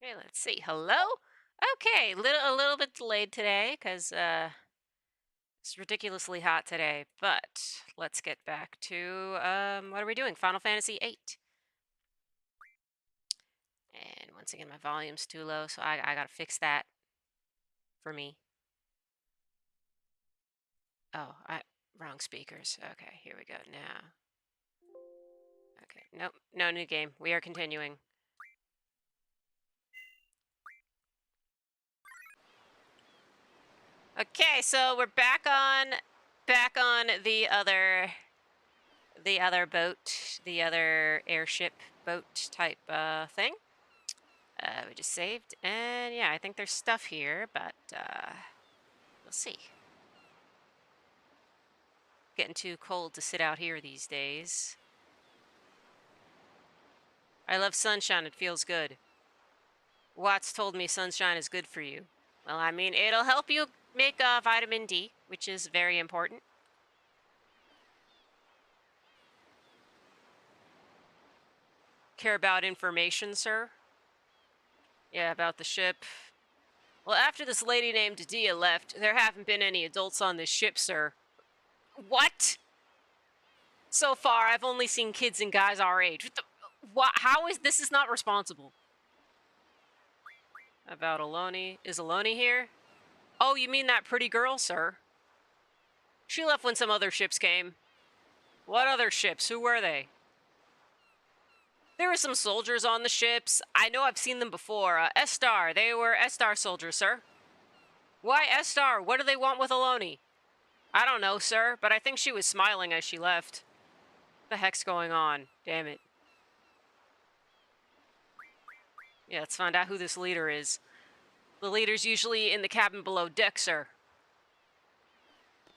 Okay, let's see. Hello? Okay, a little bit delayed today because it's ridiculously hot today. But let's get back to what are we doing? Final Fantasy VIII. And once again, my volume's too low, so I gotta fix that for me. Oh, wrong speakers. Okay, here we go now. Okay, nope, no new game. We are continuing. Okay, so we're back on the other boat, the other airship boat type thing. We just saved, and yeah, I think there's stuff here, but we'll see. Getting too cold to sit out here these days. I love sunshine, it feels good. Watts told me sunshine is good for you. Well, I mean, it'll help you make vitamin D, which is very important. Care about information, sir? Yeah, about the ship. Well, after this lady named Dia left, there haven't been any adults on this ship, sir. What? So far, I've only seen kids and guys our age. What? How is this is not responsible? About Aloni. Is Aloni here? Oh, you mean that pretty girl, sir? She left when some other ships came. What other ships? Who were they? There were some soldiers on the ships. I know I've seen them before. Estar. They were Estar soldiers, sir. Why Estar? What do they want with Aloni? I don't know, sir, but I think she was smiling as she left. What the heck's going on? Damn it. Yeah, let's find out who this leader is. The leader's usually in the cabin below deck, sir.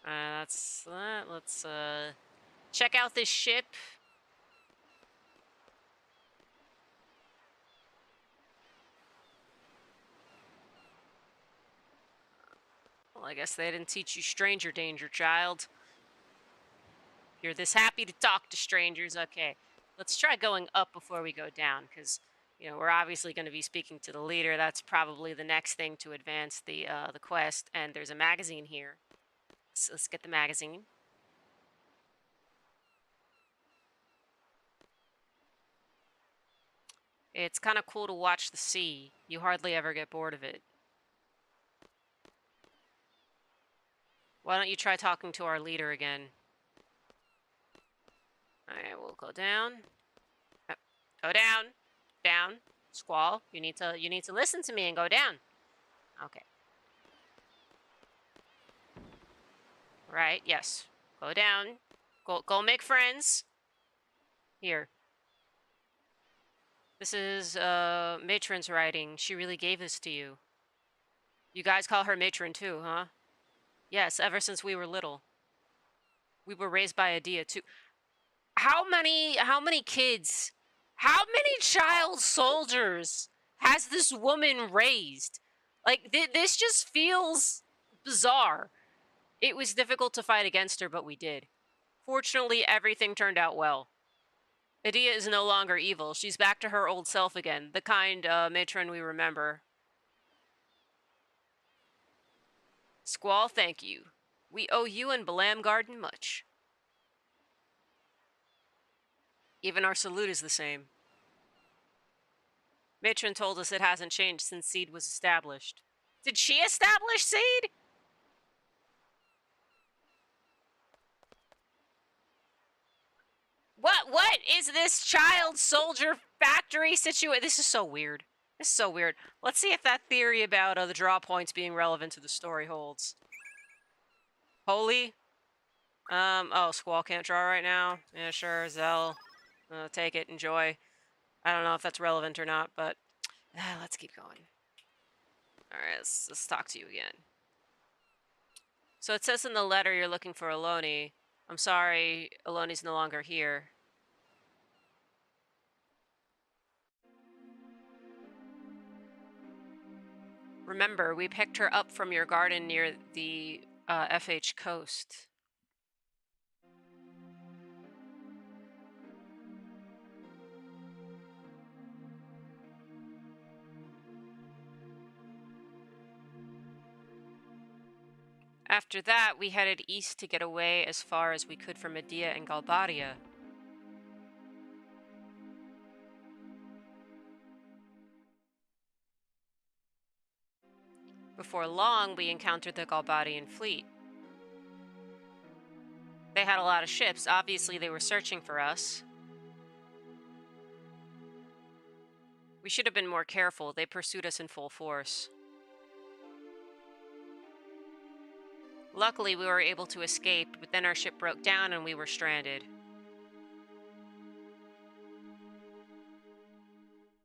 That's that. Let's check out this ship. Well, I guess they didn't teach you stranger danger, child. You're this happy to talk to strangers. Okay, let's try going up before we go down, because we're obviously going to be speaking to the leader. That's probably the next thing to advance the quest. And there's a magazine here. So let's get the magazine. It's kind of cool to watch the sea. You hardly ever get bored of it. Why don't you try talking to our leader again? Alright, we'll go down. Go down. Down. Squall. You need to listen to me and go down. Okay. Right, yes. Go down. Go make friends. Here. This is Matron's writing. She really gave this to you. You guys call her Matron too, huh? Yes, ever since we were little. We were raised by Adia too. How many kids, how many child soldiers has this woman raised? Like, this just feels bizarre. It was difficult to fight against her, but we did. Fortunately, everything turned out well. Adia is no longer evil. She's back to her old self again, the kind matron we remember. Squall, thank you. We owe you and Balam Garden much. Even our salute is the same. Matron told us it hasn't changed since Seed was established. Did she establish Seed? What is this child soldier factory situation? This is so weird. This is so weird. Let's see if that theory about the draw points being relevant to the story holds. Holy? Oh, Squall can't draw right now. Yeah, sure, Zell. Take it, enjoy. I don't know if that's relevant or not, but let's keep going. Alright, let's talk to you again. So it says in the letter you're looking for Aloni. I'm sorry, Aloni's no longer here. Remember, we picked her up from your garden near the FH coast. After that, we headed east to get away as far as we could from Medea and Galbadia. Before long, we encountered the Galbadian fleet. They had a lot of ships. Obviously, they were searching for us. We should have been more careful. They pursued us in full force. Luckily, we were able to escape, but then our ship broke down and we were stranded.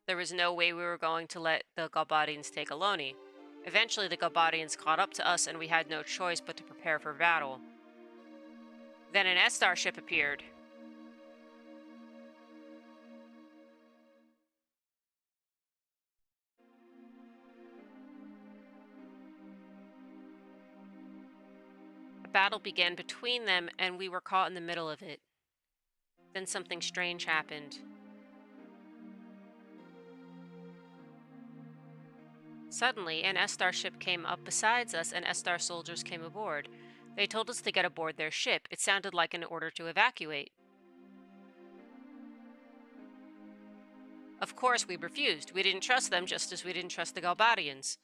There was no way we were going to let the Galbadians take Aloni. Eventually, the Galbadians caught up to us and we had no choice but to prepare for battle. Then an Estar ship appeared. A battle began between them and we were caught in the middle of it. Then something strange happened. Suddenly, an Estar ship came up beside us and Estar soldiers came aboard. They told us to get aboard their ship. It sounded like an order to evacuate. Of course, we refused. We didn't trust them, just as we didn't trust the Galbadians.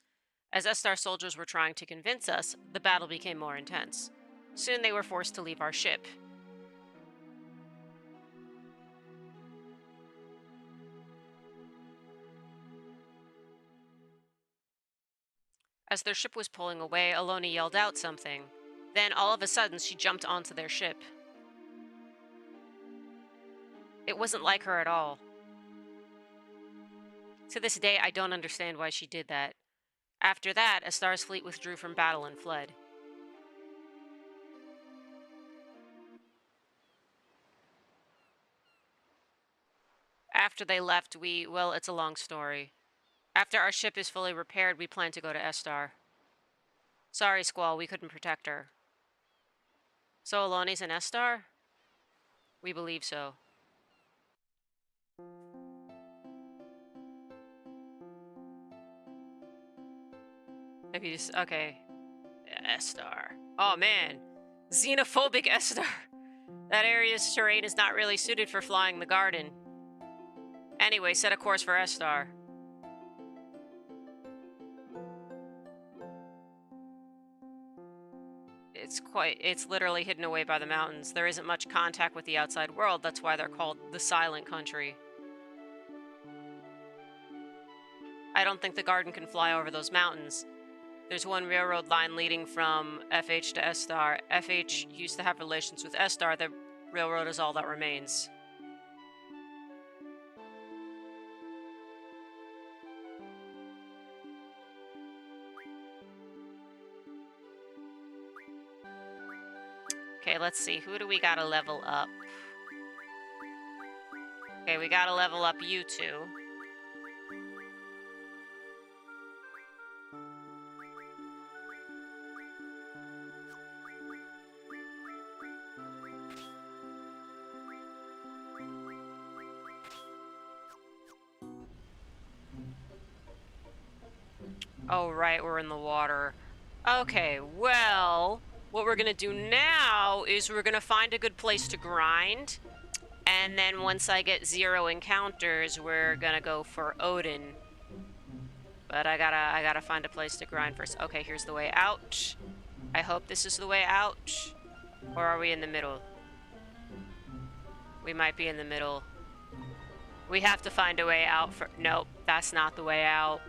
As Estar soldiers were trying to convince us, the battle became more intense. Soon they were forced to leave our ship. As their ship was pulling away, Aloni yelled out something. Then, all of a sudden, she jumped onto their ship. It wasn't like her at all. To this day, I don't understand why she did that. After that, Estar's fleet withdrew from battle and fled. After they left, well, it's a long story. After our ship is fully repaired, we plan to go to Estar. Sorry, Squall, we couldn't protect her. So Aloni's in Estar? We believe so. If you just, okay. Estar. Oh man. Xenophobic Estar. That area's terrain is not really suited for flying the garden. Anyway, set a course for Estar. It's literally hidden away by the mountains. There isn't much contact with the outside world. That's why they're called the Silent Country. I don't think the garden can fly over those mountains. There's one railroad line leading from FH to Estar. FH used to have relations with Estar. The railroad is all that remains. Okay, let's see. Who do we gotta level up? Okay, we gotta level up you two. Oh, right, we're in the water. Okay, well, what we're gonna do now is we're gonna find a good place to grind. And then once I get 0 encounters, we're gonna go for Odin. But I gotta find a place to grind first. Okay, here's the way out. I hope this is the way out. Or are we in the middle? We might be in the middle. We have to find a way out for... Nope, that's not the way out.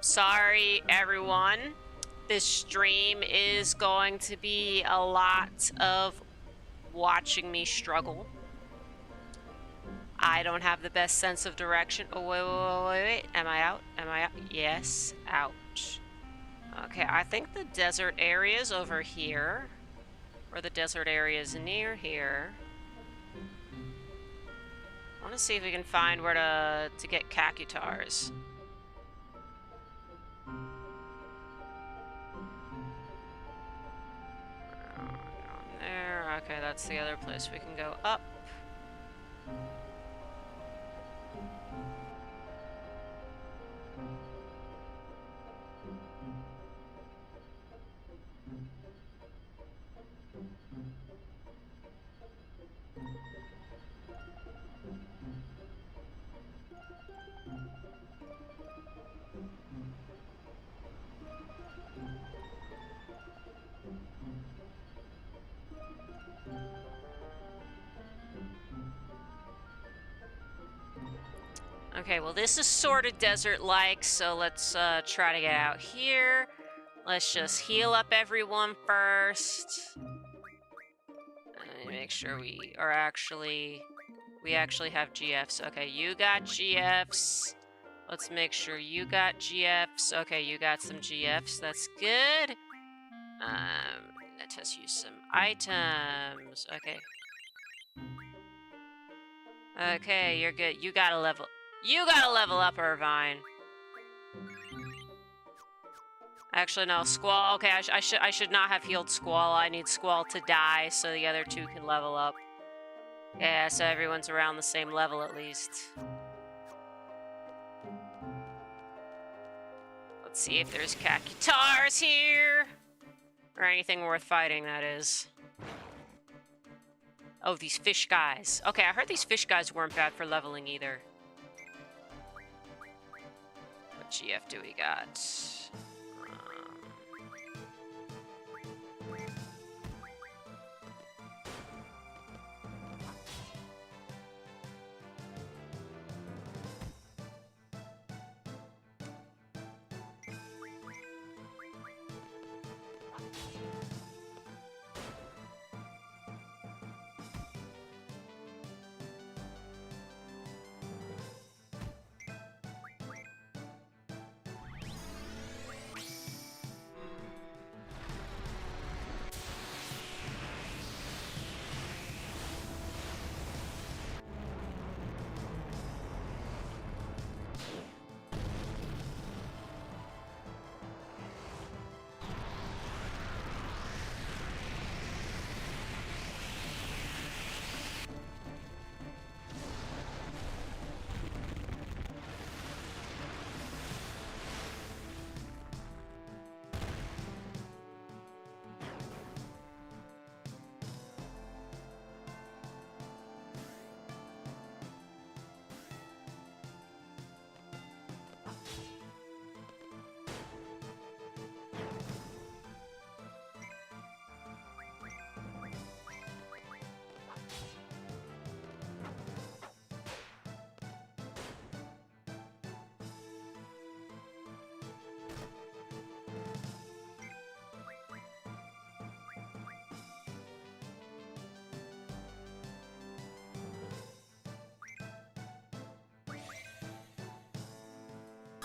Sorry, everyone. This stream is going to be a lot of watching me struggle. I don't have the best sense of direction. Oh, wait. Am I out? Am I out? Yes, out. Okay, I think the desert area is over here. Or the desert area is near here. I want to see if we can find where to get Kakutars. Down there. Okay, that's the other place we can go up. Okay, well, this is sort of desert-like, so let's try to get out here. Let's just heal up everyone first. Make sure we actually have GFs. Okay, you got GFs. Let's make sure you got GFs. Okay, you got some GFs. That's good. Let us use some items. Okay. Okay, you're good. You gotta level up, Irvine. Actually, no, Squall. Okay, I should not have healed Squall. I need Squall to die so the other two can level up. Yeah, so everyone's around the same level at least. Let's see if there's Kakutars here. Or anything worth fighting, that is. Oh, these fish guys. Okay, I heard these fish guys weren't bad for leveling either. What GF do we got?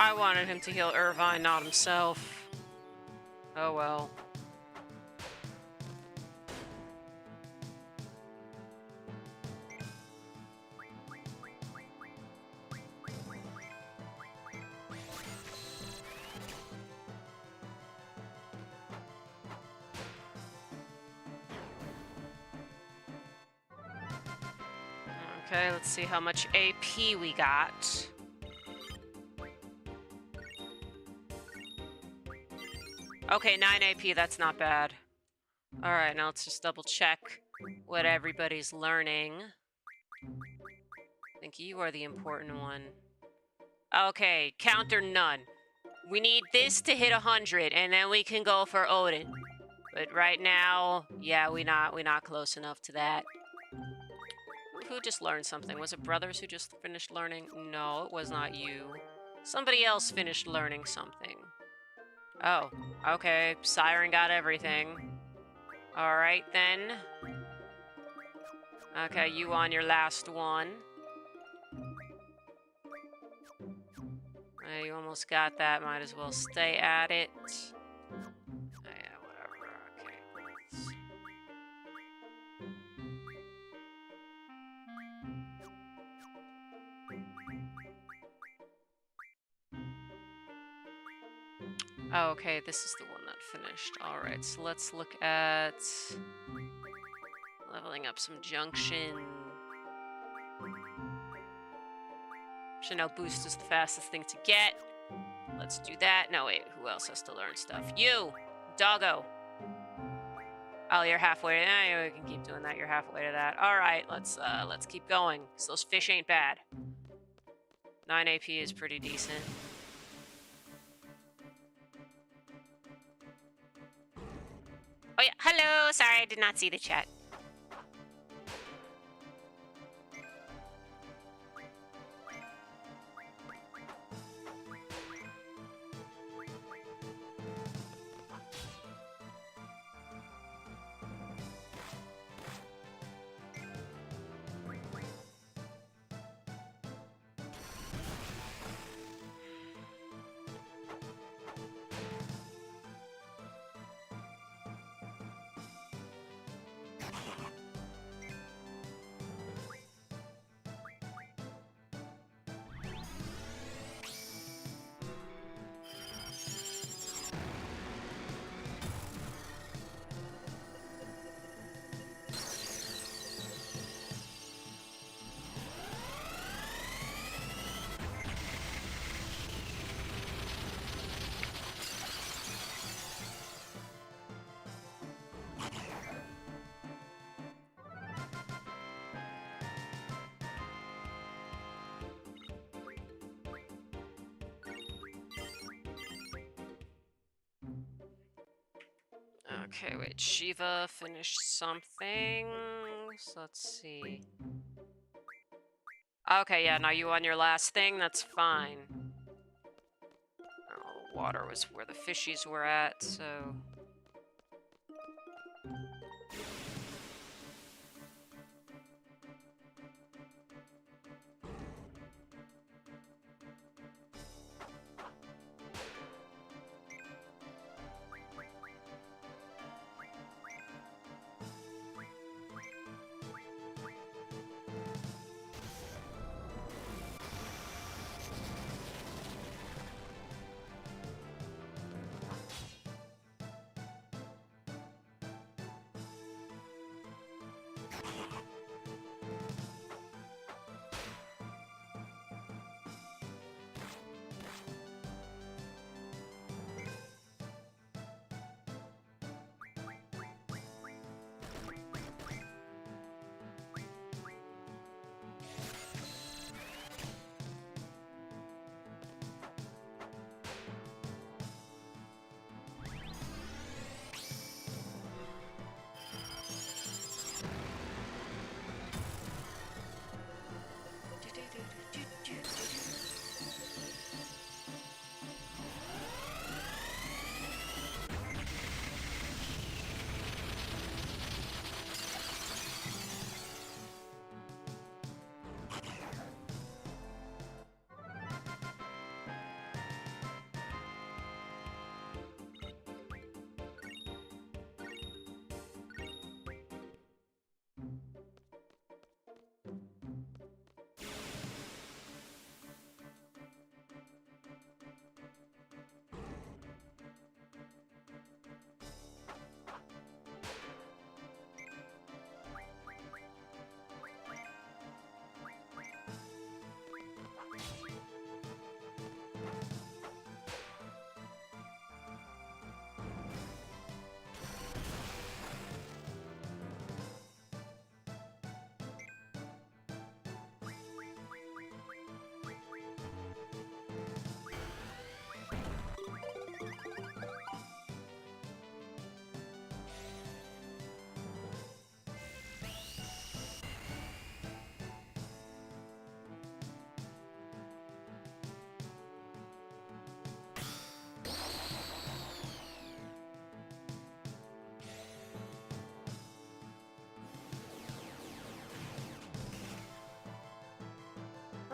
I wanted him to heal Irvine, not himself. Oh well. Okay, let's see how much AP we got. Okay, 9 AP, that's not bad. Alright, now let's just double check what everybody's learning. I think you are the important one. Okay, counter none. We need this to hit 100, and then we can go for Odin. But right now, yeah, we not close enough to that. Who just learned something? Was it Brothers who just finished learning? No, it was not you. Somebody else finished learning something. Oh, okay. Siren got everything. Alright, then. Okay, you on your last one. You almost got that. Might as well stay at it. Yeah, whatever. Okay. Oh, okay, this is the one that finished. Alright, so let's look at leveling up some junction. Chanel boost is the fastest thing to get. Let's do that. No, wait, who else has to learn stuff? You! Doggo! Oh, you're halfway. We can keep doing that. You're halfway to that. Alright, let's keep going. Because those fish ain't bad. 9 AP is pretty decent. Oh yeah, hello! Sorry, I did not see the chat. Okay, wait. Shiva finished something. So let's see. Okay, yeah, now you on your last thing? That's fine. Oh, the water was where the fishies were at, so...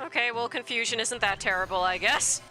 Okay, well, confusion isn't that terrible, I guess.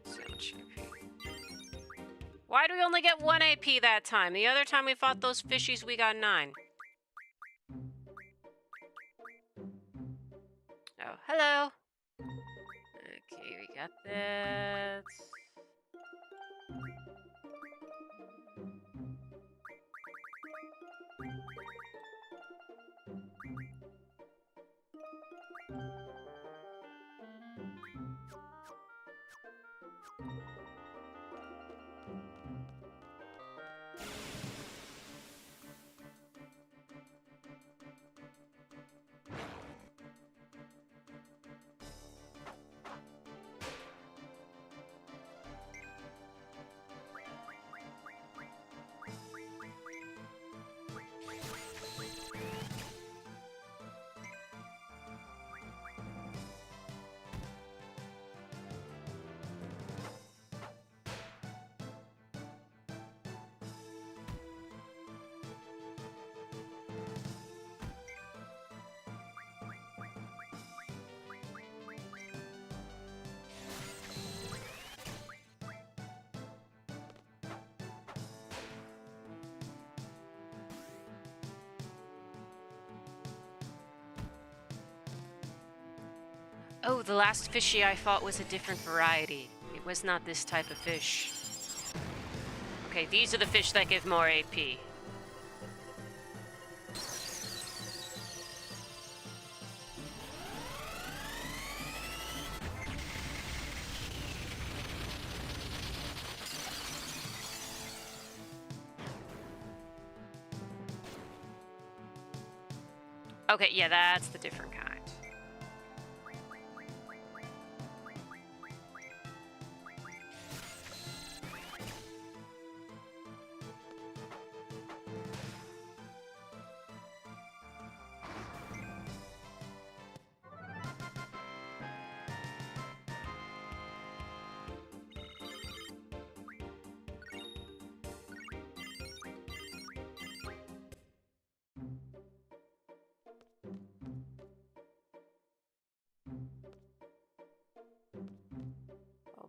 So much AP. Why do we only get 1 AP that time? The other time we fought those fishies, we got 9. Oh, hello. got that. Oh, the last fishy I fought was a different variety. It was not this type of fish. Okay, these are the fish that give more AP. Okay, yeah, that's the different kind.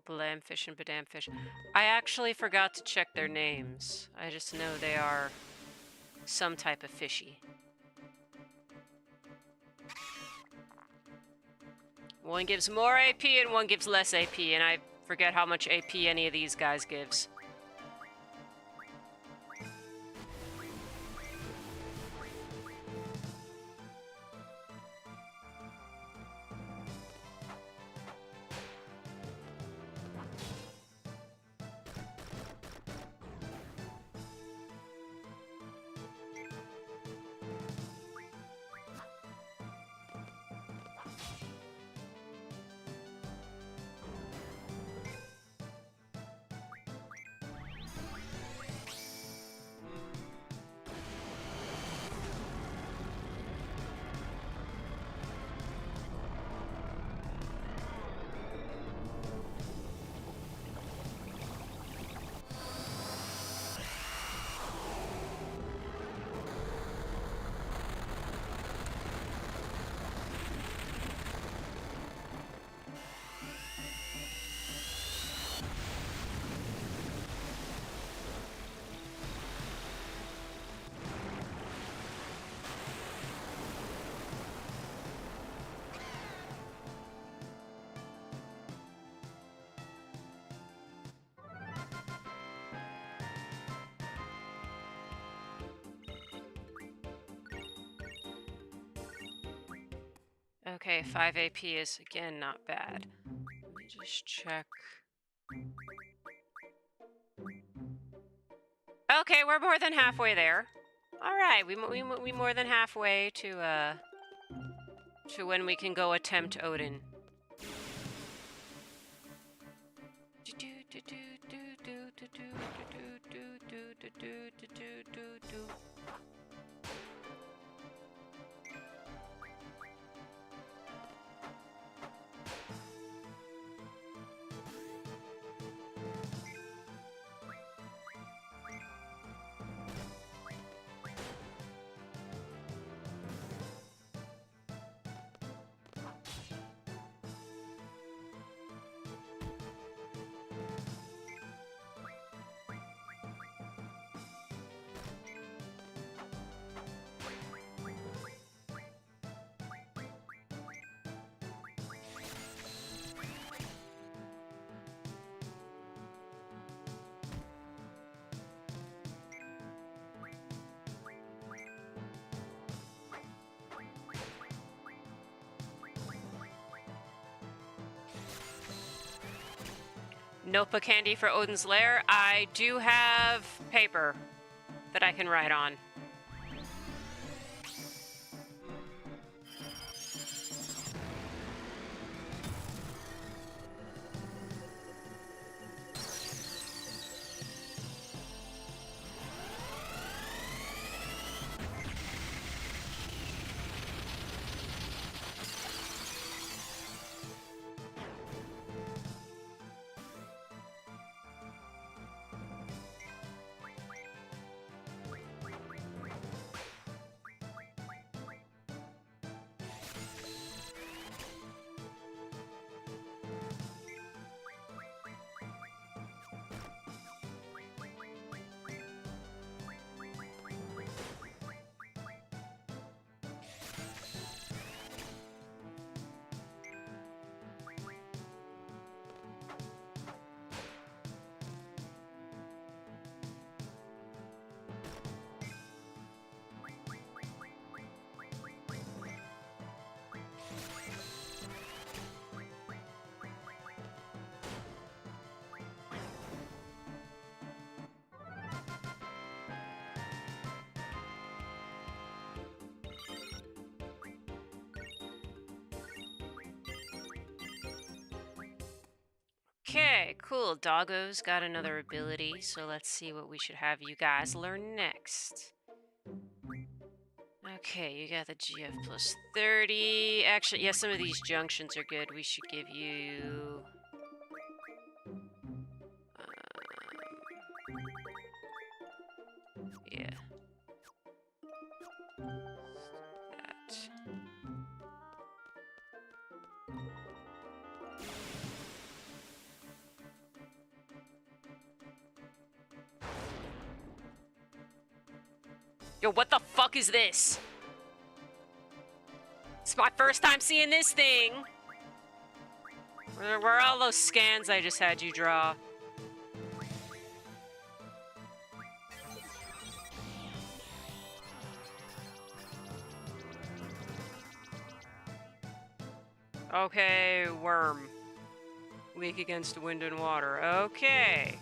Blamfish and Badamfish. I actually forgot to check their names. I just know they are some type of fishy. One gives more AP and one gives less AP, and I forget how much AP any of these guys gives. Okay, 5 AP is, again, not bad. Let me just check. Okay, we're more than halfway there. All right, we more than halfway to when we can go attempt Odin. notebook handy for Odin's lair? I do have paper that I can write on. Okay, cool. Doggo's got another ability, so let's see what we should have you guys learn next. Okay, you got the GF plus 30. Actually, yeah, some of these junctions are good. We should give you... yeah. That. Yo, what the fuck is this? It's my first time seeing this thing. Where are all those scans I just had you draw? Okay, worm. Weak against wind and water. Okay.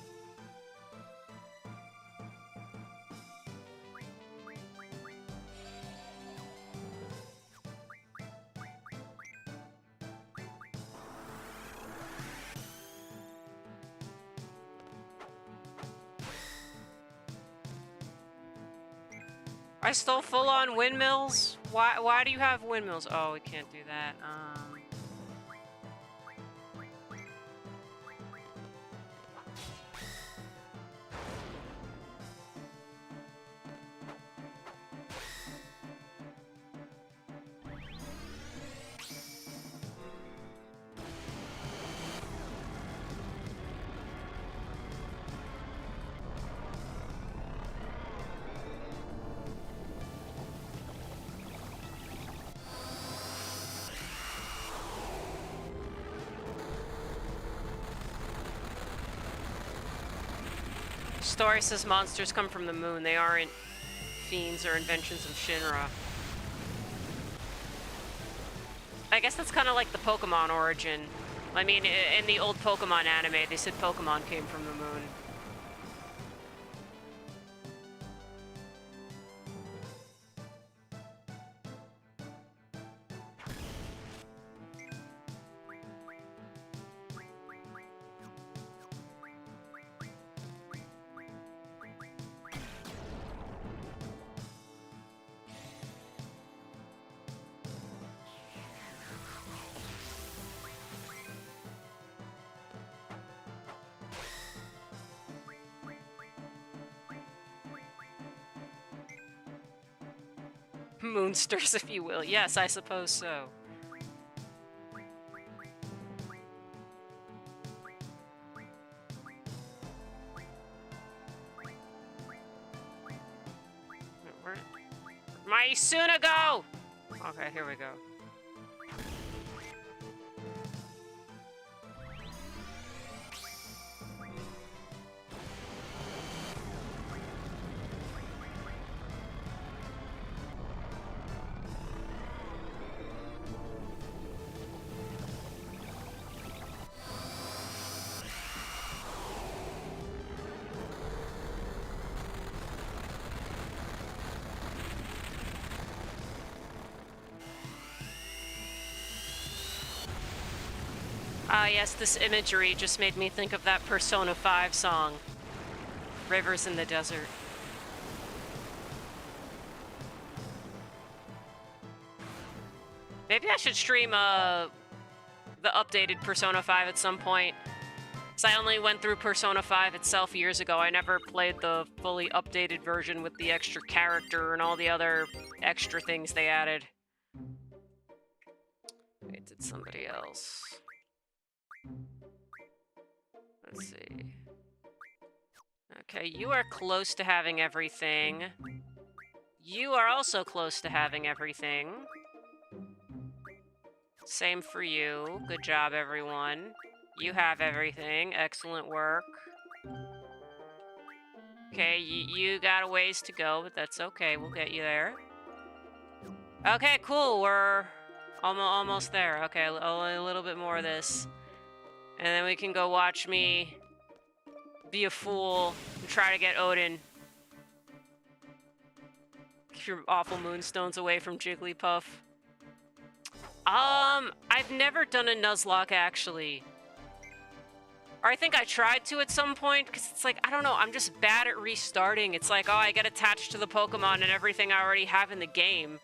I stole full-on windmills? Why do you have windmills? Oh, we can't do that. Story says monsters come from the moon. They aren't fiends or inventions of Shinra. I guess that's kind of like the Pokemon origin. I mean, in the old Pokemon anime, they said Pokemon came from the moon. Moonsters, if you will. Yes, I suppose so. Where'd my Isuna go? Okay, here we go. Ah, yes, this imagery just made me think of that Persona 5 song, Rivers in the Desert. Maybe I should stream the updated Persona 5 at some point. Because I only went through Persona 5 itself years ago. I never played the fully updated version with the extra character and all the other extra things they added. Wait, did somebody else? Let's see. Okay, you are close to having everything. You are also close to having everything. Same for you. Good job, everyone. You have everything. Excellent work. Okay, you got a ways to go, but that's okay. We'll get you there. Okay, cool. We're almost there. Okay, only a little bit more of this. And then we can go watch me be a fool and try to get Odin. Keep your awful moonstones away from Jigglypuff. I've never done a Nuzlocke, actually. Or I think I tried to at some point, because it's like, I don't know, I'm just bad at restarting. It's like, oh, I get attached to the Pokemon and everything I already have in the game.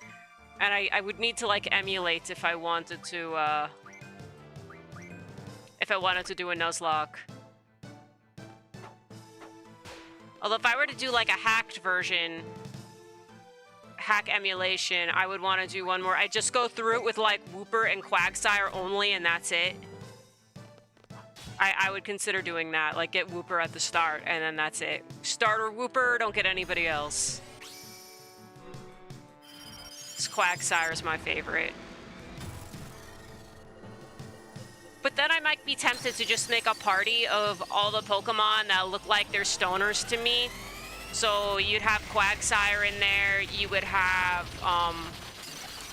And I would need to, like, emulate if I wanted to do a Nuzlocke. Although if I were to do, like, a hacked version, hack emulation, I would want to do one more. I just go through it with, like, Wooper and Quagsire only, and that's it. I would consider doing that. Like, get Wooper at the start, and then that's it. Starter Wooper, don't get anybody else. This Quagsire is my favorite. But then I might be tempted to just make a party of all the Pokemon that look like they're stoners to me. So you'd have Quagsire in there, you would have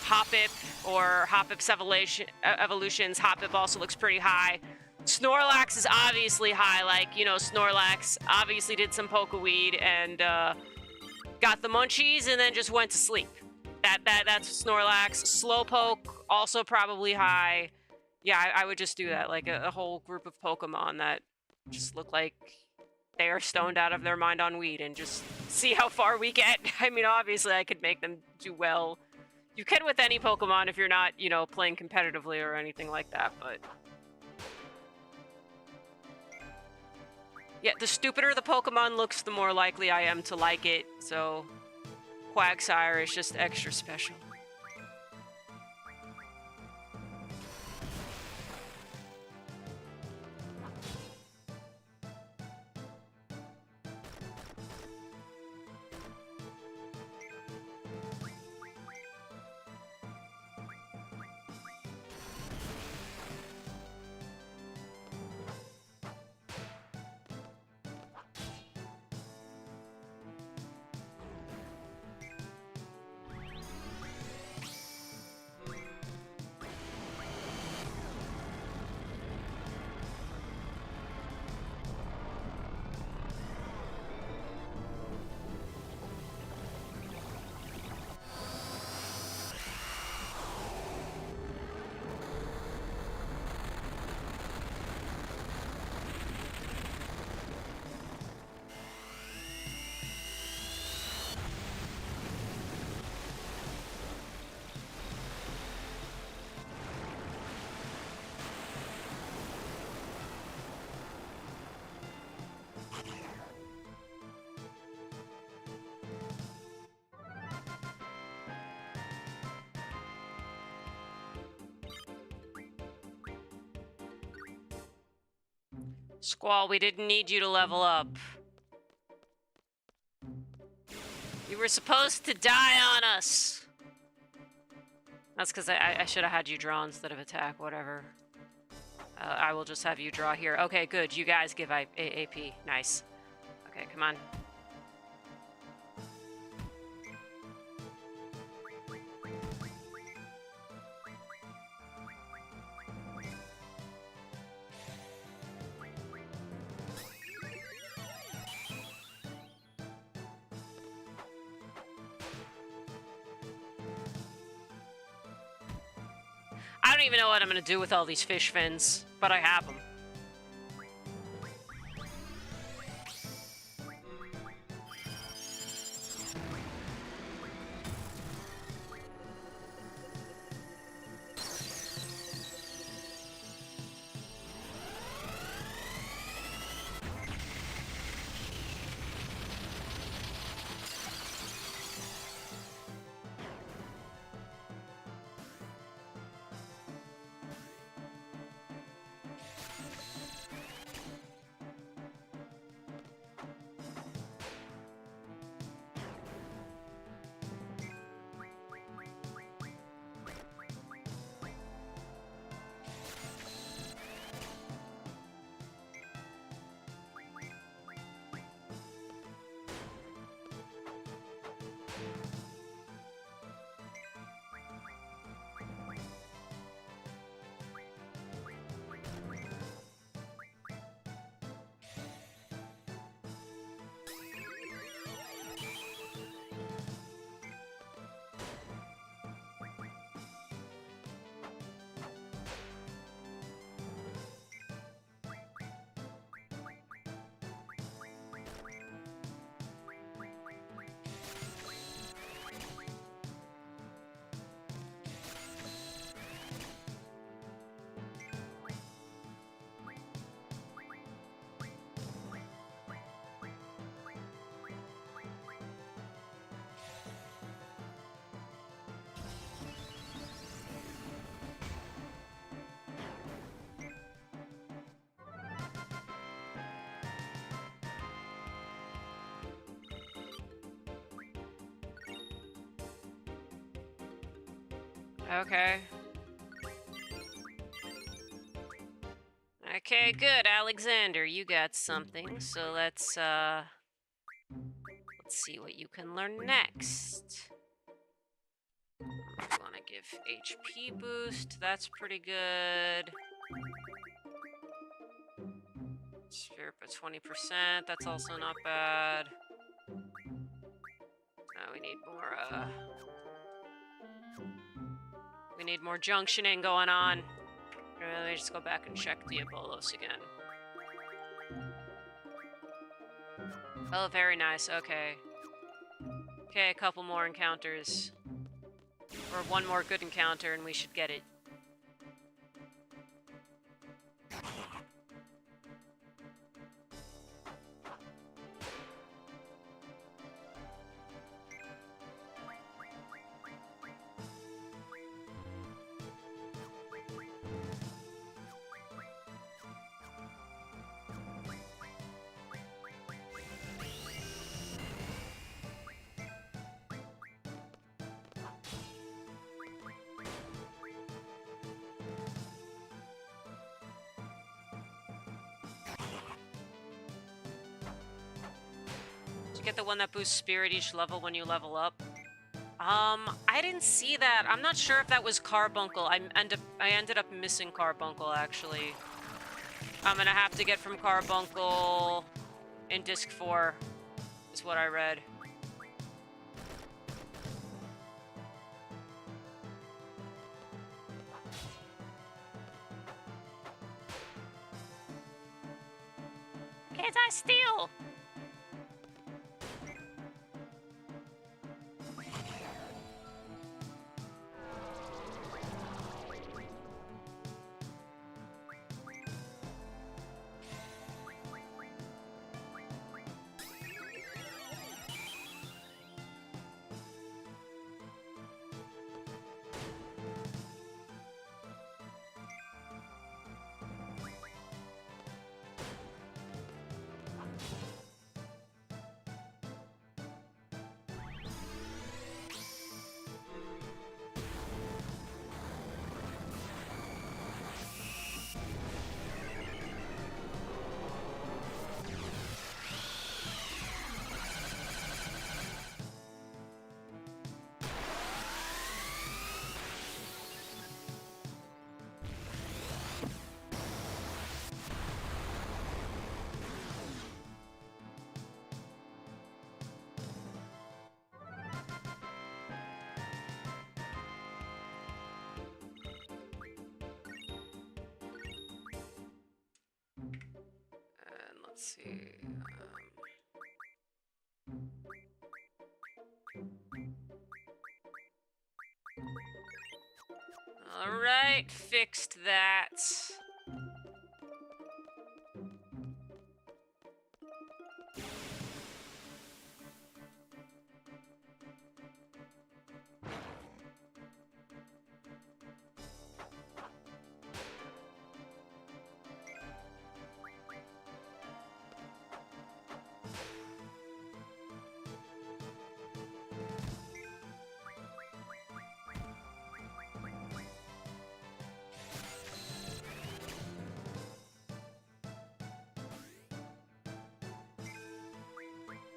Hoppip or Hoppip's Evolutions. Hoppip also looks pretty high. Snorlax is obviously high, like, you know, Snorlax obviously did some Pokeweed and got the munchies and then just went to sleep. That's Snorlax. Slowpoke, also probably high. Yeah, I would just do that, like a whole group of Pokemon that just look like they are stoned out of their mind on weed and just see how far we get. I mean, obviously I could make them do well. You can with any Pokemon if you're not, you know, playing competitively or anything like that, but... yeah, the stupider the Pokemon looks, the more likely I am to like it, so Quagsire is just extra special. Squall, we didn't need you to level up. You were supposed to die on us. That's because I should have had you draw instead of attack, whatever. I will just have you draw here. Okay, good. You guys give AP. Nice. Okay, come on. I don't even know what I'm gonna do with all these fish fins. but I have them. Okay. Okay, good, Alexander, you got something. So let's see what you can learn next. I want to give HP boost. That's pretty good. Spirit by 20%. That's also not bad. We need more. We need more junctioning going on. Let me just go back and check the Ebolos again. Oh, very nice. Okay. Okay, a couple more encounters. Or one more good encounter and we should get it. Get the one that boosts spirit each level when you level up. I didn't see that. I'm not sure if that was Carbuncle. I ended up missing Carbuncle, actually. I'm gonna have to get from Carbuncle in Disc 4, is what I read. Can't I steal? Let's see. Alright, fixed that.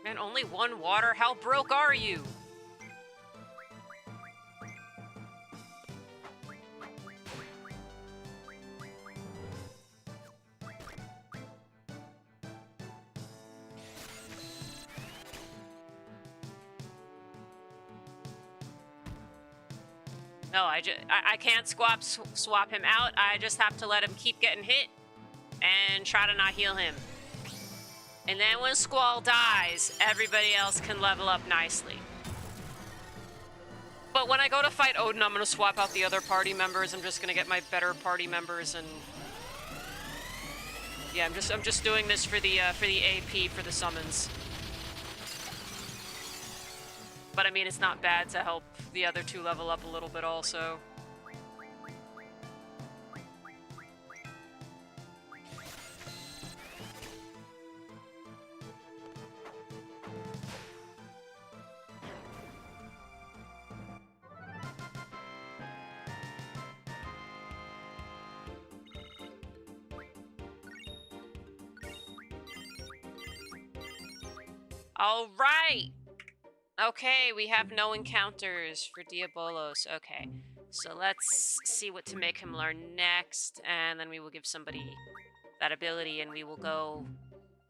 Man, only one water? How broke are you? No, I can't swap him out. I just have to let him keep getting hit and try to not heal him. And then when Squall dies, everybody else can level up nicely. But when I go to fight Odin, I'm gonna swap out the other party members. I'm just gonna get my better party members, and yeah, I'm just doing this for the AP for the summons. But I mean, it's not bad to help the other two level up a little bit also. All right. Okay, we have no encounters for Diabolos. Okay, so let's see what to make him learn next, and then we will give somebody that ability, and we will go,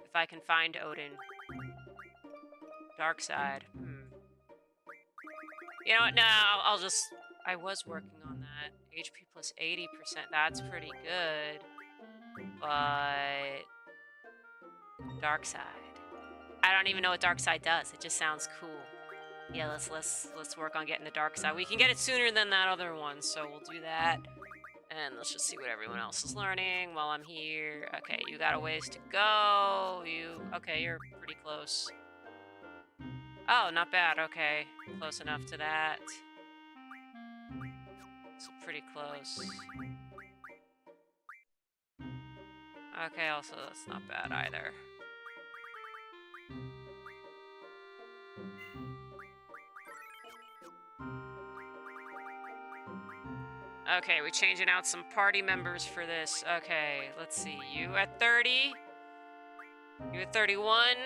if I can find Odin. Dark side. You know what? No, I'll just... I was working on that. HP plus 80%. That's pretty good. But... Dark side. I don't even know what dark side does. It just sounds cool. Yeah, let's work on getting the dark side. We can get it sooner than that other one, so we'll do that. And let's just see what everyone else is learning while I'm here. Okay, you got a ways to go. Okay, you're pretty close. Oh, not bad. Okay, close enough to that. So pretty close. Okay, also that's not bad either. Okay, we're changing out some party members for this. Okay, let's see. You at 30? You at 31?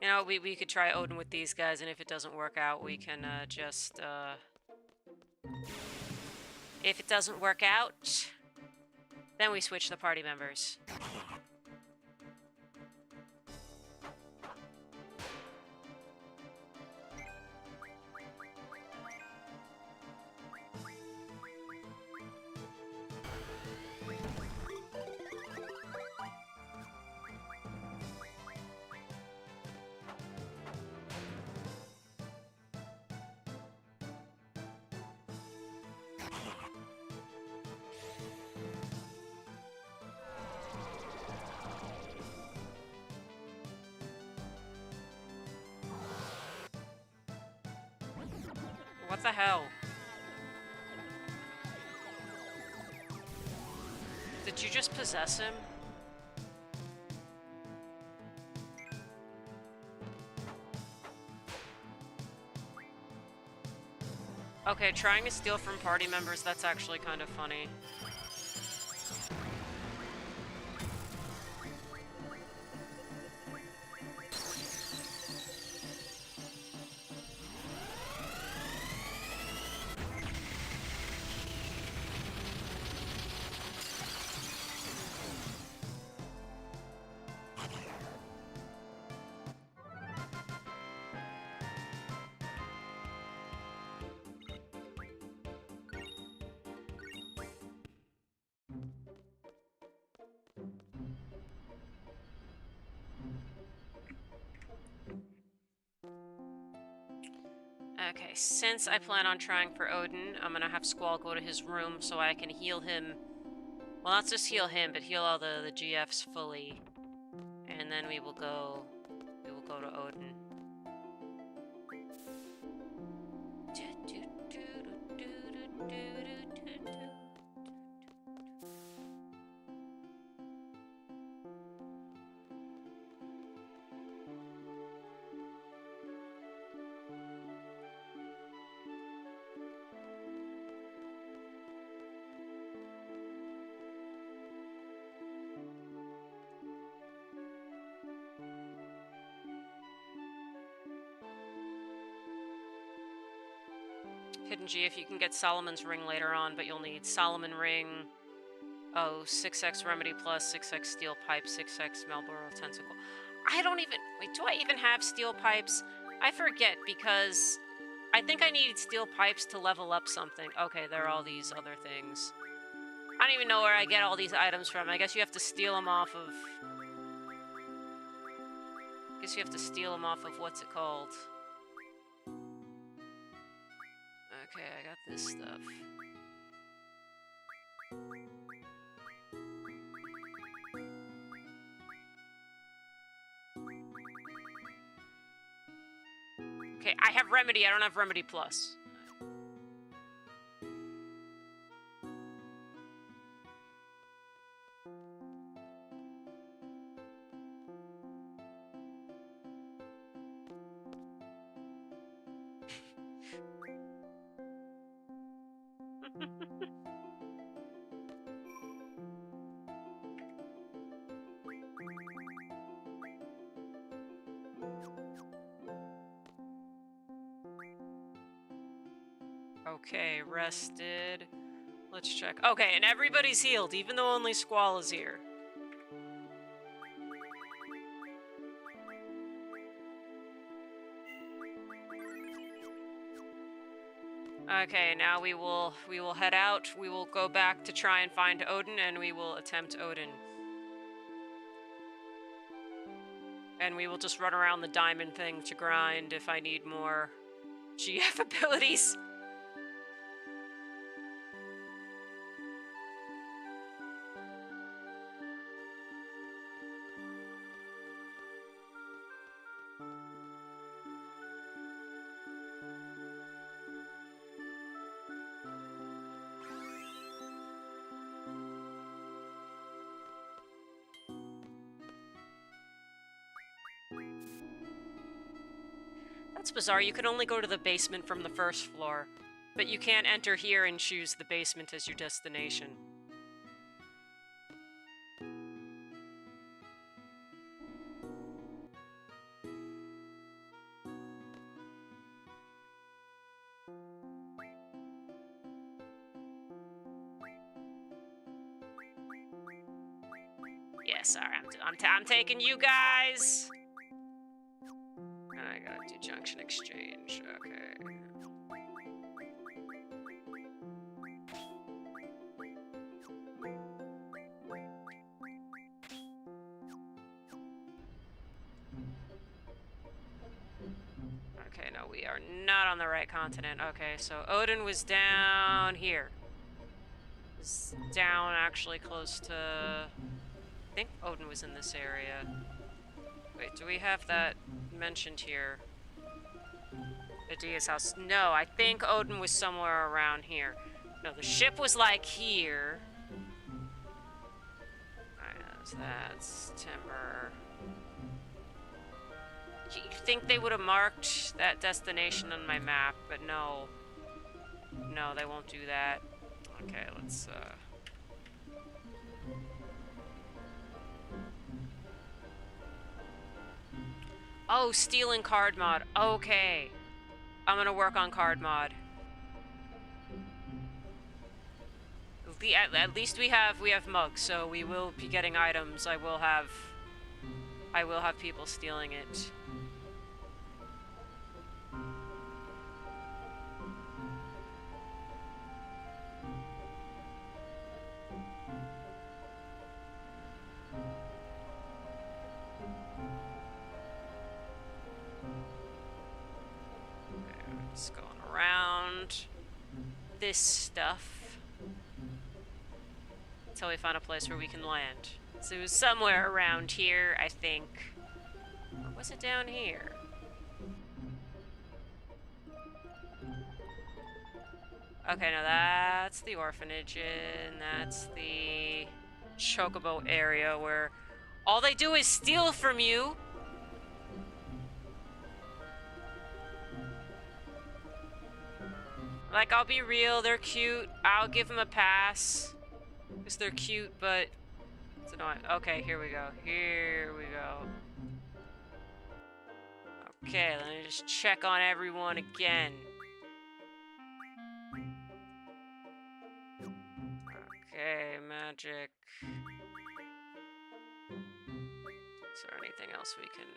You know, we could try Odin with these guys, and if it doesn't work out, we can if it doesn't work out, then we switch the party members. What the hell? Did you just possess him? Okay, trying to steal from party members, that's actually kind of funny. Okay, since I plan on trying for Odin, I'm gonna have Squall go to his room so I can heal him. Well, not just heal him, but heal all the GFs fully. And then we will go to Odin. Hidden GF, you can get Solomon's Ring later on, but you'll need Solomon Ring. Oh, 6x Remedy Plus, 6x Steel Pipe, 6x Marlboro Tentacle. I don't even... Wait, do I even have Steel Pipes? I forget, because I think I needed Steel Pipes to level up something. Okay, there are all these other things. I don't even know where I get all these items from. I guess you have to steal them off of... I guess you have to steal them off of... What's it called? Okay, I got this stuff. Okay, I have Remedy. I don't have Remedy Plus. Okay, rested. Let's check. Okay, and everybody's healed, even though only Squall is here. Okay, now we will head out. We will go back to try and find Odin, and we will attempt Odin. And we will just run around the diamond thing to grind if I need more GF abilities. That's bizarre. You can only go to the basement from the first floor, but you can't enter here and choose the basement as your destination. Yeah, sorry, I'm taking you guys. I gotta do Junction Exchange. Okay. Okay, no, we are not on the right continent. Okay, so Odin was down here. Was down actually close to... I think Odin was in this area. Wait, do we have that mentioned here? Adia's house. No, I think Odin was somewhere around here. No, the ship was like here. That's timber. You think they would have marked that destination on my map, but no. No, they won't do that. Okay, let's, Oh, stealing card mod. Okay. I'm gonna work on card mod. At least we have mugs, so we will be getting items. I will have people stealing it. Just going around this stuff until we find a place where we can land. So it was somewhere around here, I think. Or was it down here? Okay, now that's the orphanage, and that's the Chocobo area where all they do is steal from you. Like, I'll be real, they're cute. I'll give them a pass. Because they're cute, but it's annoying. Okay, here we go. Here we go. Okay, let me just check on everyone again. Okay, magic. Is there anything else we can...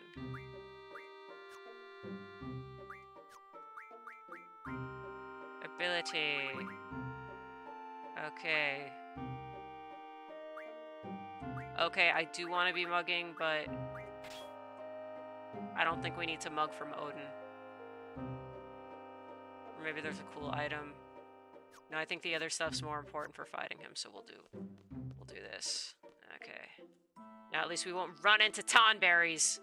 Ability. Okay. Okay, I do want to be mugging, but I don't think we need to mug from Odin. Or maybe there's a cool item. No, I think the other stuff's more important for fighting him, so we'll do this. Okay. Now at least we won't run into tonberries.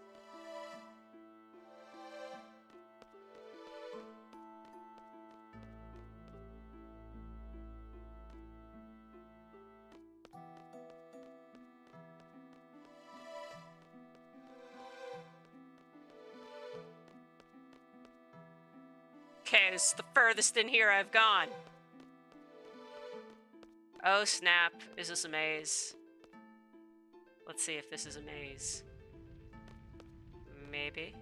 Okay, this is the furthest in here I've gone. Oh snap, is this a maze? Let's see if this is a maze. Maybe.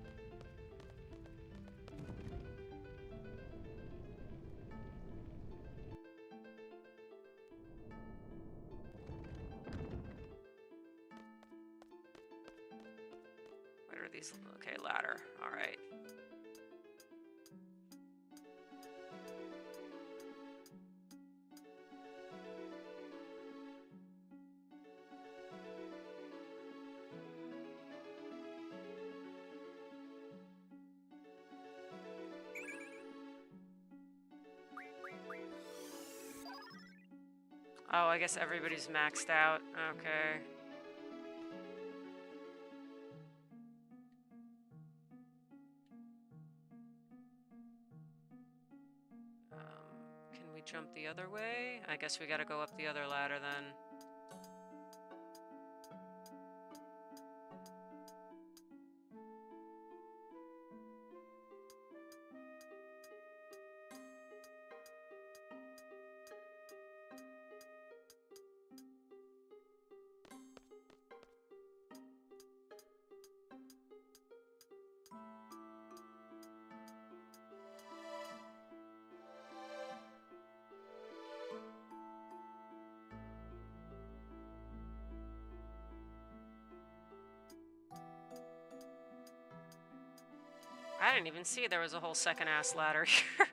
What are these? Okay, ladder. Alright. Oh, I guess everybody's maxed out. Okay. Can we jump the other way? I guess we gotta go up the other ladder then. I didn't even see there was a whole second ass ladder here.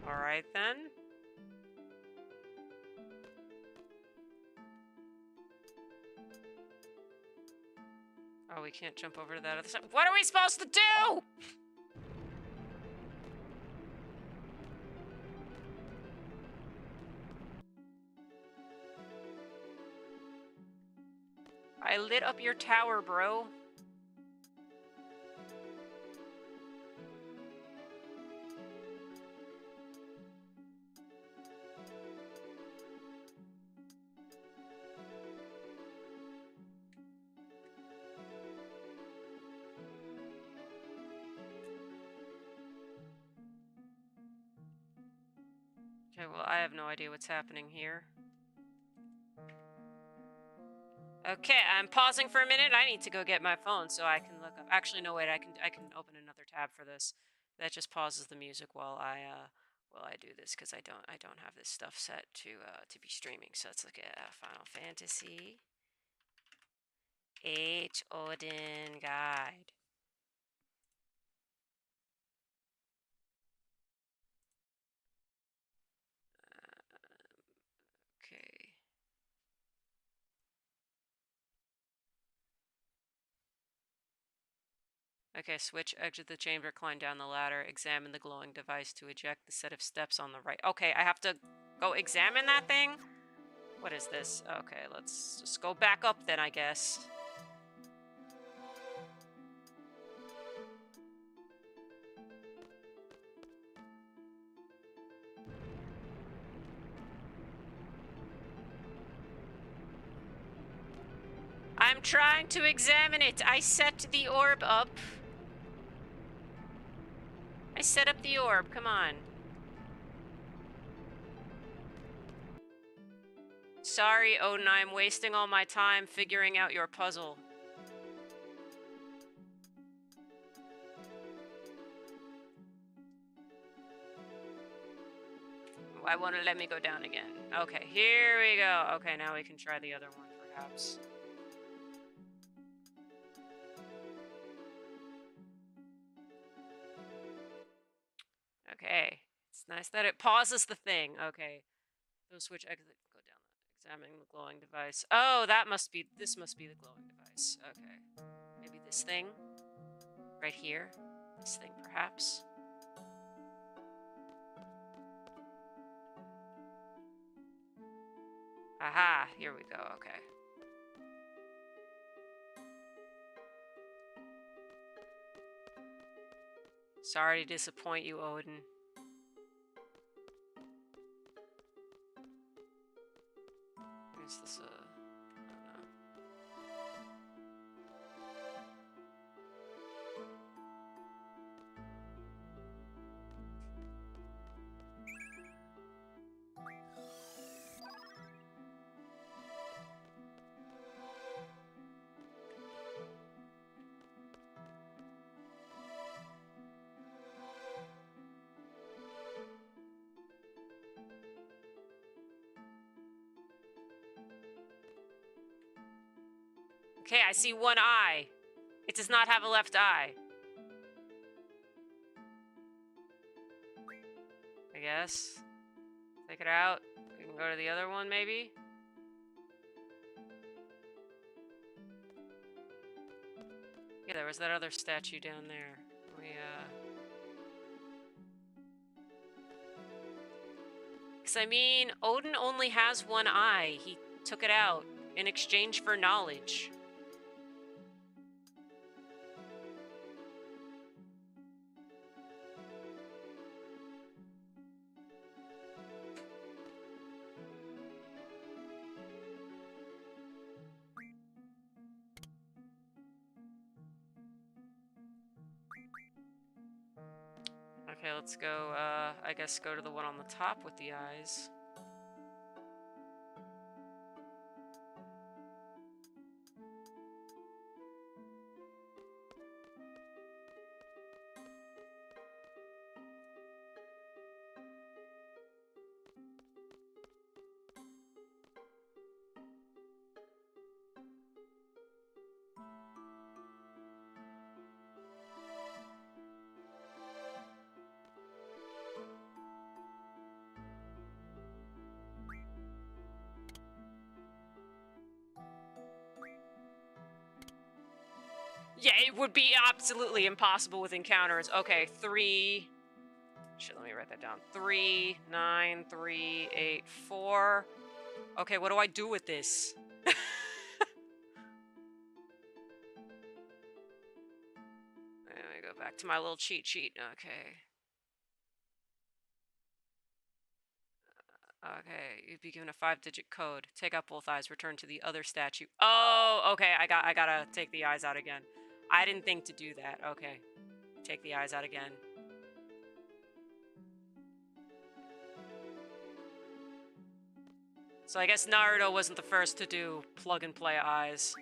Alright then. Oh, we can't jump over to that other side. What are we supposed to do? I lit up your tower, bro. Okay, well, I have no idea what's happening here. Okay, I'm pausing for a minute. I need to go get my phone so I can look up. Actually, no, wait. I can open another tab for this. That just pauses the music while I do this because I don't have this stuff set to be streaming. So let's look at Final Fantasy VIII Odin Guide. Okay, switch, exit the chamber, climb down the ladder, examine the glowing device to eject the set of steps on the right. Okay, I have to go examine that thing? What is this? Okay, let's just go back up then, I guess. I'm trying to examine it. I set the orb up. I set up the orb. Come on. Sorry, Odin, I'm wasting all my time figuring out your puzzle. Why won't it let me go down again? Okay, here we go. Okay, now we can try the other one, perhaps. Okay, it's nice that it pauses the thing. Okay, so switch exit, go down. Examining the glowing device. Oh, this must be the glowing device. Okay, maybe this thing right here. This thing, perhaps. Aha, here we go. Okay. Sorry to disappoint you, Odin. Is this a... I don't know. Okay, I see one eye. It does not have a left eye. I guess. Take it out. We can go to the other one, maybe? Yeah, there was that other statue down there. Because, I mean, Odin only has one eye. He took it out in exchange for knowledge. Okay, let's go, I guess go to the one on the top with the eyes. Yeah, it would be absolutely impossible with encounters. Okay, 3... Shit, let me write that down. 3, 9, 3, 8, 4. Okay, what do I do with this? Let me go back to my little cheat sheet. Okay. Okay, you'd be given a 5-digit code. Take out both eyes, return to the other statue. Oh, okay, I gotta take the eyes out again. I didn't think to do that. Okay. Take the eyes out again. So I guess Naruto wasn't the first to do plug-and-play eyes.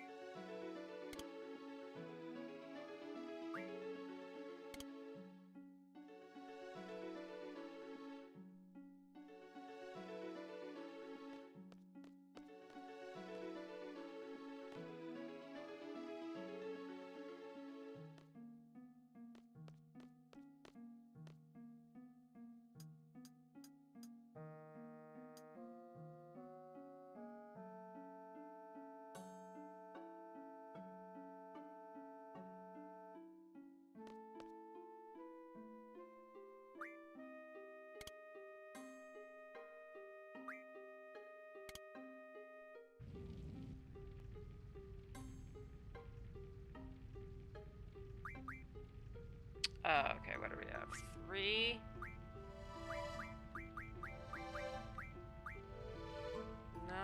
Okay, what do we have? 3. 9.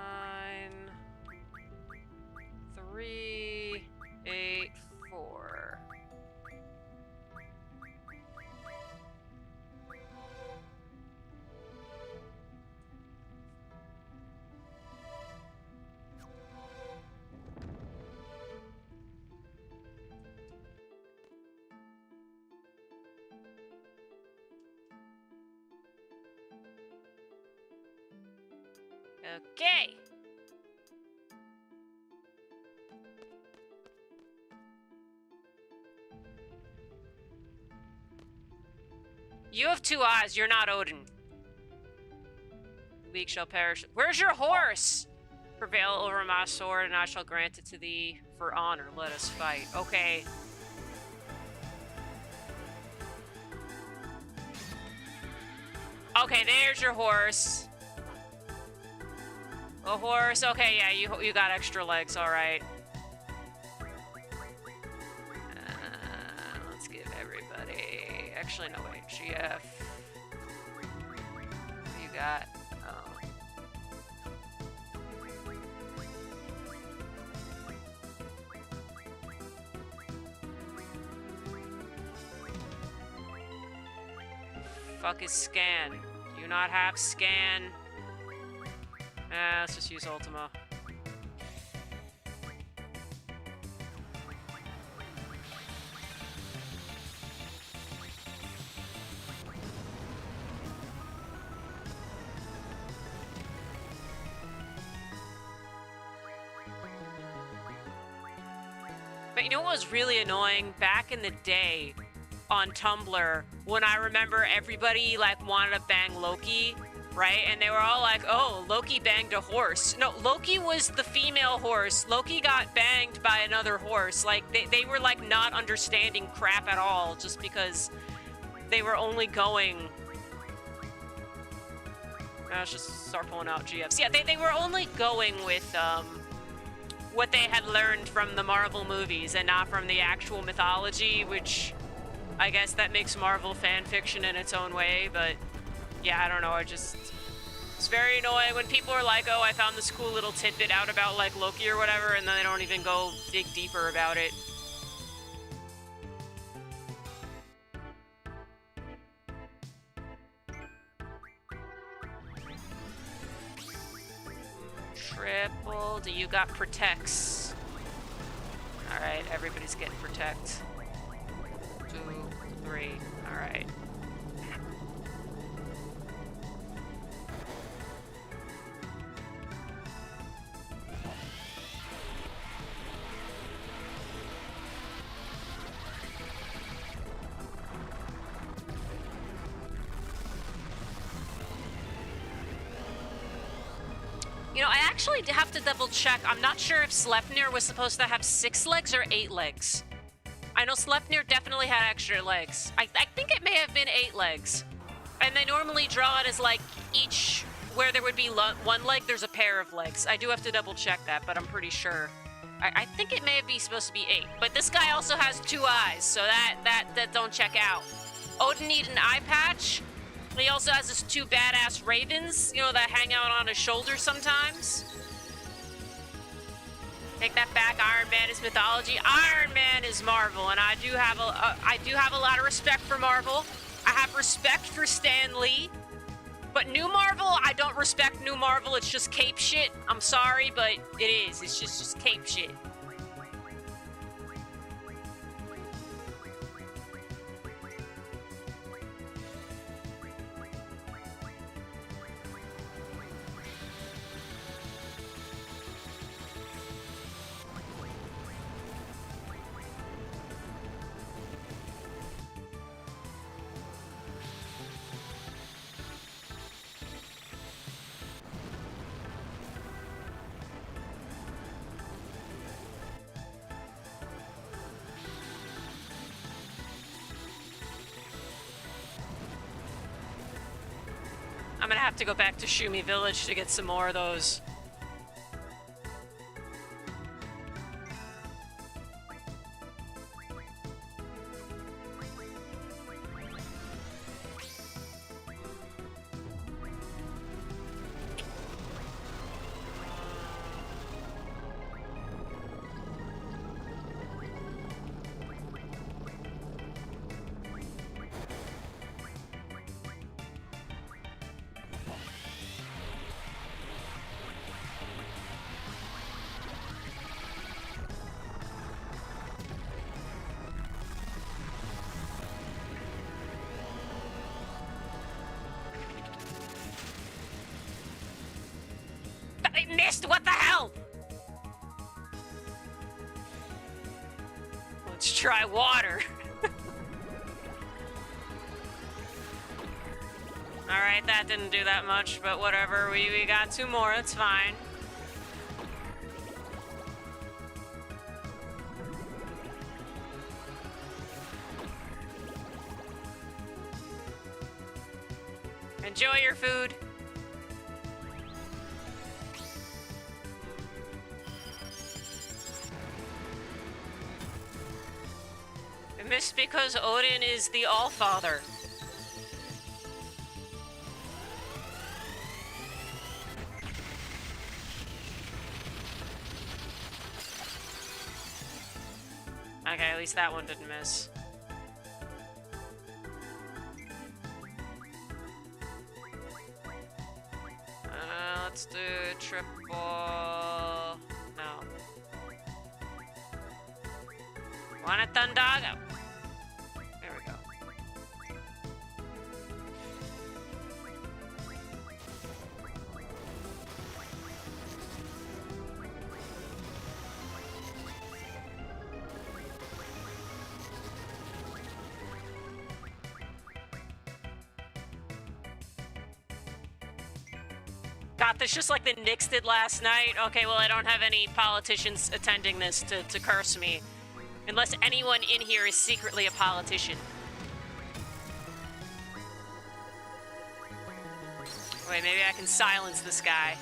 3. 8. 4. Okay. You have 2 eyes. You're not Odin. The weak shall perish. Where's your horse? Prevail over my sword, and I shall grant it to thee for honor. Let us fight. Okay. Okay, there's your horse. A horse. Okay, yeah, you got extra legs. All right. Let's give everybody. Actually, no wait. GF. What do you got? Oh. Fuck is scan? Do you not have scan? Let's just use Ultima. But you know what was really annoying? Back in the day on Tumblr, when I remember everybody like wanted to bang Loki, right? And they were all like, oh, Loki banged a horse. No, Loki was the female horse. Loki got banged by another horse. Like, they were like not understanding crap at all just because they were only going... Let's just start pulling out GFs. Yeah, they were only going with what they had learned from the Marvel movies and not from the actual mythology, which I guess that makes Marvel fan fiction in its own way, but yeah, I don't know, it's very annoying when people are like, oh, I found this cool little tidbit out about like Loki or whatever, and then they don't even go dig deeper about it. Triple, do you got protects? Alright, everybody's getting protect. 2, 3, alright. You know, I actually have to double check. I'm not sure if Sleipnir was supposed to have 6 legs or 8 legs. I know Sleipnir definitely had extra legs. I think it may have been 8 legs. And they normally draw it as like each, where there would be 1 leg, there's a pair of legs. I do have to double check that, but I'm pretty sure. I think it may be supposed to be 8. But this guy also has 2 eyes, so that don't check out. Odin needs an eye patch. He also has his 2 badass ravens, you know, that hang out on his shoulder sometimes. Take that back. Iron Man is mythology. Iron Man is Marvel, and I do have a lot of respect for Marvel. I have respect for Stan Lee, but New Marvel, I don't respect New Marvel. It's just cape shit. I'm sorry, but it is. It's just cape shit. I'm gonna have to go back to Shumi Village to get some more of those. missed! What the hell? Let's try water. Alright, that didn't do that much, but whatever. We got 2 more, that's fine. Enjoy your food. I missed because Odin is the All-Father. Okay, at least that one didn't miss. Let's do triple... No. Want a Thundago? There we go. Got this just like the Knicks did last night. Okay, well, I don't have any politicians attending this to curse me. Unless anyone in here is secretly a politician. Wait, maybe I can silence this guy.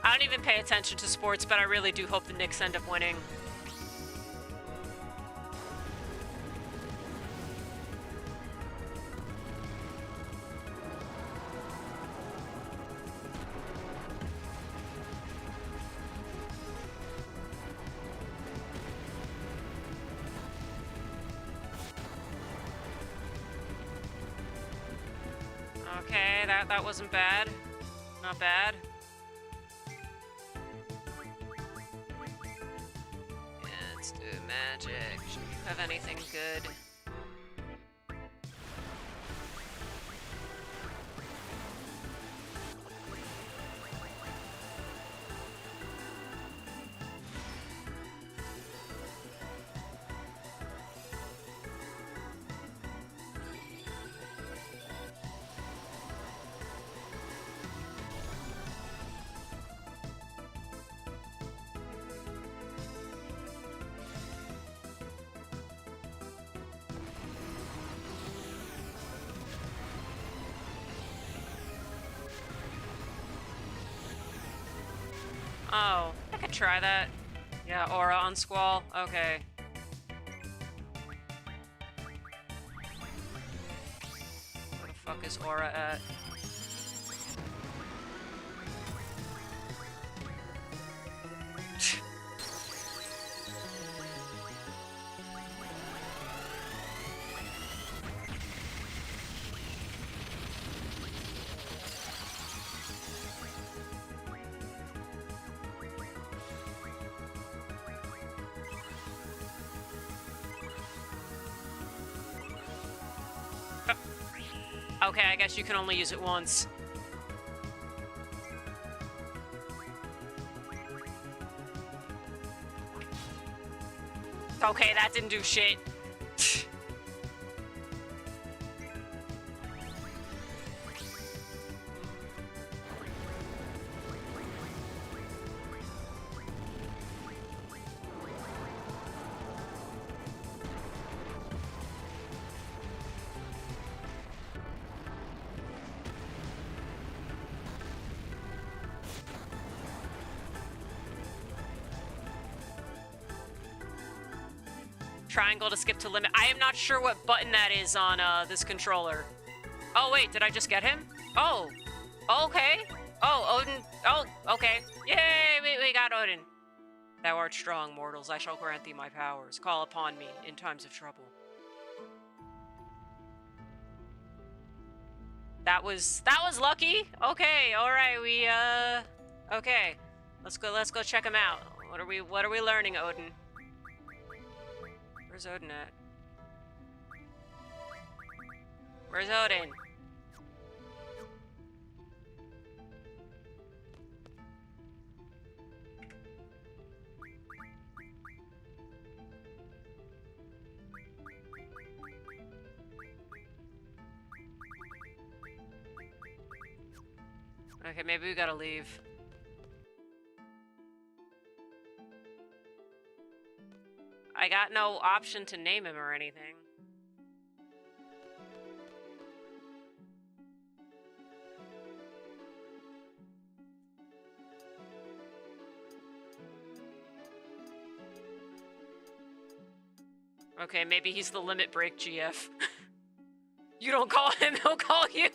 I don't even pay attention to sports, but I really do hope the Knicks end up winning. Okay, that wasn't bad. Not bad. Yeah, let's do magic. Should you have anything good? Oh, I could try that. Yeah, aura on Squall. Okay. Where the fuck is aura at? Okay, I guess you can only use it once. Okay, that didn't do shit. Triangle to skip to limit. I am not sure what button that is on this controller. Oh, wait, did I just get him? Oh, okay. Oh, Odin. Oh, okay. Yay, we got Odin. Thou art strong, mortals. I shall grant thee my powers. Call upon me in times of trouble. That was lucky. Okay, all right. Okay. Let's go check him out. What are we learning, Odin? Where's Odin at? Where's Odin? Okay, maybe we gotta leave. I got no option to name him or anything. Okay, maybe he's the limit break GF. You don't call him, he'll call you.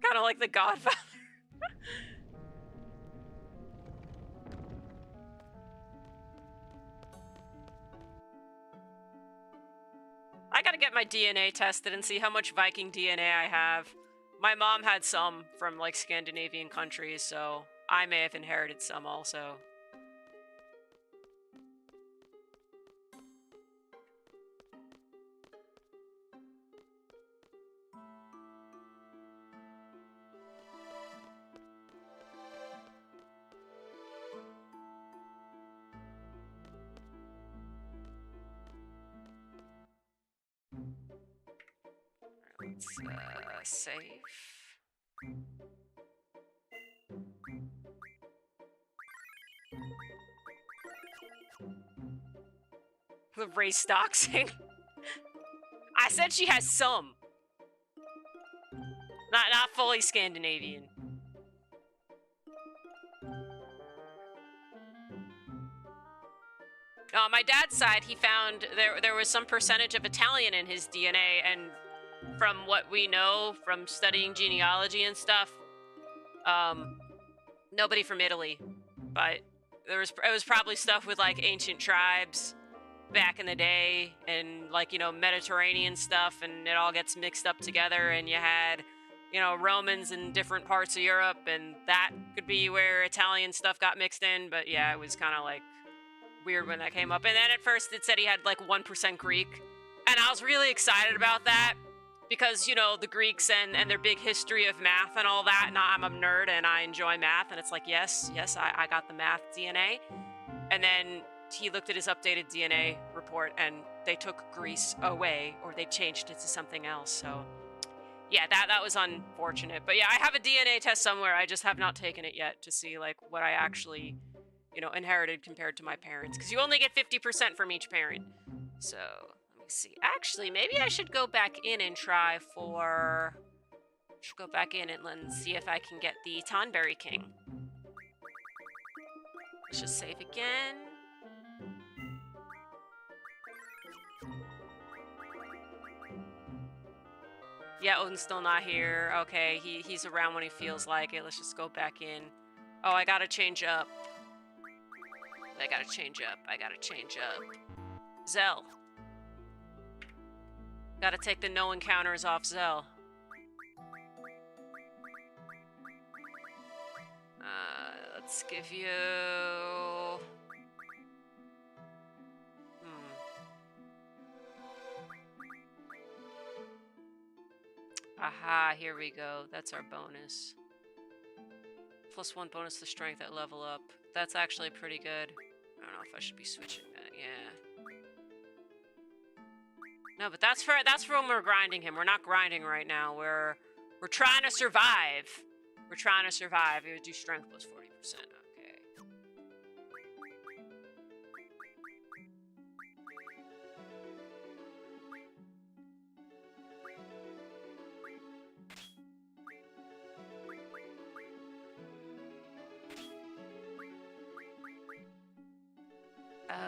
Kind of like the Godfather. I gotta get my DNA tested and see how much Viking DNA I have. My mom had some from, like, Scandinavian countries, so I may have inherited some also. Let's save. The race doxing. I said she has some. Not fully Scandinavian. On my dad's side, he found there was some percentage of Italian in his DNA, and from what we know from studying genealogy and stuff, nobody from Italy, but it was probably stuff with, like, ancient tribes back in the day, and, like, you know, Mediterranean stuff, and it all gets mixed up together, and you had, you know, Romans in different parts of Europe, and that could be where Italian stuff got mixed in. But yeah, it was kind of like weird when that came up. And then at first it said he had like 1% Greek, and I was really excited about that because, you know, the Greeks and their big history of math and all that, and I'm a nerd and I enjoy math, and it's like, yes, I got the math DNA. And then he looked at his updated DNA report, and they took Greece away, or they changed it to something else. So yeah, that was unfortunate. But yeah, I have a DNA test somewhere. I just have not taken it yet to see, like, what I actually, you know, inherited compared to my parents, because you only get 50% from each parent. So let me see. Actually, maybe I should go back in and try for. Should go back in and see if I can get the Tonberry King. Let's just save again. Yeah, Odin's still not here. Okay, he's around when he feels like it. Let's just go back in. Oh, I gotta change up. I gotta change up. Zell. Gotta take the no encounters off Zell. Let's give you... Aha, here we go. That's our bonus. +1 bonus to strength at level up. That's actually pretty good. I don't know if I should be switching that. Yeah. No, but that's for when we're grinding him. We're not grinding right now. We're trying to survive. We're trying to survive. We would do strength +40%. Okay.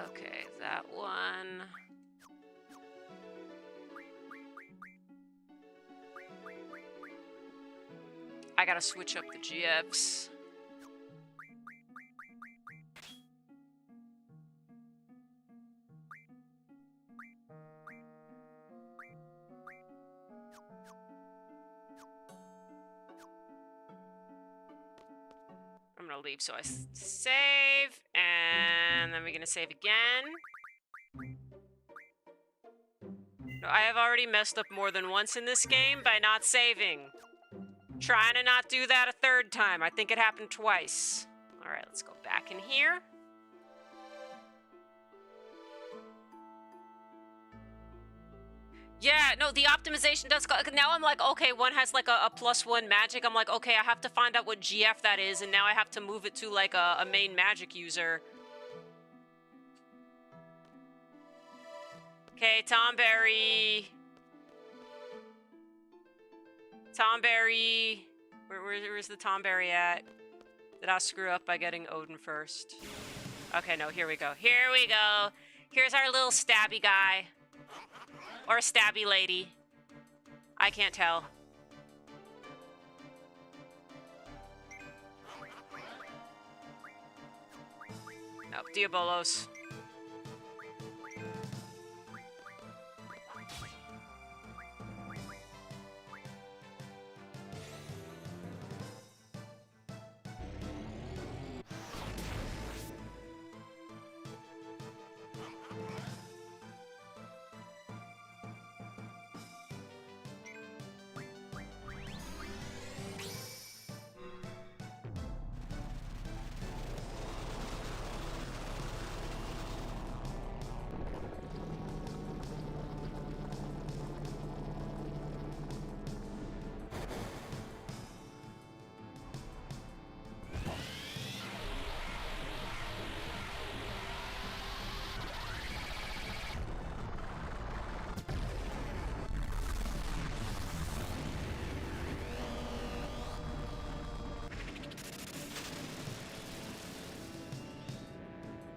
Okay, that one. I gotta switch up the GFs. gonna leave so I save, and then we're gonna save again. No, I have already messed up more than once in this game by not saving. Trying to not do that a third time. I think it happened twice. All right, let's go back in here. Yeah, no, the optimization does. Now I'm like, okay, one has like a +1 magic. I'm like, okay, I have to find out what GF that is, and now I have to move it to like a main magic user. Okay, Tomberry. Tomberry. Where's the Tomberry at? Did I screw up by getting Odin first? Okay, no, here we go. Here we go. Here's our little stabby guy. Or stabby lady. I can't tell. Nope, Diabolos.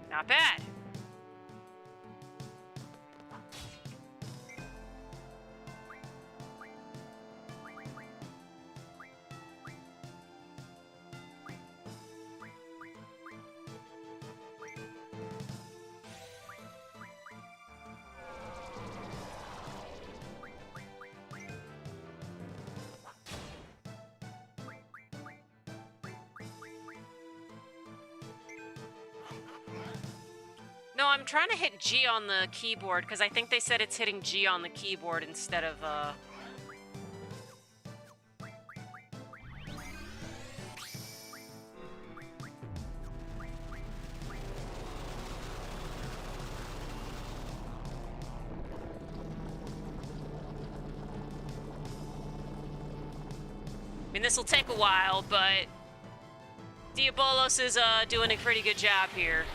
Not bad. No, I'm trying to hit G on the keyboard, because I think they said it's hitting G on the keyboard instead of, I mean, this will take a while, but Diabolos is, doing a pretty good job here.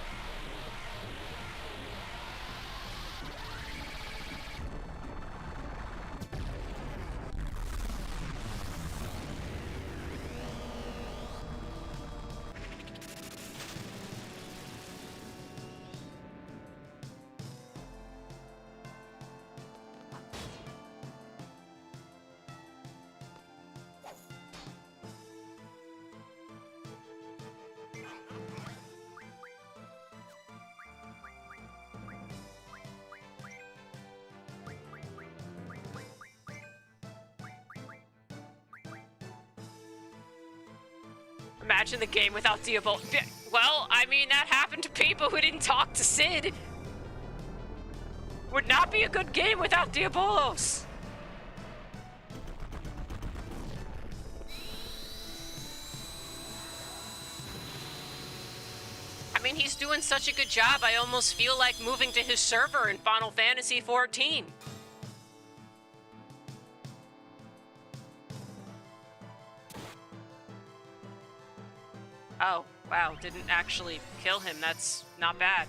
Imagine the game without Diabolos. Well, I mean, that happened to people who didn't talk to Sid. Would not be a good game without Diabolos. I mean, he's doing such a good job, I almost feel like moving to his server in Final Fantasy XIV. Oh, wow, didn't actually kill him. That's not bad.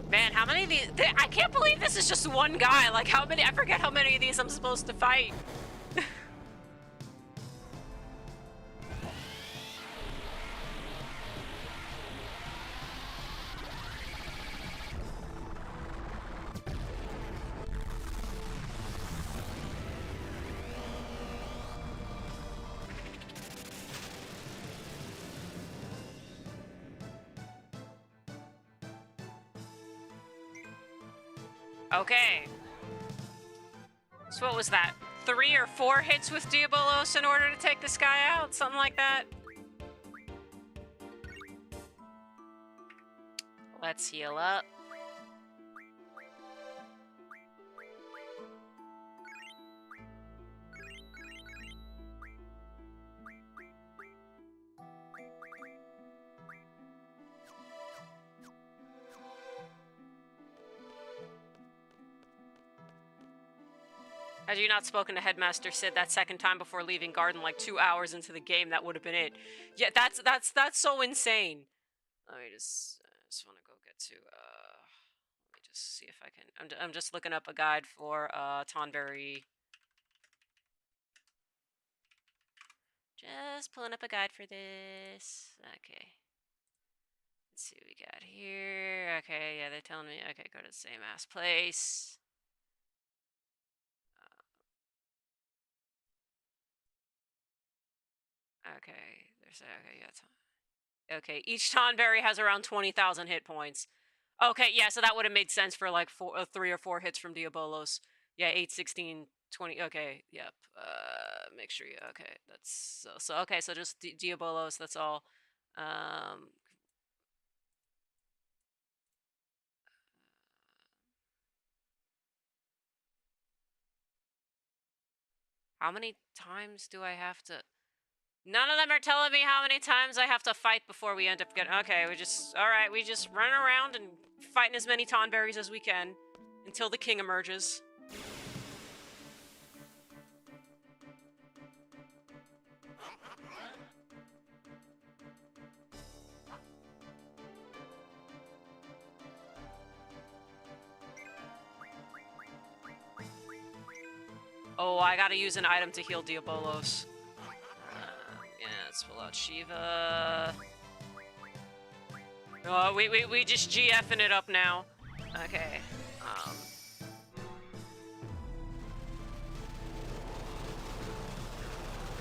Man, how many of these? I can't believe this is just one guy. Like, how many? I forget how many of these I'm supposed to fight. Okay. So what was that? 3 or 4 hits with Diabolos in order to take this guy out? Something like that? Let's heal up. Had you not spoken to Headmaster Sid that second time before leaving Garden like 2 hours into the game, that would have been it. Yeah, that's so insane. Let me just want to go get to let me just see if I can. I'm just looking up a guide for Tonberry. Just pulling up a guide for this. Okay. Let's see what we got here. Okay, yeah, they're telling me. Okay, go to the same ass place. Okay, there's okay, yeah. Okay, each Tonberry has around 20,000 hit points. Okay, yeah, so that would have made sense for like 3 or 4 hits from Diabolos. Yeah, 8, 16, 20. Okay, yep. Make sure you. Okay, that's so. Okay, so just Diabolos. That's all. How many times do I have to? None of them are telling me how many times I have to fight before we end up getting... Okay, alright, we just run around and fighting as many Tonberries as we can until the king emerges. Oh, I gotta use an item to heal Diabolos. Yeah, let's pull out Shiva. Oh, we just GFing it up now. Okay.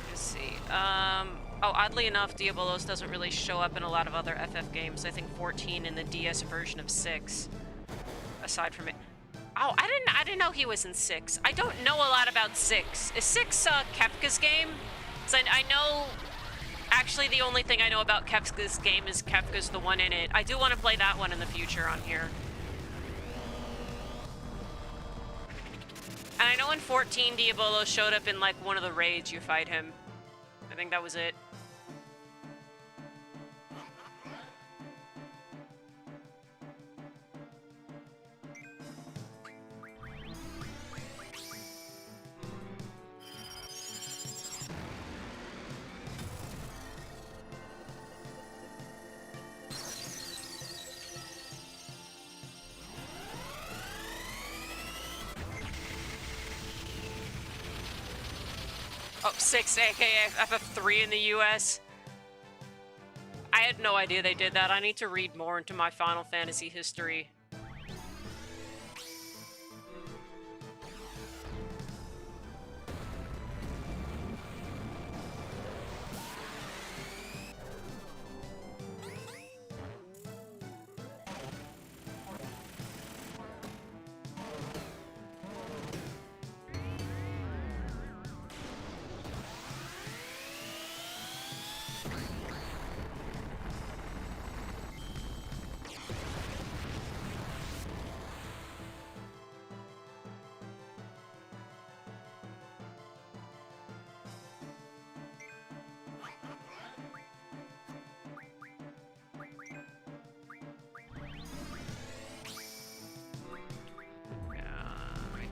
Let's see. Oh, oddly enough, Diabolos doesn't really show up in a lot of other FF games. I think 14 in the DS version of 6. Aside from it. Oh, I didn't know he was in 6. I don't know a lot about 6. Is 6 Kefka's game? So I know... Actually, the only thing I know about Kefka's game is Kefka's the one in it. I do want to play that one in the future on here. And I know in 14, Diabolos showed up in, like, one of the raids you fight him. I think that was it. Oh, 6, aka FF3 in the US. I had no idea they did that. I need to read more into my Final Fantasy history.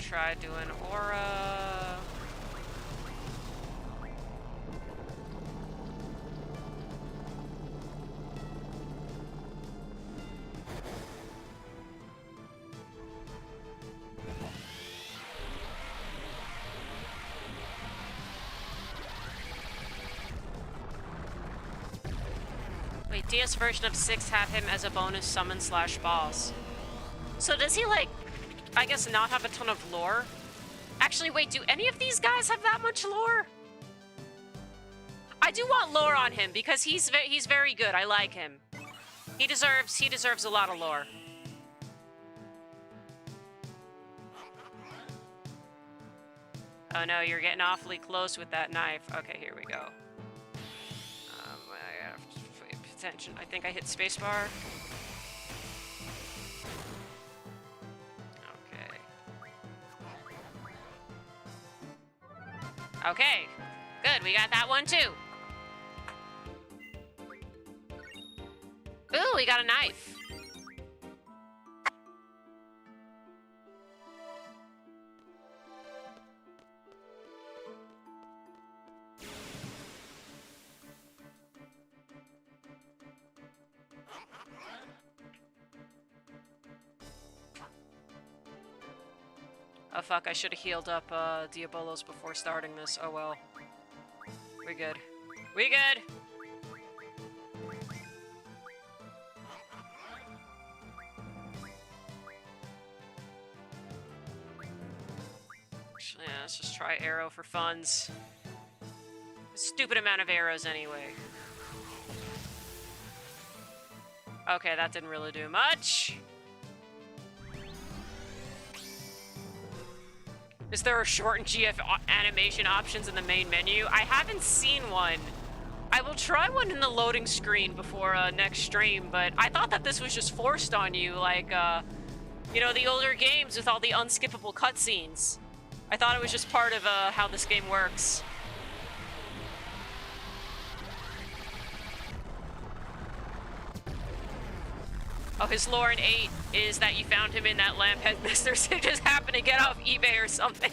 Try doing Aura. Wait, DS version of 6 have him as a bonus summon / boss. So does he, like, I guess not have a ton of lore? Actually, wait, do any of these guys have that much lore? I do want lore on him because he's very good. I like him. He deserves a lot of lore. Oh no, you're getting awfully close with that knife. Okay, here we go. I have to pay attention. I think I hit spacebar. Okay. Okay, good. We got that one too. Ooh, we got a knife. Oh fuck, I should have healed up Diabolos before starting this. Oh well. We good. We good! Actually, yeah, let's just try arrow for funds. A stupid amount of arrows anyway. Okay, that didn't really do much. Is there a shortened GF animation options in the main menu? I haven't seen one. I will try one in the loading screen before next stream, but I thought that this was just forced on you, like, you know, the older games with all the unskippable cutscenes. I thought it was just part of how this game works. Oh, his lore in 8 is that you found him in that lamp headmistress who just happened to get off eBay or something.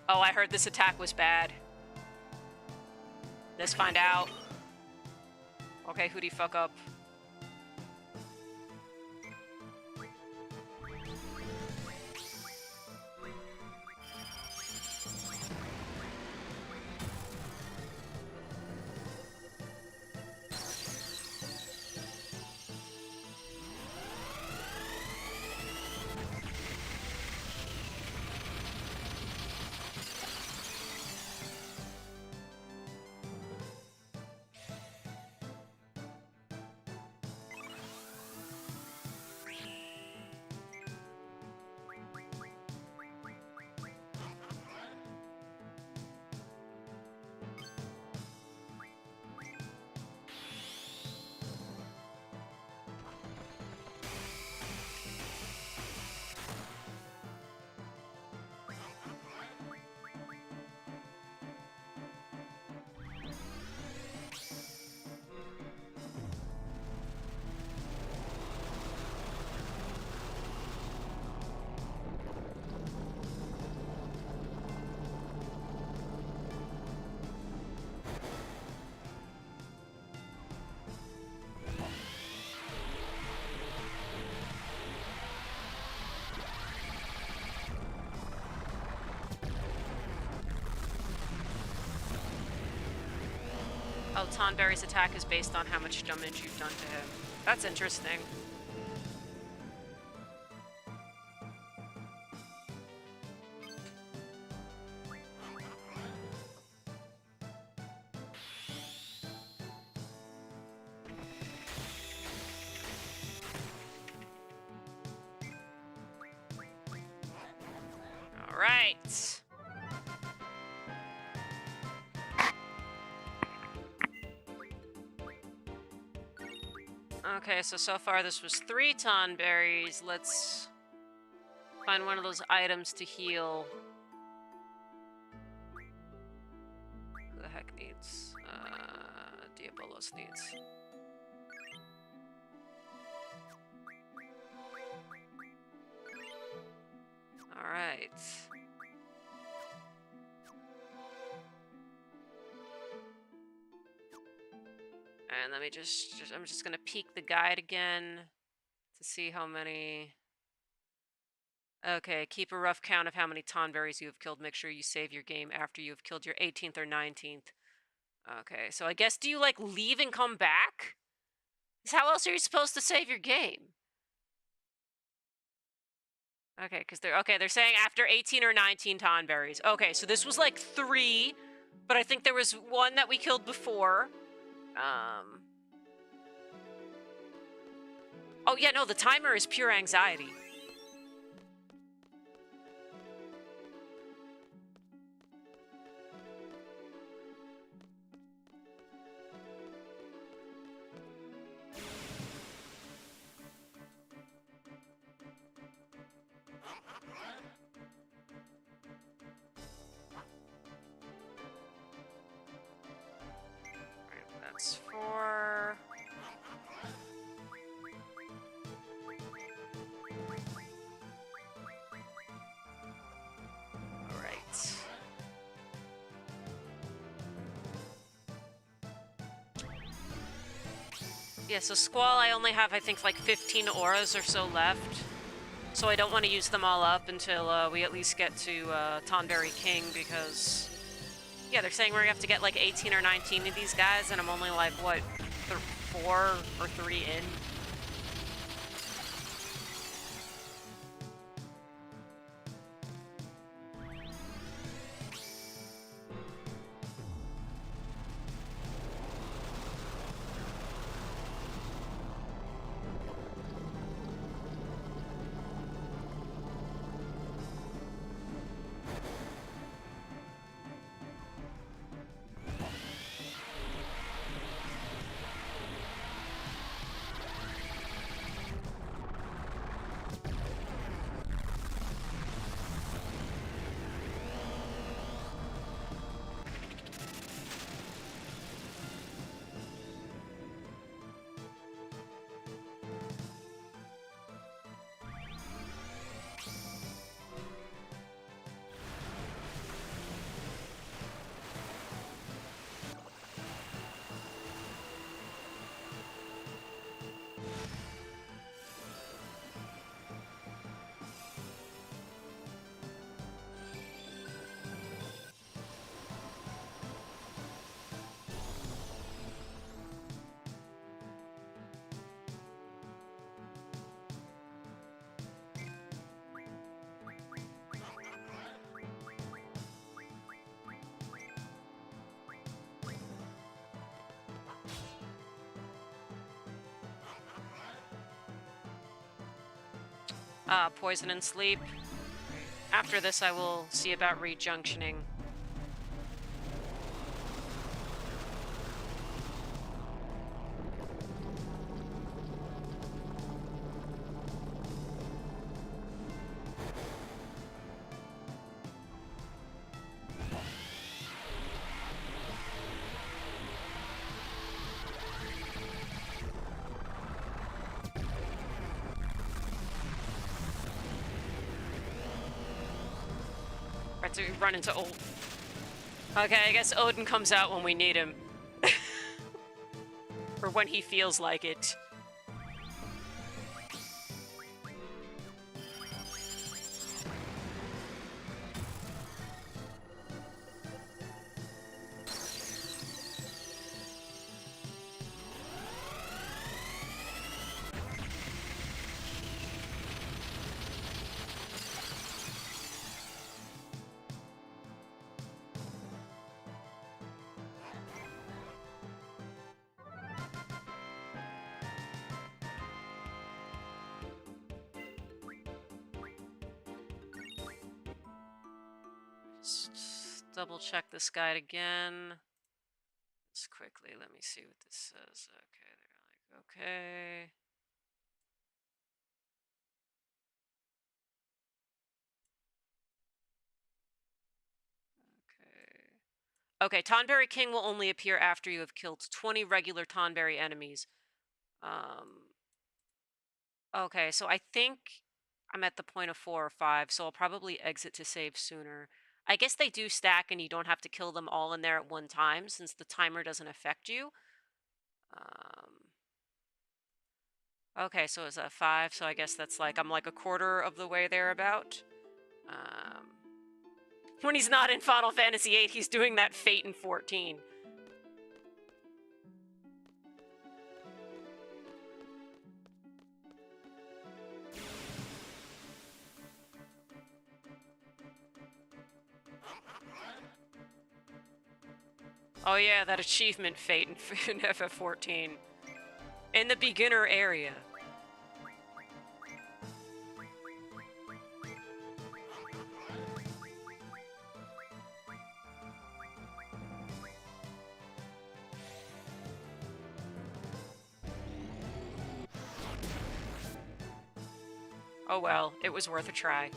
Oh, I heard this attack was bad. Let's find out. Okay, who'd he fuck up? Oh, Tonberry's attack is based on how much damage you've done to him. That's interesting. All right. Okay, so far this was 3 Tonberries. Let's find one of those items to heal. Who the heck needs? Diabolos needs. Alright. And let me I'm just gonna peek the guide again to see how many. Okay, keep a rough count of how many Tonberries you have killed. Make sure you save your game after you have killed your 18th or 19th. Okay, so I guess do you like leave and come back? How else are you supposed to save your game? Okay, because they're saying after 18 or 19 Tonberries. Okay, so this was like 3, but I think there was one that we killed before. Oh, yeah, no, the timer is pure anxiety. Right, that's 4. All right. Yeah, so Squall, I only have, I think, like 15 auras or so left. So I don't want to use them all up until we at least get to Tonberry King, because, yeah, they're saying we're going to have to get like 18 or 19 of these guys, and I'm only like, what, 4 or 3 in? Poison and sleep. After this, I will see about rejunctioning. Right, so we run into Odin. Okay, I guess Odin comes out when we need him. Or when he feels like it. Just double check this guide again. Just quickly, let me see what this says. Okay, they're like, okay. Okay, Tonberry King will only appear after you have killed 20 regular Tonberry enemies. Okay, so I think I'm at the point of 4 or 5, so I'll probably exit to save sooner. I guess they do stack and you don't have to kill them all in there at one time since the timer doesn't affect you. Okay, so it's a 5, so I guess that's like, I'm like a quarter of the way there about. When he's not in Final Fantasy VIII, he's doing that Fate in 14. Oh yeah, that achievement Fate in FF14. In the beginner area. Oh well, it was worth a try.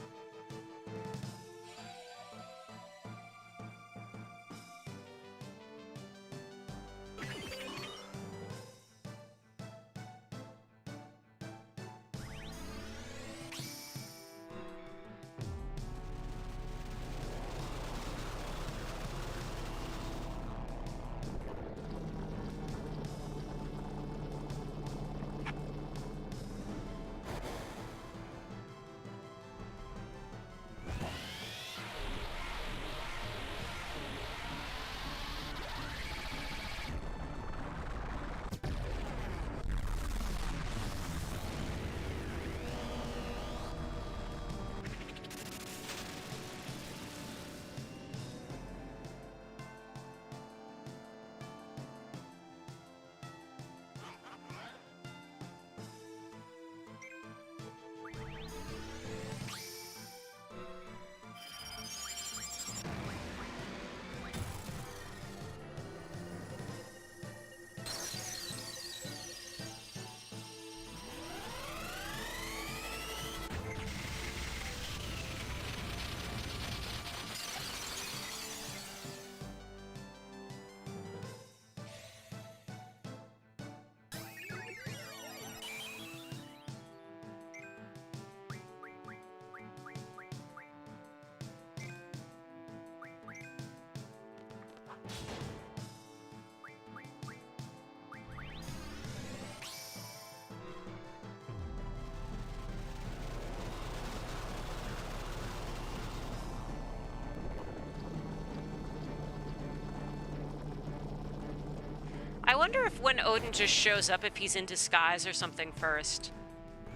I wonder if when Odin just shows up, if he's in disguise or something first.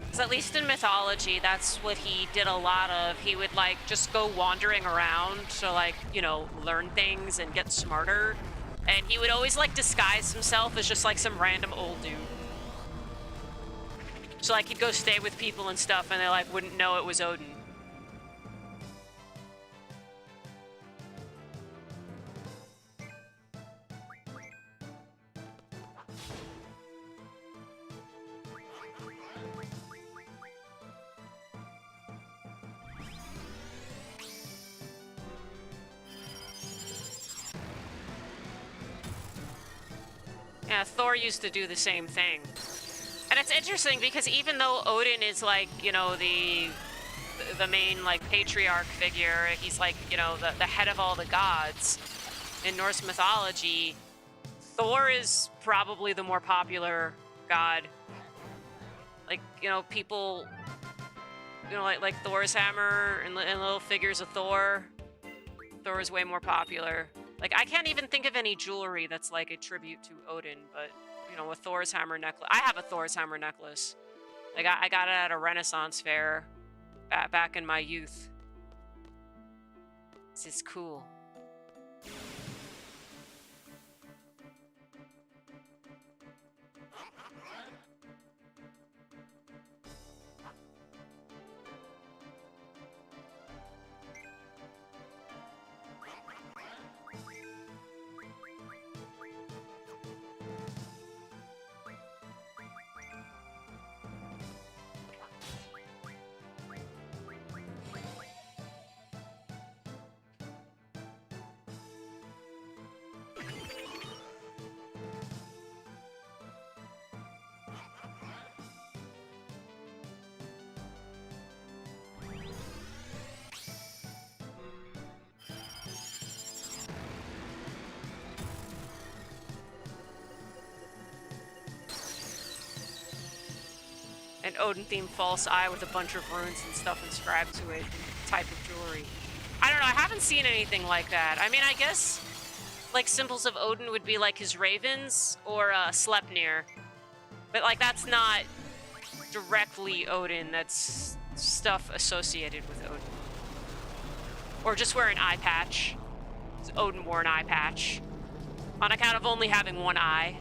Because at least in mythology, that's what he did a lot of. He would, like, just go wandering around to, like, you know, learn things and get smarter. And he would always, like, disguise himself as just, like, some random old dude. So, like, he'd go stay with people and stuff, and they, like, wouldn't know it was Odin. Yeah, Thor used to do the same thing. And it's interesting because even though Odin is like, you know, the main like patriarch figure, he's like, you know, the head of all the gods in Norse mythology, Thor is probably the more popular god. Like, you know, people, you know, like Thor's hammer and little figures of Thor. Thor is way more popular. Like, I can't even think of any jewelry that's like a tribute to Odin, but, you know, a Thor's hammer necklace. I have a Thor's hammer necklace. Like, I got it at a Renaissance fair back in my youth. This is cool. An Odin-themed false eye with a bunch of runes and stuff inscribed to it, type of jewelry. I don't know, I haven't seen anything like that. I mean, I guess, like, symbols of Odin would be, like, his ravens or Sleipnir. But, like, that's not directly Odin, that's stuff associated with Odin. Or just wear an eye patch. Odin wore an eye patch. On account of only having one eye.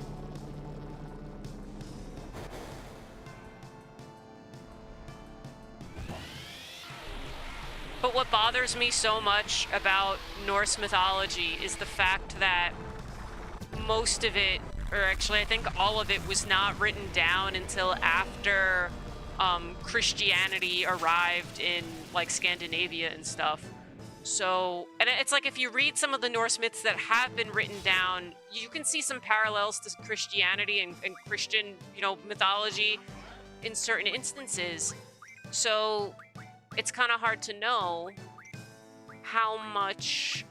But what bothers me so much about Norse mythology is the fact that most of it, or actually I think all of it, was not written down until after Christianity arrived in like Scandinavia and stuff. So, and it's like if you read some of the Norse myths that have been written down, you can see some parallels to Christianity and Christian, you know, mythology in certain instances. So it's kind of hard to know how much...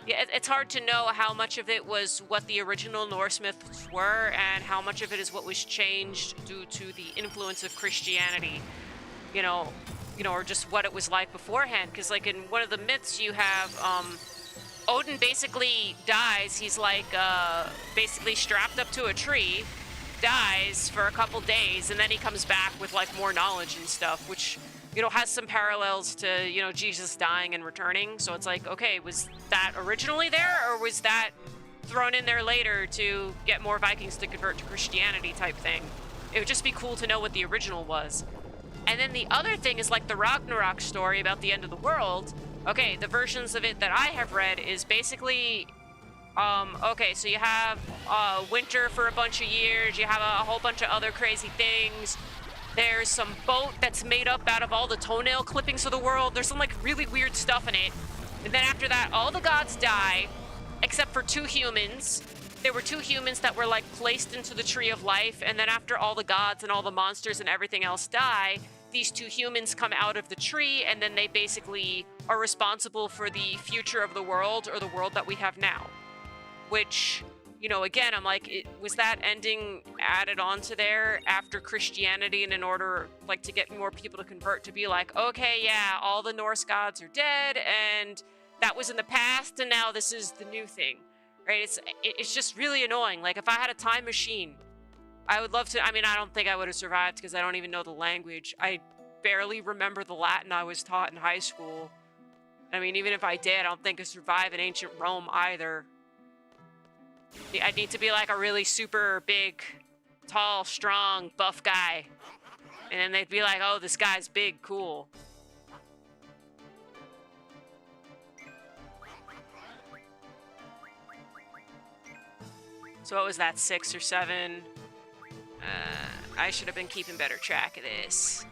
Yeah, it's hard to know how much of it was what the original Norse myths were and how much of it is what was changed due to the influence of Christianity, you know, or just what it was like beforehand. Because, like, in one of the myths, you have Odin basically dies. He's, like, basically strapped up to a tree, dies for a couple days, and then he comes back with, like, more knowledge and stuff, which... you know, has some parallels to, you know, Jesus dying and returning. So it's like, okay, was that originally there, or was that thrown in there later to get more Vikings to convert to Christianity type thing? It would just be cool to know what the original was. And then the other thing is like the Ragnarok story about the end of the world. Okay, the versions of it that I have read is basically, okay, so you have winter for a bunch of years, you have a whole bunch of other crazy things. There's some boat that's made up out of all the toenail clippings of the world. There's some, like, really weird stuff in it. And then after that, all the gods die, except for 2 humans. There were 2 humans that were, like, placed into the Tree of Life. And then after all the gods and all the monsters and everything else die, these 2 humans come out of the tree, and then they basically are responsible for the future of the world, or the world that we have now. Which... you know, again, I'm like, was that ending added onto there after Christianity and in order, like, to get more people to convert to be like, okay, yeah, all the Norse gods are dead, and that was in the past, and now this is the new thing, right? It's just really annoying. Like, if I had a time machine, I would love to, I mean, I don't think I would have survived because I don't even know the language. I barely remember the Latin I was taught in high school. I mean, even if I did, I don't think I'd survive in ancient Rome either. I'd need to be like a really super big, tall, strong, buff guy. And then they'd be like, oh, this guy's big, cool. So what was that, 6 or 7? I should have been keeping better track of this.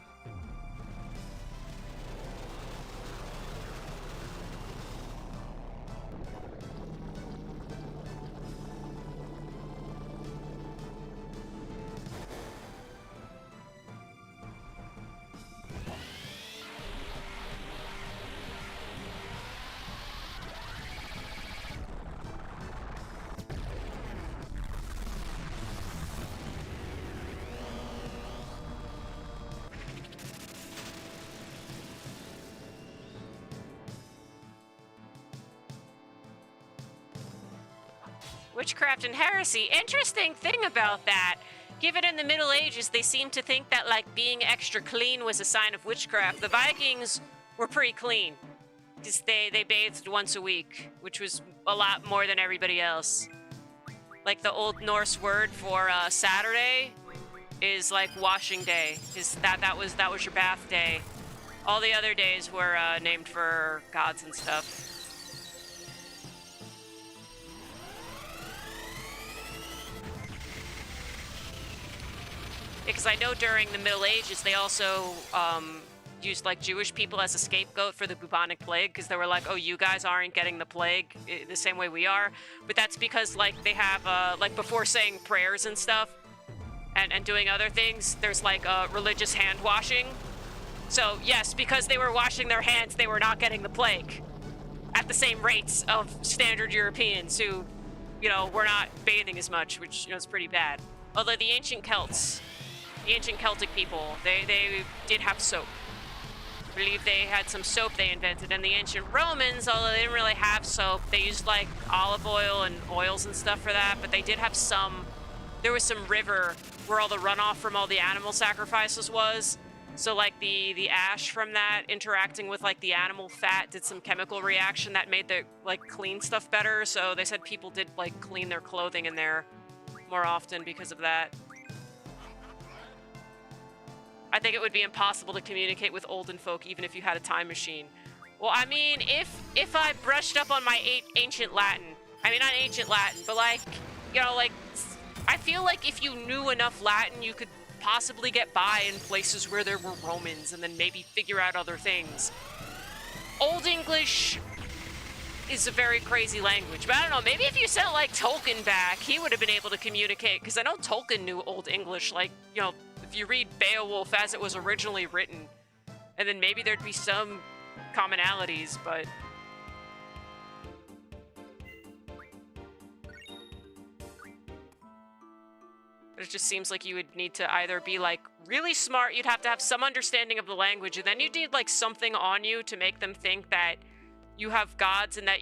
Witchcraft and heresy. Interesting thing about that. Given in the Middle Ages, they seemed to think that, like, being extra clean was a sign of witchcraft. The Vikings were pretty clean. Just they bathed once a week, which was a lot more than everybody else. Like, the Old Norse word for Saturday is, like, washing day. That was your bath day. All the other days were named for gods and stuff. Because I know during the Middle Ages, they also used, like, Jewish people as a scapegoat for the bubonic plague, because they were like, oh, you guys aren't getting the plague the same way we are. But that's because, like, they have, like, before saying prayers and stuff, and doing other things, there's, like, religious hand washing. So, yes, because they were washing their hands, they were not getting the plague at the same rates of standard Europeans who, you know, were not bathing as much, which, you know, is pretty bad. Although the ancient Celts... the ancient Celtic people, they did have soap. I believe they had some soap they invented. And the ancient Romans, although they didn't really have soap, they used, like, olive oil and oils and stuff for that. But they did have some... there was some river where all the runoff from all the animal sacrifices was. So, like, the ash from that interacting with, like, the animal fat did some chemical reaction that made the, like, clean stuff better. So they said people did, like, clean their clothing in there more often because of that. I think it would be impossible to communicate with olden folk even if you had a time machine. Well, I mean, if I brushed up on my ancient Latin, I mean, not ancient Latin, but, like, you know, like, I feel like if you knew enough Latin, you could possibly get by in places where there were Romans and then maybe figure out other things. Old English is a very crazy language, but I don't know, maybe if you sent like Tolkien back, he would have been able to communicate, because I know Tolkien knew Old English, like, you know, if you read Beowulf as it was originally written, and then maybe there'd be some commonalities, but it just seems like you would need to either be like really smart, you'd have to have some understanding of the language, and then you'd need like something on you to make them think that you have gods and that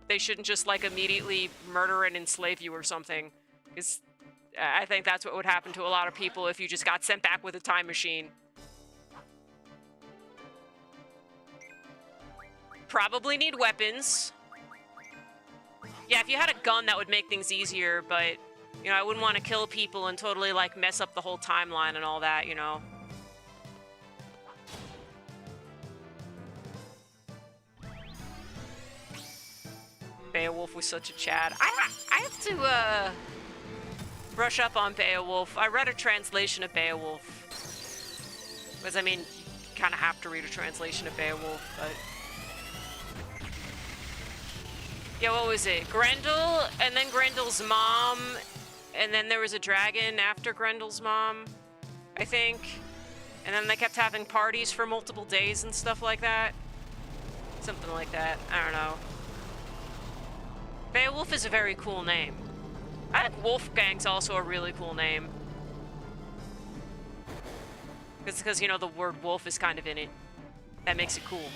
they shouldn't just like immediately murder and enslave you or something. Because I think that's what would happen to a lot of people if you just got sent back with a time machine. Probably need weapons. Yeah, if you had a gun, that would make things easier, but, you know, I wouldn't want to kill people and totally, like, mess up the whole timeline and all that, you know? Beowulf was such a Chad. I have to, brush up on Beowulf. I read a translation of Beowulf. Because, I mean, you kind of have to read a translation of Beowulf, but... Yeah, what was it? Grendel, and then Grendel's mom, and then there was a dragon after Grendel's mom, I think. And then they kept having parties for multiple days and stuff like that. Something like that. I don't know. Beowulf is a very cool name. I think Wolfgang's also a really cool name. It's because, you know, the word wolf is kind of in it. That makes it cool.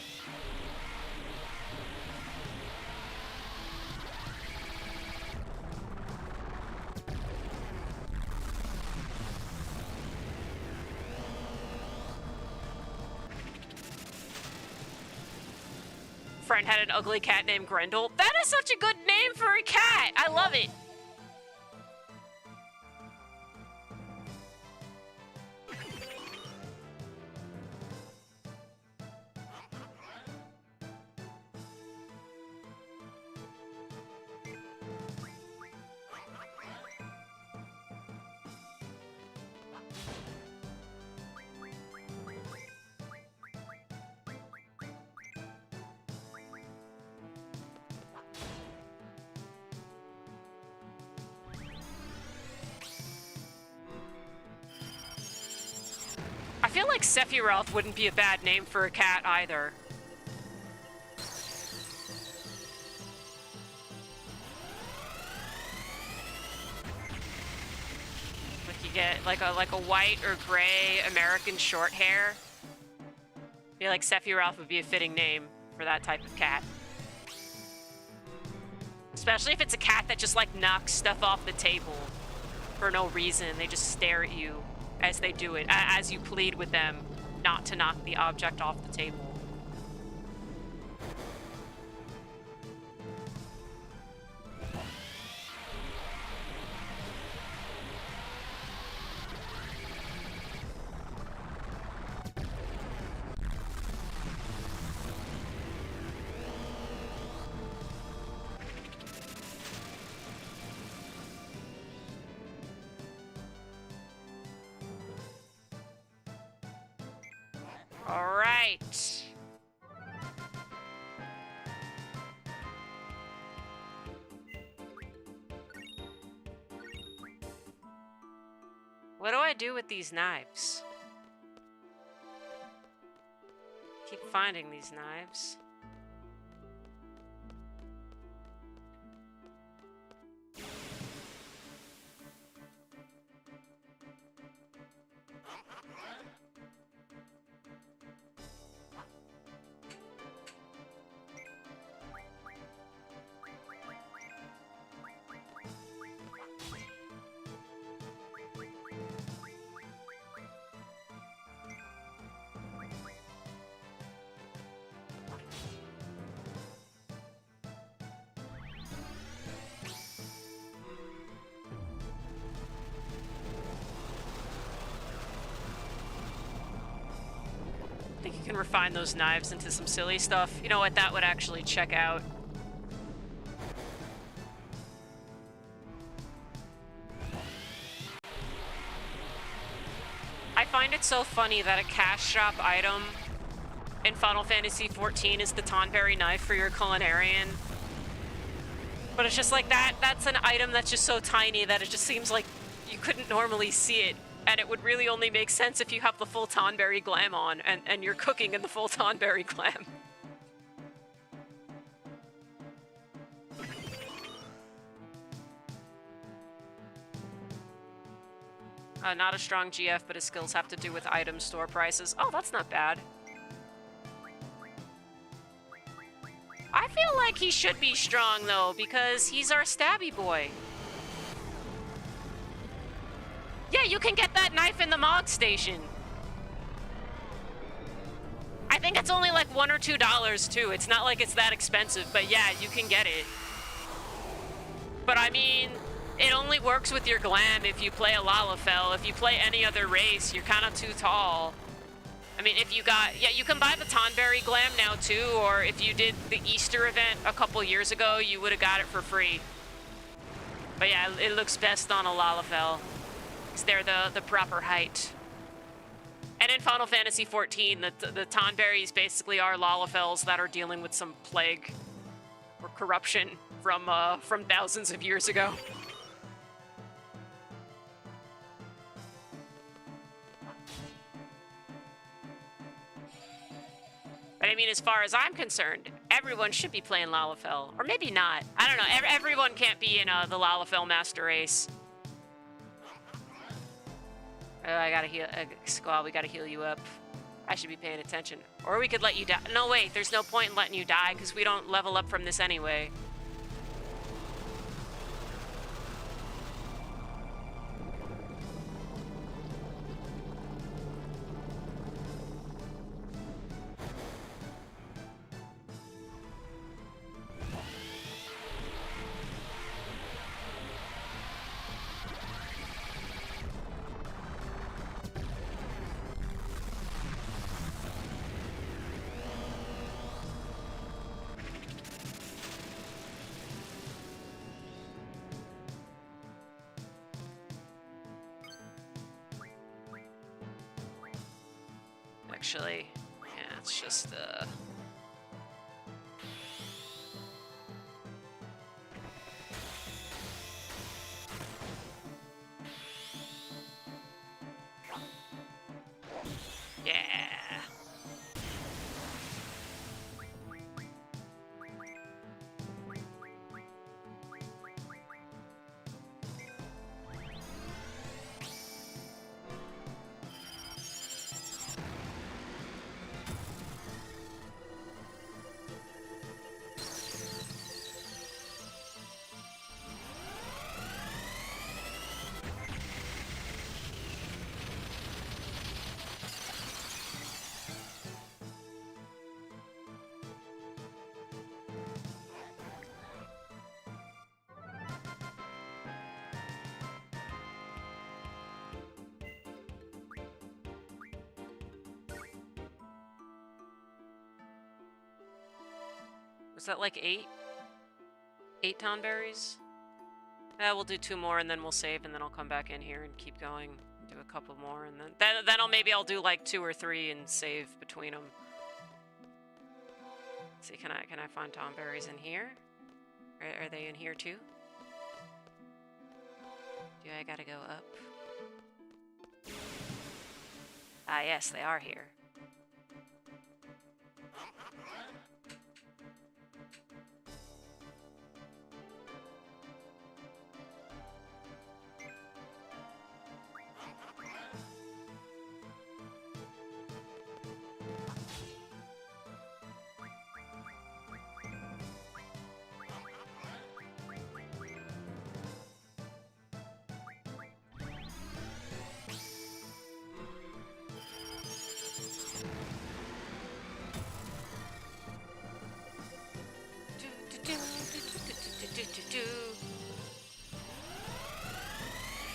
Friend had an ugly cat named Grendel. That is such a good name for a cat. I love it. I feel like Sephiroth wouldn't be a bad name for a cat either. Like you get like a white or gray American short hair. I feel like Sephiroth would be a fitting name for that type of cat. Especially if it's a cat that just like knocks stuff off the table for no reason. They just stare at you as they do it, as you plead with them not to knock the object off the table. All right. What do I do with these knives? Keep finding these knives. I think you can refine those knives into some silly stuff. You know what? That would actually check out. find it so funny that a cash shop item in Final Fantasy XIV is the Tonberry knife for your culinarian. But it's just like that's an item that's just so tiny that it just seems like you couldn't normally see it. And it would really only make sense if you have the full Tonberry glam on and you're cooking in the full Tonberry glam. Not a strong GF, but his skills have to do with item store prices. Oh, that's not bad. I feel like he should be strong, though, because he's our stabby boy. Yeah, you can get that knife in the Mog Station. I think it's only like $1 or $2, too. It's not like it's that expensive, but yeah, you can get it. But I mean, it only works with your glam if you play a Lalafell. If you play any other race, you're kind of too tall. I mean, if you got... Yeah, you can buy the Tonberry glam now, too, or if you did the Easter event a couple years ago, you would have got it for free. But yeah, it looks best on a Lalafell. Because they're the proper height. And in Final Fantasy XIV, the Tonberries basically are Lalafells that are dealing with some plague or corruption from thousands of years ago. But I mean, as far as I'm concerned, everyone should be playing Lalafell. Or maybe not. I don't know. Everyone can't be in the Lalafell Master Race. Oh, I gotta heal. Squall, we gotta heal you up. I should be paying attention. Or we could let you die. No, wait. There's no point in letting you die because we don't level up from this anyway. Actually, yeah, it's just yeah. Was that like 8? 8 Tonberries? We'll do 2 more and then we'll save and then I'll come back in here and keep going. Do a couple more and then I'll do like 2 or 3 and save between them. Let's see, can I find Tonberries in here? Are they in here too? Do I gotta go up? Ah, yes, they are here.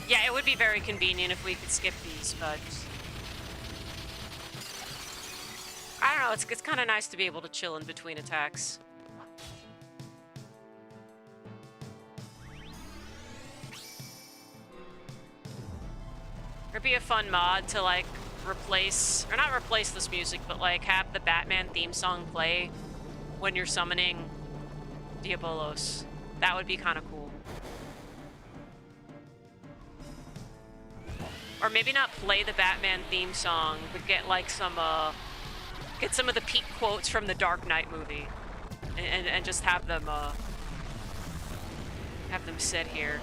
Yeah, it would be very convenient if we could skip these, but I don't know, it's kind of nice to be able to chill in between attacks. It'd be a fun mod to like replace, or not replace this music, but like have the Batman theme song play when you're summoning Diabolos. That would be kind of cool. Or maybe not play the Batman theme song, but get like some of the peak quotes from the Dark Knight movie, and just have them sit here.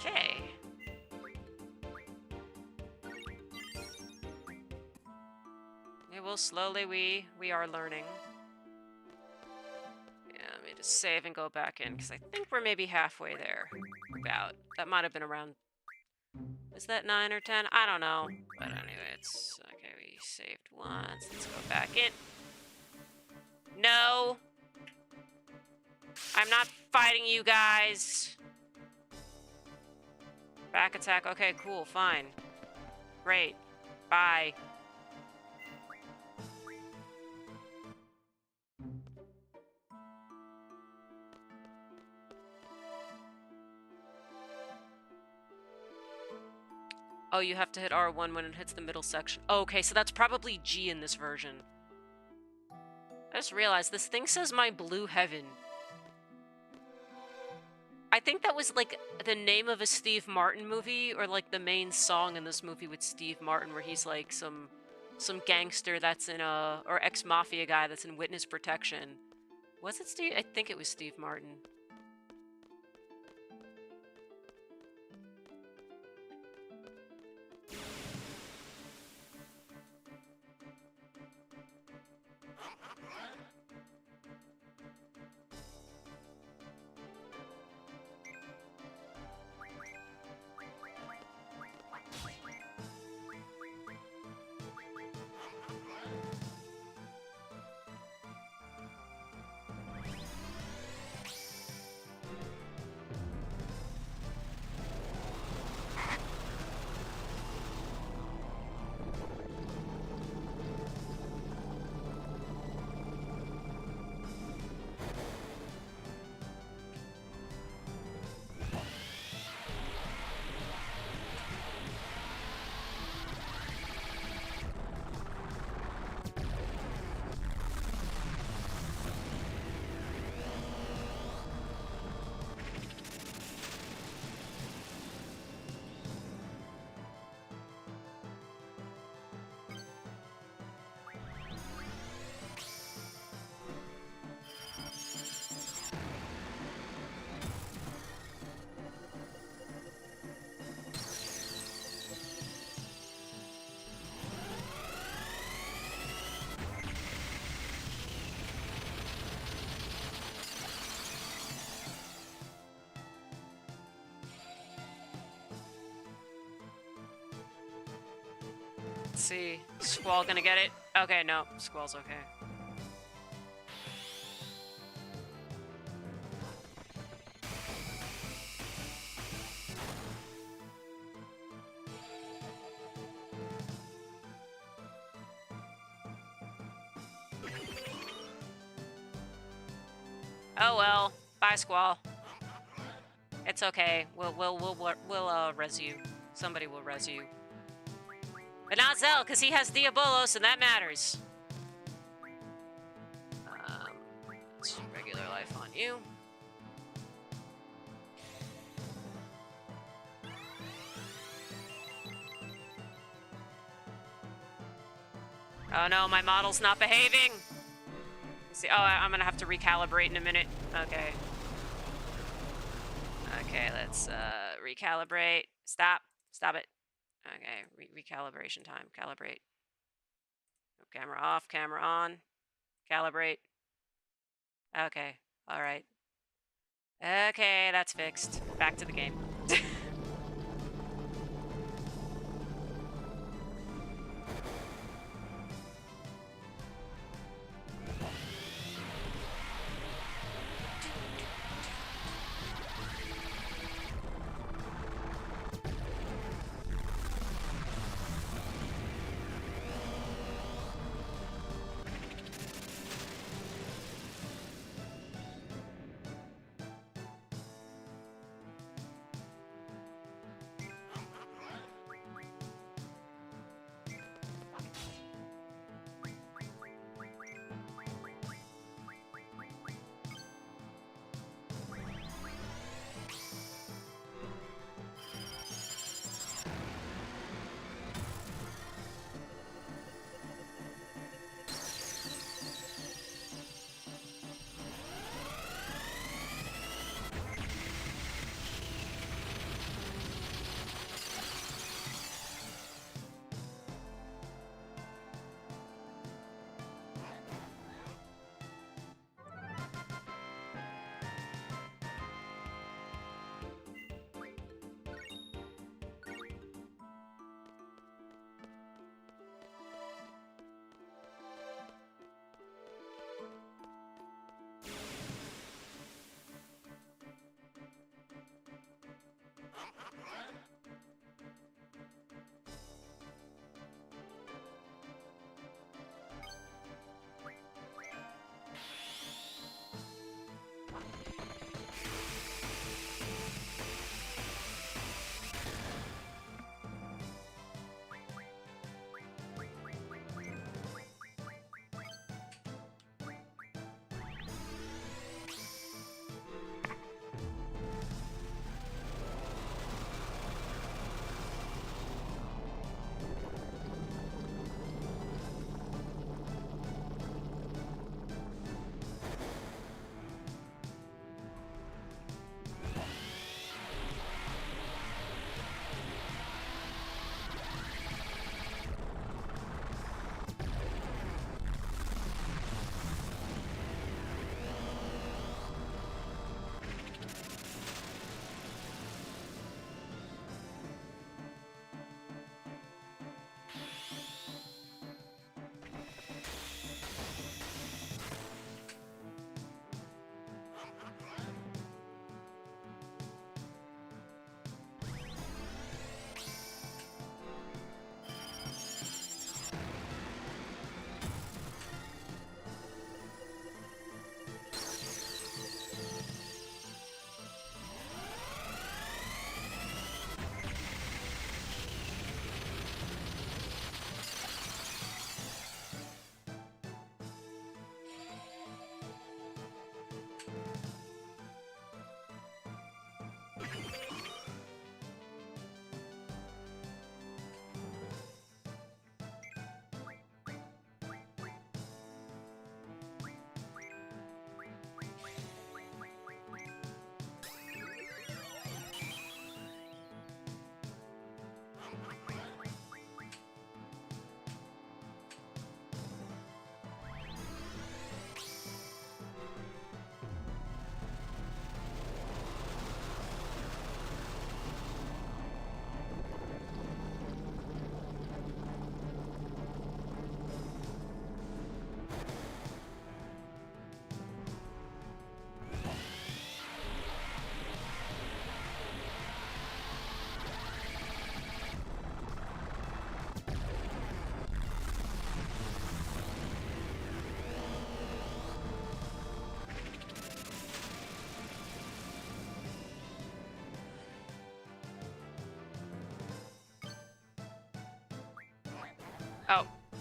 Okay. Yeah, well, slowly we are learning. Yeah, let me just save and go back in, because I think we're maybe halfway there. About. That might have been around... Is that 9 or 10? I don't know. But anyway, it's... Okay, we saved once. Let's go back in. No! I'm not fighting you guys! Back attack. Okay, cool. Fine. Great. Bye. Oh, you have to hit R1 when it hits the middle section. Oh, okay, so that's probably G in this version. I just realized this thing says My Blue Heaven. I think that was like the name of a Steve Martin movie, or like the main song in this movie with Steve Martin, where he's like some gangster that's in a, or ex-mafia guy that's in witness protection. Was it Steve? I think it was Steve Martin. Let's see. Squall gonna get it? Okay, no. Squall's okay. Oh well. Bye, Squall. It's okay. We'll res you. Somebody will res you. But not Zell, because he has Diabolos, and that matters. It's regular life on you. Oh no, my model's not behaving. Let's see. Oh, I'm gonna have to recalibrate in a minute. Okay. Okay, let's recalibrate. Stop. Stop it. Okay, recalibration time. Calibrate. Oh, camera off, camera on. Calibrate. Okay, all right. Okay, that's fixed. Back to the game.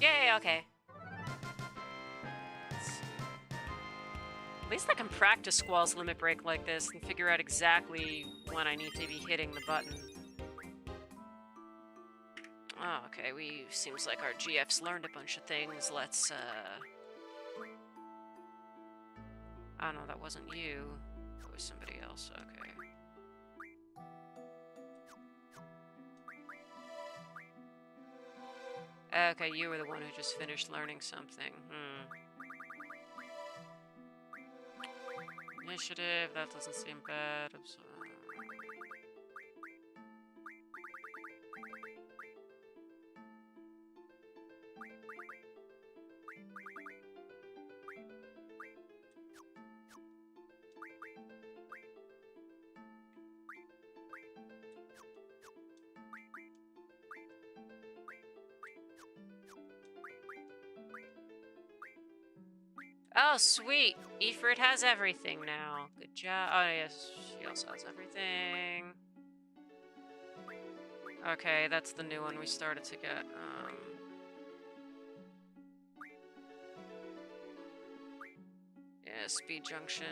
Yay, okay. At least I can practice Squall's limit break like this and figure out exactly when I need to be hitting the button. Oh, okay, seems like our GF's learned a bunch of things. Let's, oh no, that wasn't you. That was somebody else, okay. Okay, you were the one who just finished learning something. Initiative, that doesn't seem bad. Oh, sweet. Ifrit has everything now. Good job. Oh, yes, she also has everything. Okay, that's the new one we started to get. Yeah, speed junction.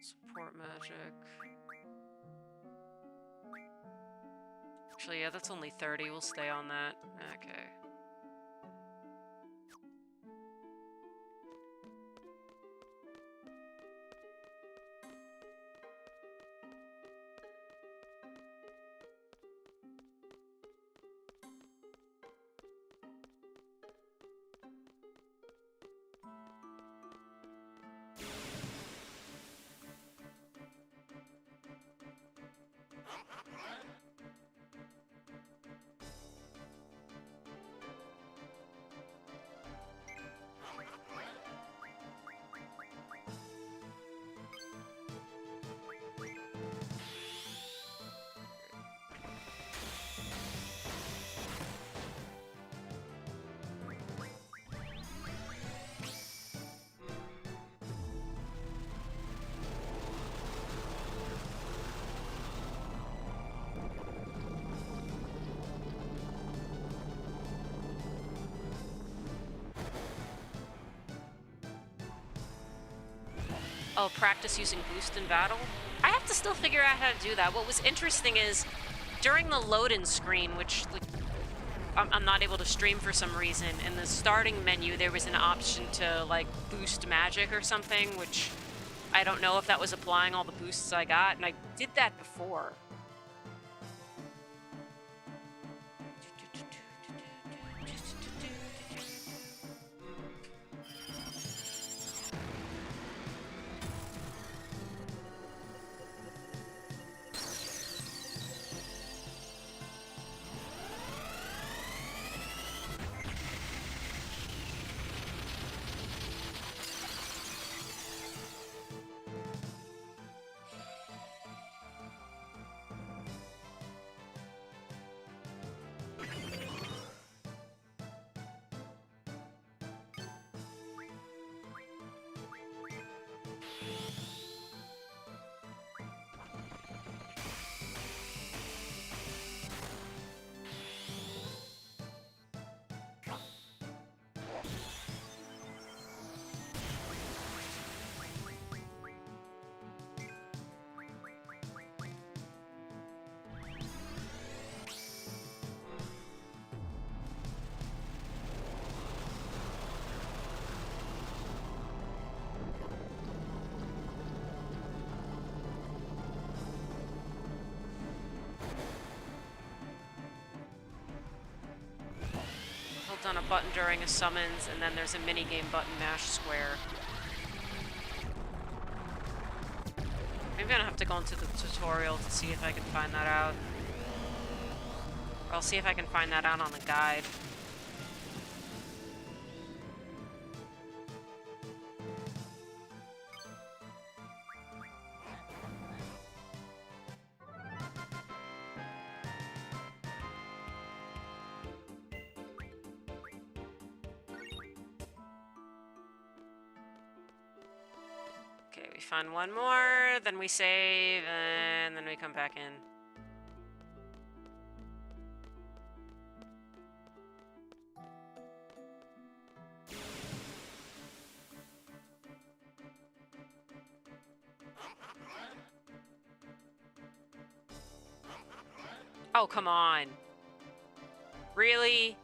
Support magic. Actually, yeah, that's only 30. We'll stay on that. Okay. Oh, practice using boost in battle? I have to still figure out how to do that. What was interesting is, during the load-in screen, which like, I'm not able to stream for some reason, in the starting menu there was an option to like boost magic or something, which I don't know if that was applying all the boosts I got, and I did that before. On a button during a summons, and then there's a minigame button mash square. Maybe I'm gonna have to go into the tutorial to see if I can find that out. Or I'll see if I can find that out on the guide. we find one more, then we save, and then we come back in. Oh, come on. Really?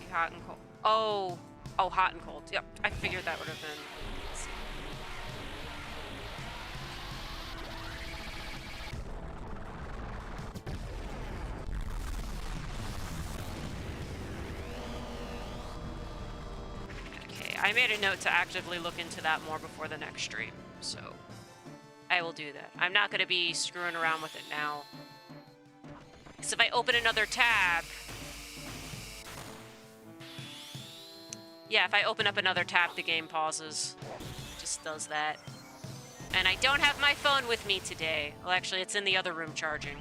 Hot and cold. Oh, hot and cold. Yep, I figured that would have been. Okay, I made a note to actively look into that more before the next stream, so I will do that. I'm not going to be screwing around with it now. Because if I open another tab... Yeah, if I open up another tab, the game pauses. It just does that. And I don't have my phone with me today. Well, actually, it's in the other room charging.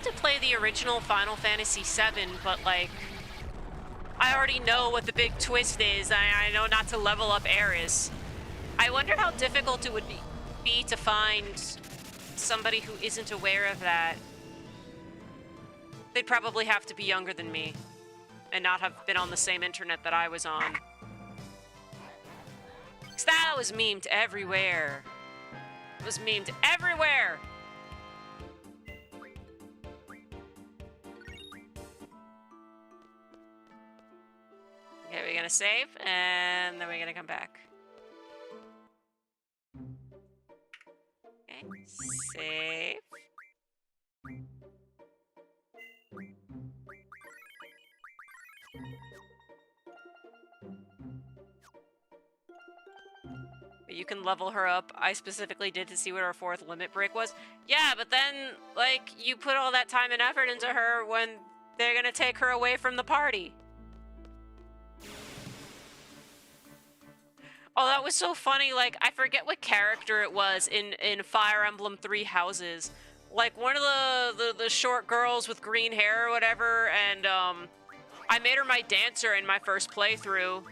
To play the original Final Fantasy VII, but like I already know what the big twist is. I know not to level up Aeris. I wonder how difficult it would be to find somebody who isn't aware of that. They'd probably have to be younger than me and not have been on the same internet that I was on. 'Cause that was memed everywhere. It was memed everywhere. Okay, we're gonna save, and then we're gonna come back. Okay, save. You can level her up. I specifically did to see what our 4th limit break was. Yeah, but then, like, you put all that time and effort into her when they're gonna take her away from the party. Oh, that was so funny. Like, I forget what character it was in Fire Emblem 3 Houses. Like, one of the short girls with green hair or whatever, and I made her my dancer in my first playthrough,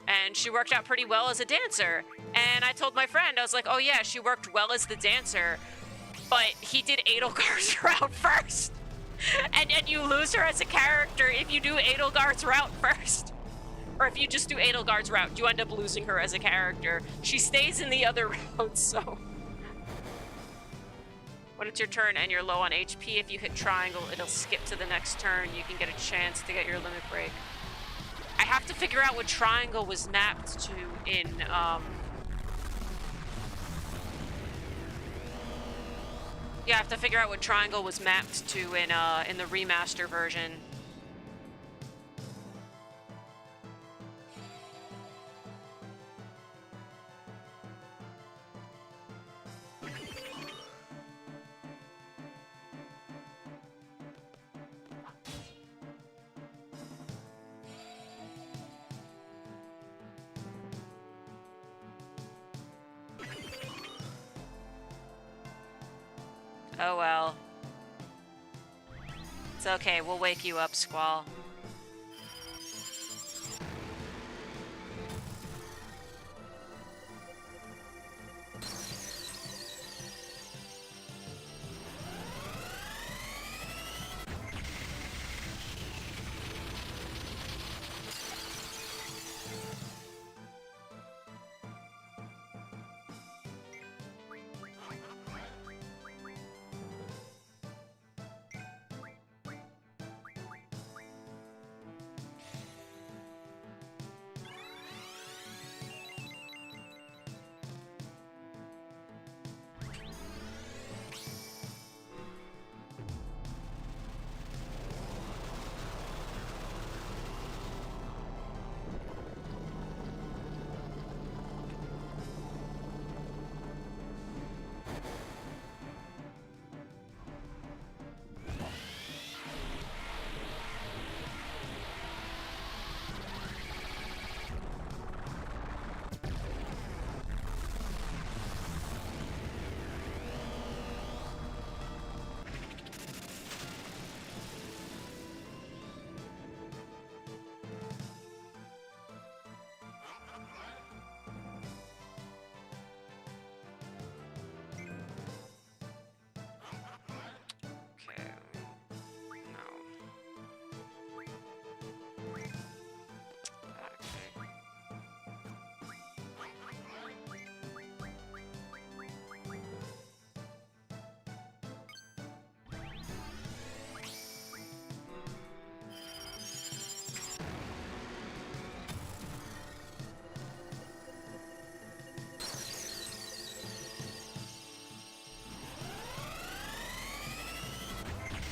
and she worked out pretty well as a dancer. And I told my friend, I was like, oh yeah, she worked well as the dancer, but he did Edelgard's route first. And you lose her as a character if you do Edelgard's route first. Or if you just do Edelgard's route, you end up losing her as a character. She stays in the other routes, so... When it's your turn and you're low on HP, if you hit triangle, it'll skip to the next turn. You can get a chance to get your limit break. I have to figure out what triangle was mapped to in, Yeah, I have to figure out what triangle was mapped to in the remaster version. Oh well. It's okay, we'll wake you up, Squall. Okay. No. Okay.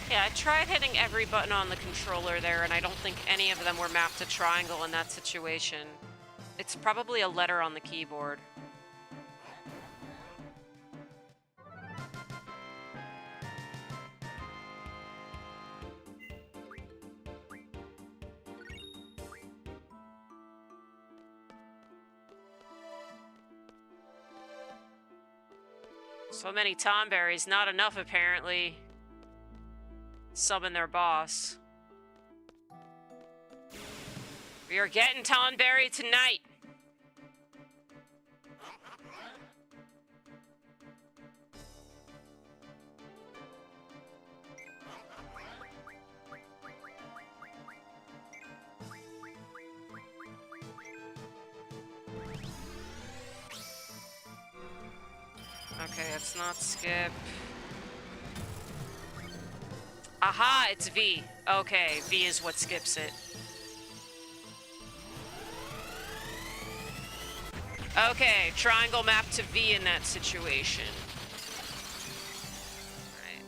Yeah, I tried hitting every button on the controller there, and I don't think any of them were mapped to triangle in that situation. It's probably a letter on the keyboard. So many Tomberries, not enough apparently. Summon their boss. We are getting Tomberry tonight. Okay, let's not skip. Aha, it's V. Okay, V is what skips it. Okay, triangle map to V in that situation. Right.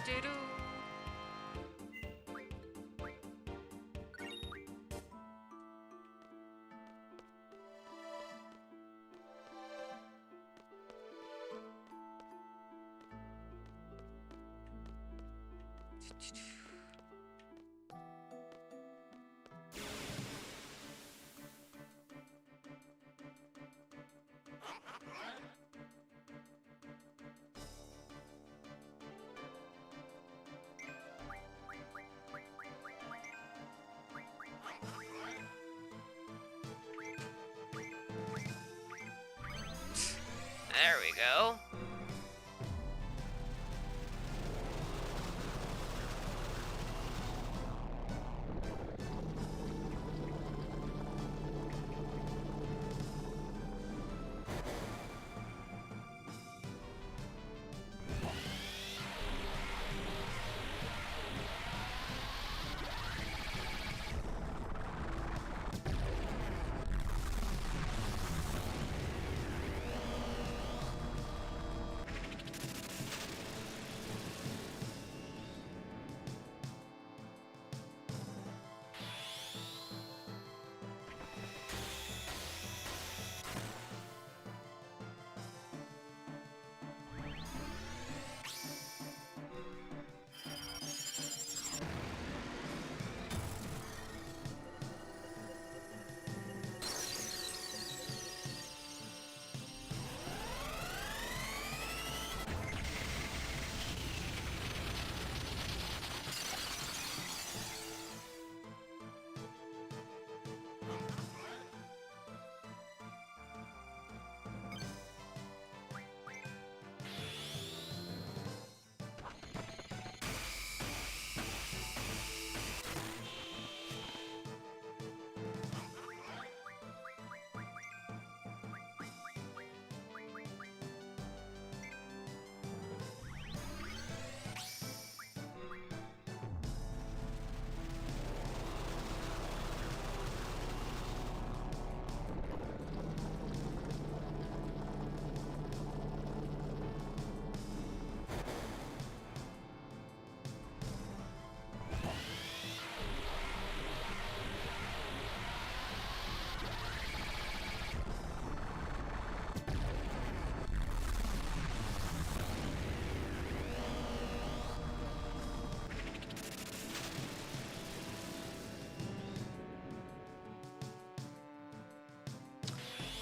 Do-do-do. There we go.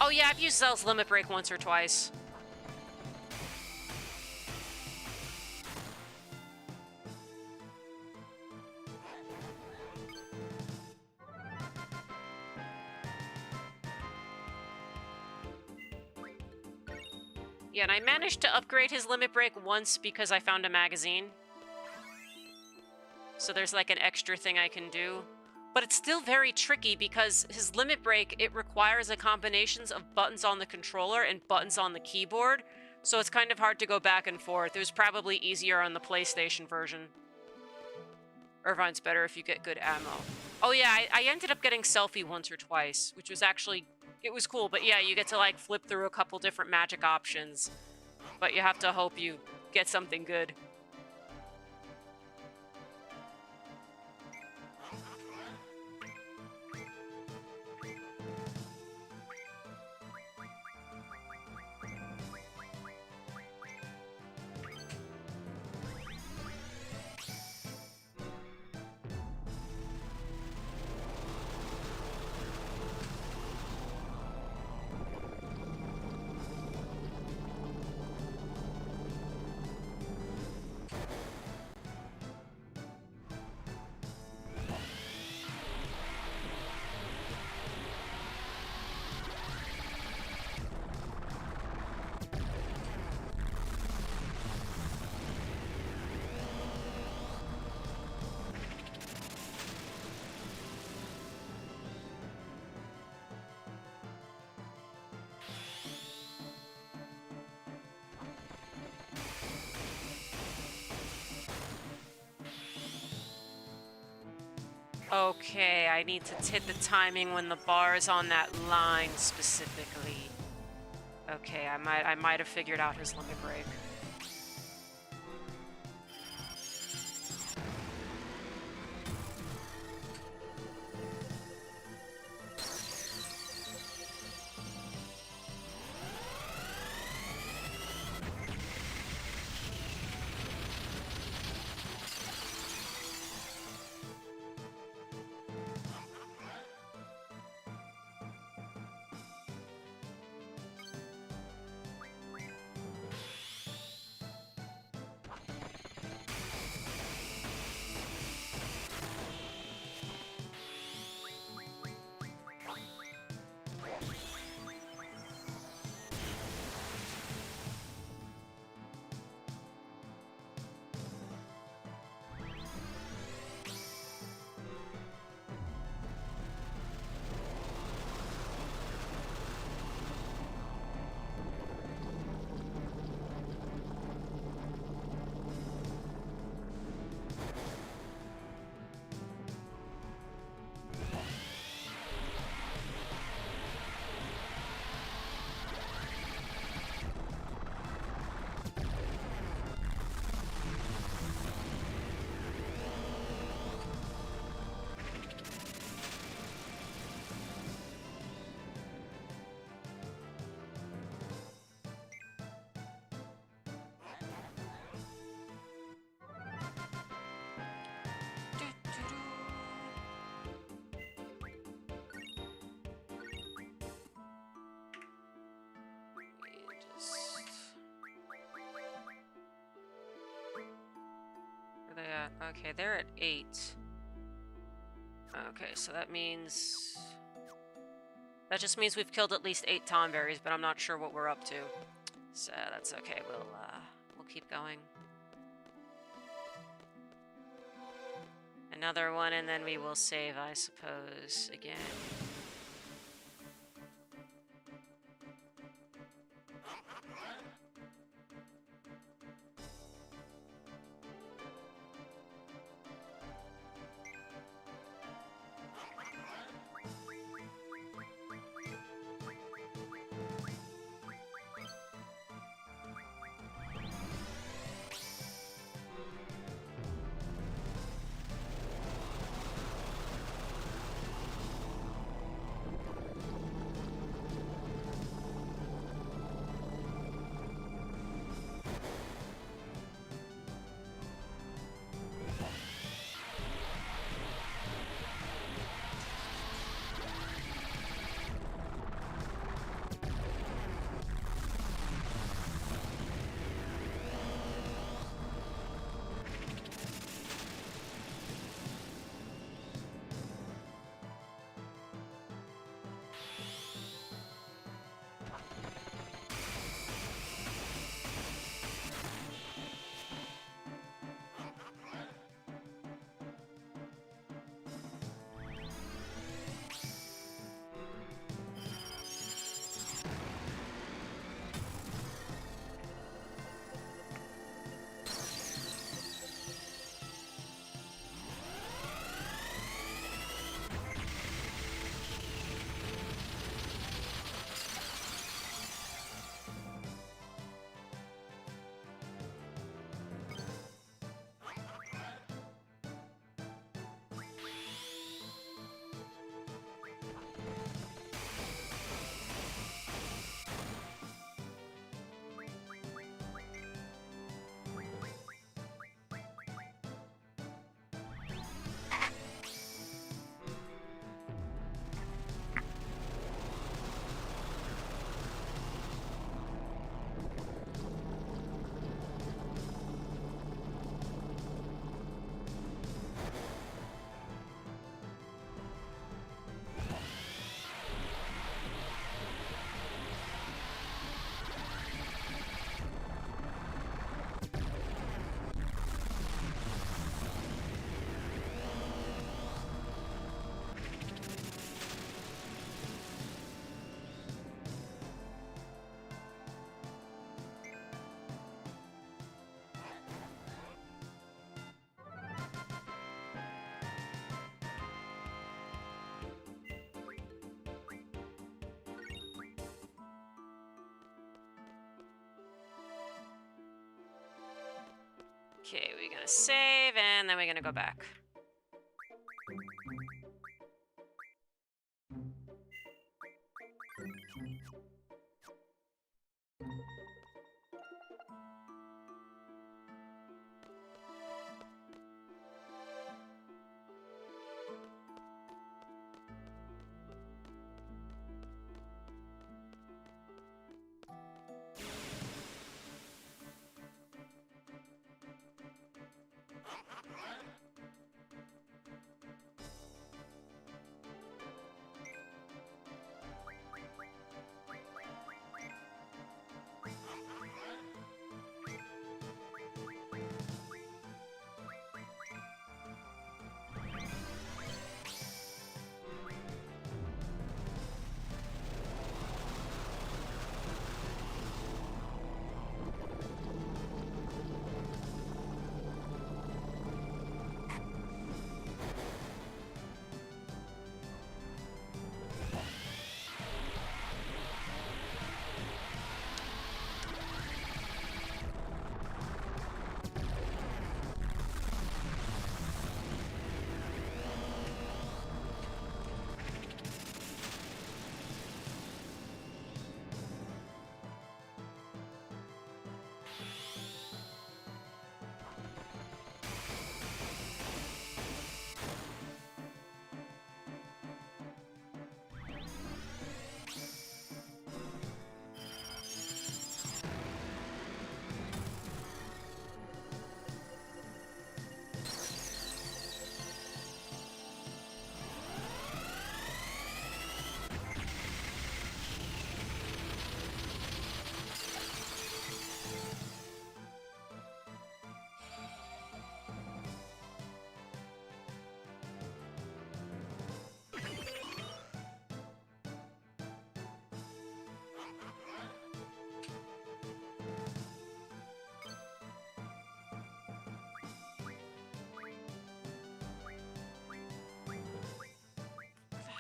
Oh yeah, I've used Zell's Limit Break once or twice. Yeah, and I managed to upgrade his Limit Break once because I found a magazine. So there's like an extra thing I can do. But it's still very tricky because his Limit Break, it requires a combination of buttons on the controller and buttons on the keyboard. So it's kind of hard to go back and forth. It was probably easier on the PlayStation version. Irvine's better if you get good ammo. Oh yeah, I ended up getting Selfie once or twice, which was actually, it was cool. But yeah, you get to like flip through a couple different magic options. But you have to hope you get something good. Okay, I need to hit the timing when the bar is on that line specifically. Okay, I might have figured out his Limit Break. Okay, they're at 8. Okay, so that means... That just means we've killed at least 8 Tomberries, but I'm not sure what we're up to. So that's okay, we'll keep going. Another one, and then we will save, I suppose, again. Okay, we're gonna save, and then we're gonna go back.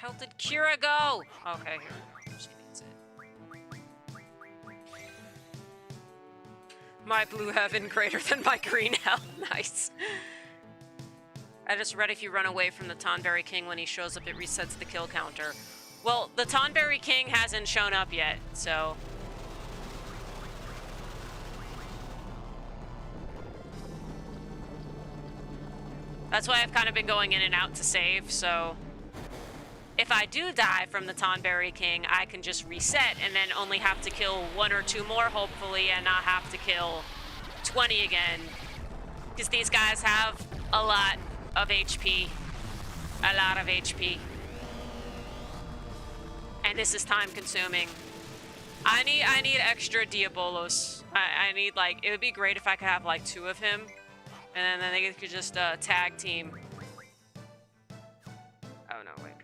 hell did Kira go? Okay, here we go. She needs it. My blue heaven greater than my green hell. Nice. I just read if you run away from the Tonberry King when he shows up, it resets the kill counter. Well, the Tonberry King hasn't shown up yet, so... That's why I've kind of been going in and out to save, so... If I do die from the Tonberry King, I can just reset and then only have to kill 1 or 2 more, hopefully, and not have to kill 20 again. Because these guys have a lot of HP. A lot of HP. And this is time consuming. I need extra Diabolos. I need, like, it would be great if I could have like 2 of him. And then they could just tag team. Oh no, wait.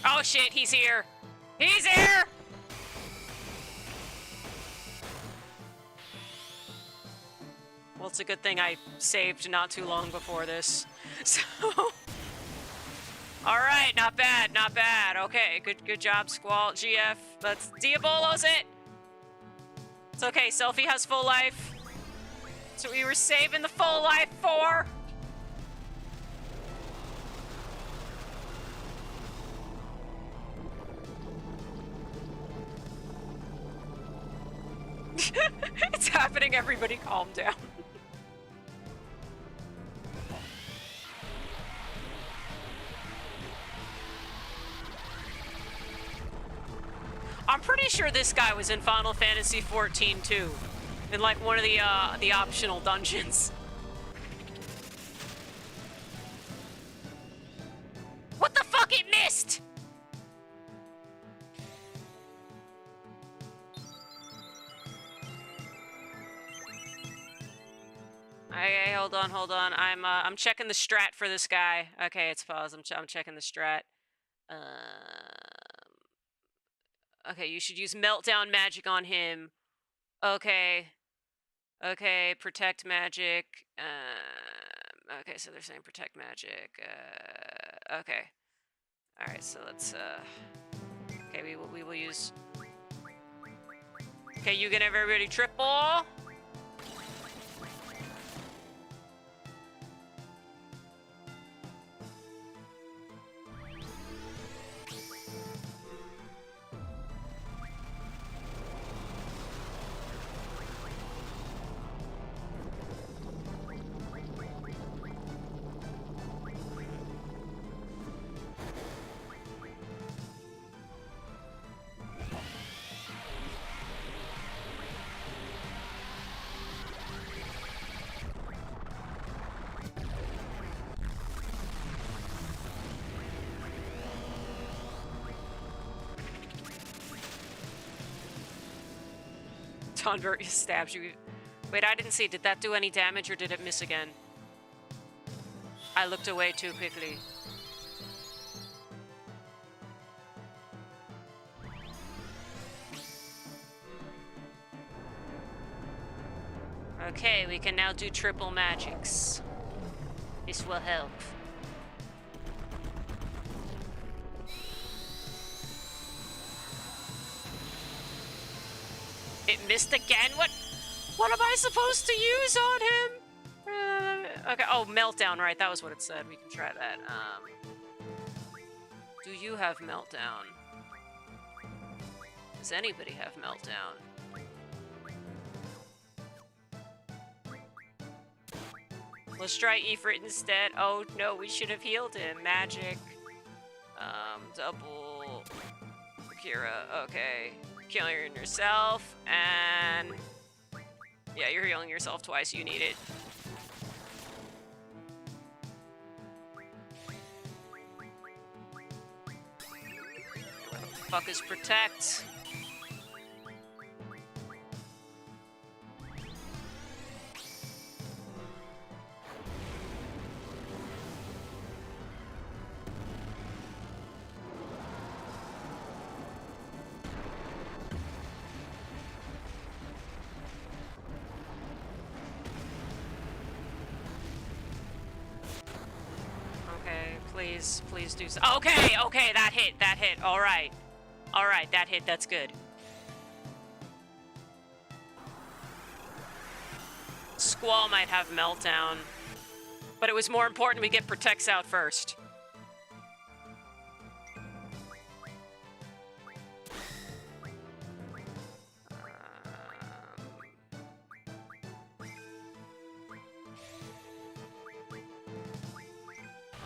Oh shit, he's here! He's here! Well, it's a good thing I saved not too long before this. So... Alright, not bad, not bad. Okay, good job, Squall. GF, let's Diabolos it! It's okay, Selfie has full life. So we were saving the full life for... It's happening, everybody calm down. I'm pretty sure this guy was in Final Fantasy XIV too, in like one of the optional dungeons. What the fuck, it missed! Okay, hold on. I'm checking the strat for this guy. Okay, it's paused. I'm checking the strat. Okay, you should use Meltdown Magic on him. Okay, Protect Magic. Okay, so they're saying Protect Magic. Okay. All right, so let's. Okay, we will use. Okay, you can have everybody triple. Tonberry stabs you. Wait, I didn't see. Did that do any damage or did it miss again? I looked away too quickly. Okay, we can now do triple magics. This will help. It missed again? What am I supposed to use on him? Okay, oh, Meltdown, right, that was what it said. We can try that. Do you have Meltdown? Does anybody have Meltdown? Let's try Ifrit instead. Oh, no, we should have healed him. Magic. Double. Kira, okay. Killing yourself, and yeah, you're healing yourself twice. You need it. fuck is protect? Please do so. Okay, that hit. All right, that hit. That's good. Squall might have meltdown, but it was more important we get protects out first.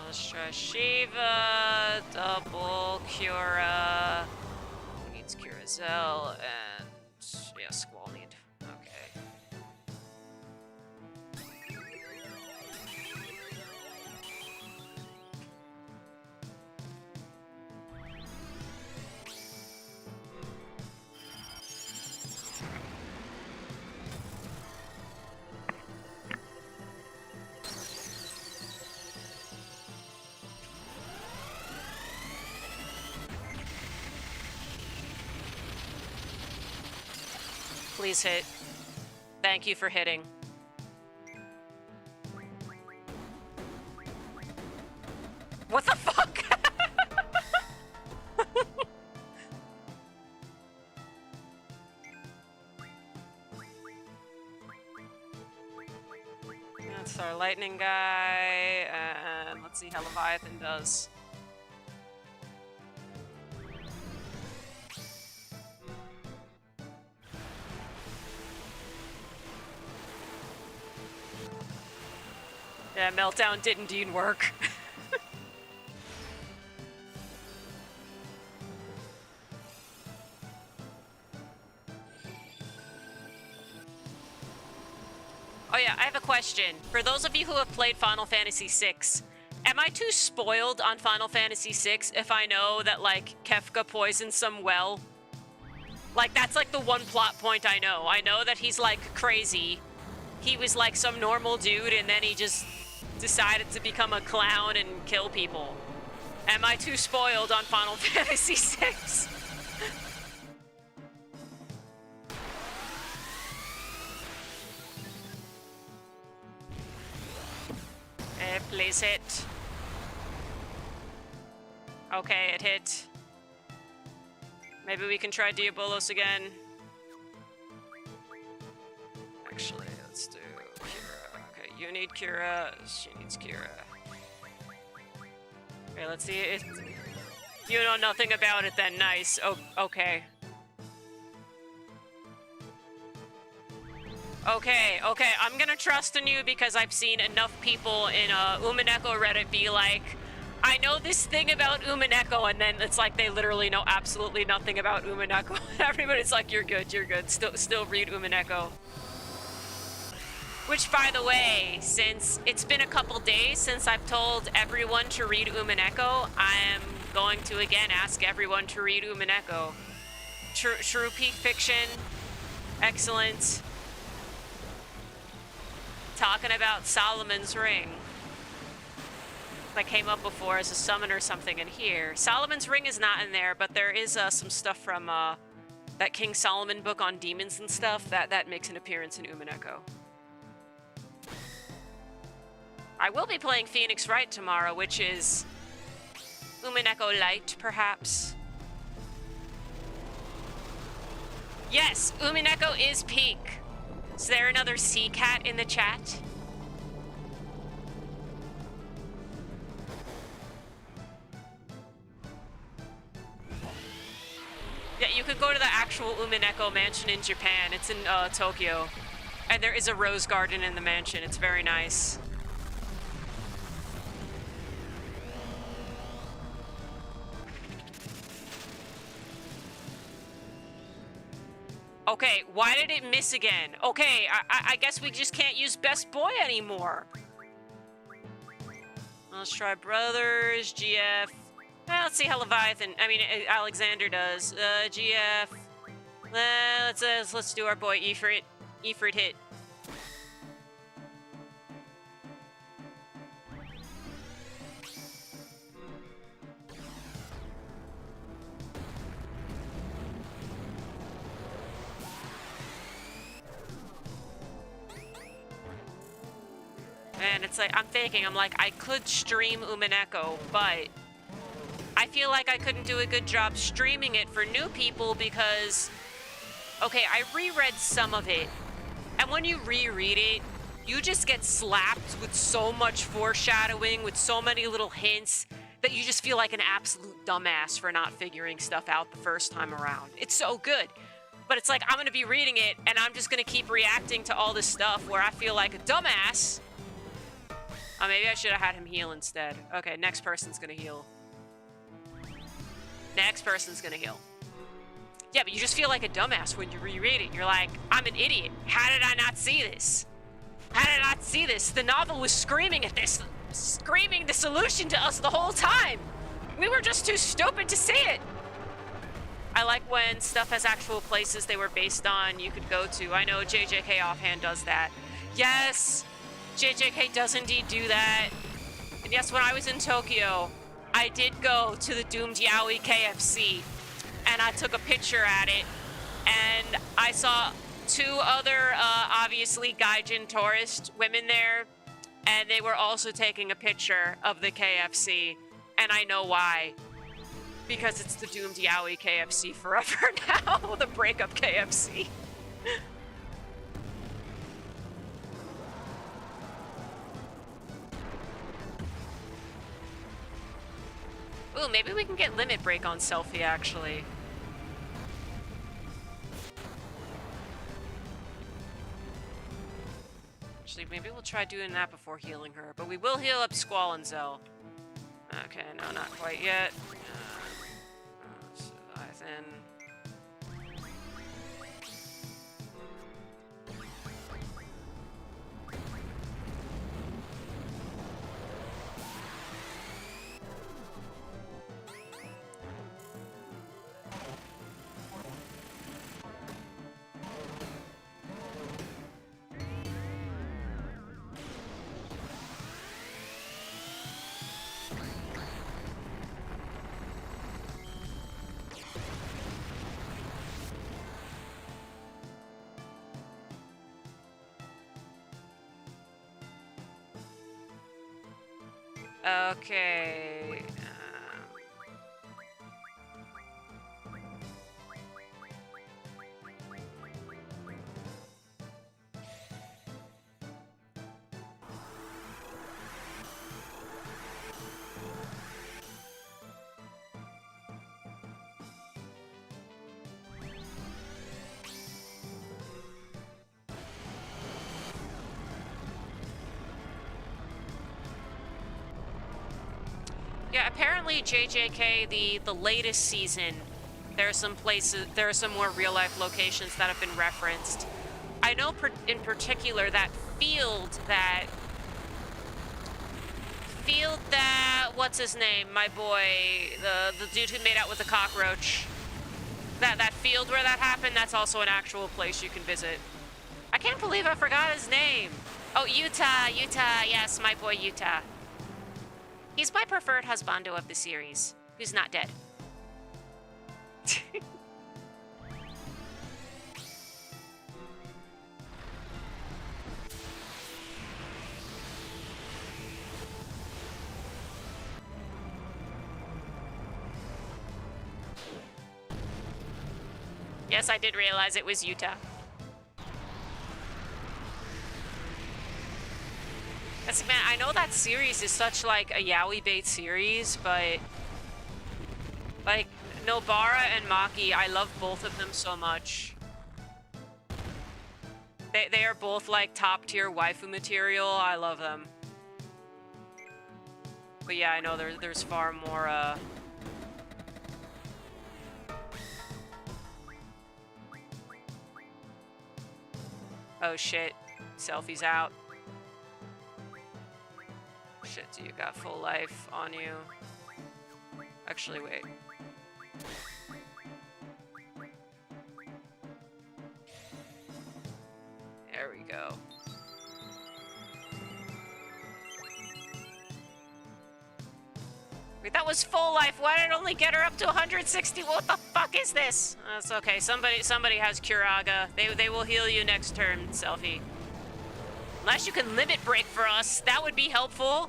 Let's try Shiva, double Cura. Who needs Curazel? And yeah, Squall need. Okay. Please hit. Thank you for hitting. What the fuck? That's our lightning guy, and let's see how Leviathan does. Yeah, meltdown did indeed work. Oh yeah, I have a question. For those of you who have played Final Fantasy VI, am I too spoiled on Final Fantasy VI if I know that, like, Kefka poisoned some well? Like, that's, like, the one plot point I know. I know that he's, like, crazy. He was, like, some normal dude, and then he just decided to become a clown and kill people. Am I too spoiled on Final Fantasy VI? Please hit. Okay, it hit. Maybe we can try Diabolos again. Actually, let's do Kira. Okay, you need Kira. She needs Kira. Okay, let's see. You know nothing about it then. Nice. Oh, okay. Okay, I'm gonna trust in you because I've seen enough people in Umineko Reddit be like, I know this thing about Umineko, and then it's like they literally know absolutely nothing about Umineko. Everybody's like, you're good. Still read Umineko. Which, by the way, since it's been a couple days since I've told everyone to read Umineko, I am going to again ask everyone to read Umineko. True peak fiction. Excellent. Talking about Solomon's Ring. That came up before as a summon or something in here. Solomon's Ring is not in there, but there is some stuff from that King Solomon book on demons and stuff that makes an appearance in Umineko. I will be playing Phoenix Wright tomorrow, which is Umineko Light, perhaps. Yes, Umineko is peak. Is there another sea cat in the chat? Yeah, you could go to the actual Umineko mansion in Japan. It's in Tokyo. And there is a rose garden in the mansion. It's very nice. Okay, why did it miss again? Okay, I guess we just can't use Best Boy anymore. Let's try Brothers, GF. Well, let's see how Leviathan, Alexander does. GF. Let's do our boy Ifrit. Ifrit hit. And it's like, I'm like, I could stream Umineko, but I feel like I couldn't do a good job streaming it for new people because, okay, I reread some of it, and when you reread it, you just get slapped with so much foreshadowing, with so many little hints, that you just feel like an absolute dumbass for not figuring stuff out the first time around. It's so good. But it's like, I'm gonna be reading it, and I'm just gonna keep reacting to all this stuff where I feel like a dumbass. Oh, maybe I should have had him heal instead. Okay, next person's gonna heal. Next person's gonna heal. Yeah, but you just feel like a dumbass when you reread it. You're like, I'm an idiot. How did I not see this? How did I not see this? The novel was screaming at this, screaming the solution to us the whole time. We were just too stupid to see it. I like when stuff has actual places they were based on you could go to. I know JJK offhand does that. Yes, JJK does indeed do that. And yes, when I was in Tokyo, I did go to the Doomed Yaoi KFC, and I took a picture at it, and I saw two other, obviously, Gaijin tourist women there, and they were also taking a picture of the KFC, and I know why. Because it's the Doomed Yaoi KFC forever now, the breakup KFC. Ooh, maybe we can get limit break on Selfie, actually. Actually, maybe we'll try doing that before healing her, but we will heal up Squall and Zell. Okay, no, not quite yet. Then. Okay. Yeah, apparently JJK, the latest season, there are some places, there are some more real-life locations that have been referenced. I know in particular that field that, what's his name, my boy, the dude who made out with the cockroach. That field where that happened, that's also an actual place you can visit. I can't believe I forgot his name. Oh, Utah, yes, my boy Utah. He's my preferred husbando of the series, who's not dead. Yes, I did realize it was Utah. Man, I know that series is such like a yaoi bait series, but like Nobara and Maki, I love both of them so much. They are both like top tier waifu material. I love them. But yeah, I know there's far more oh shit. Selfie's out. Shit, you got full life on you. Actually, wait. There we go. Wait, that was full life. Why did it only get her up to 160? What the fuck is this? That's okay. Somebody has Curaga. They will heal you next turn, Selfie. Unless you can limit break for us, that would be helpful.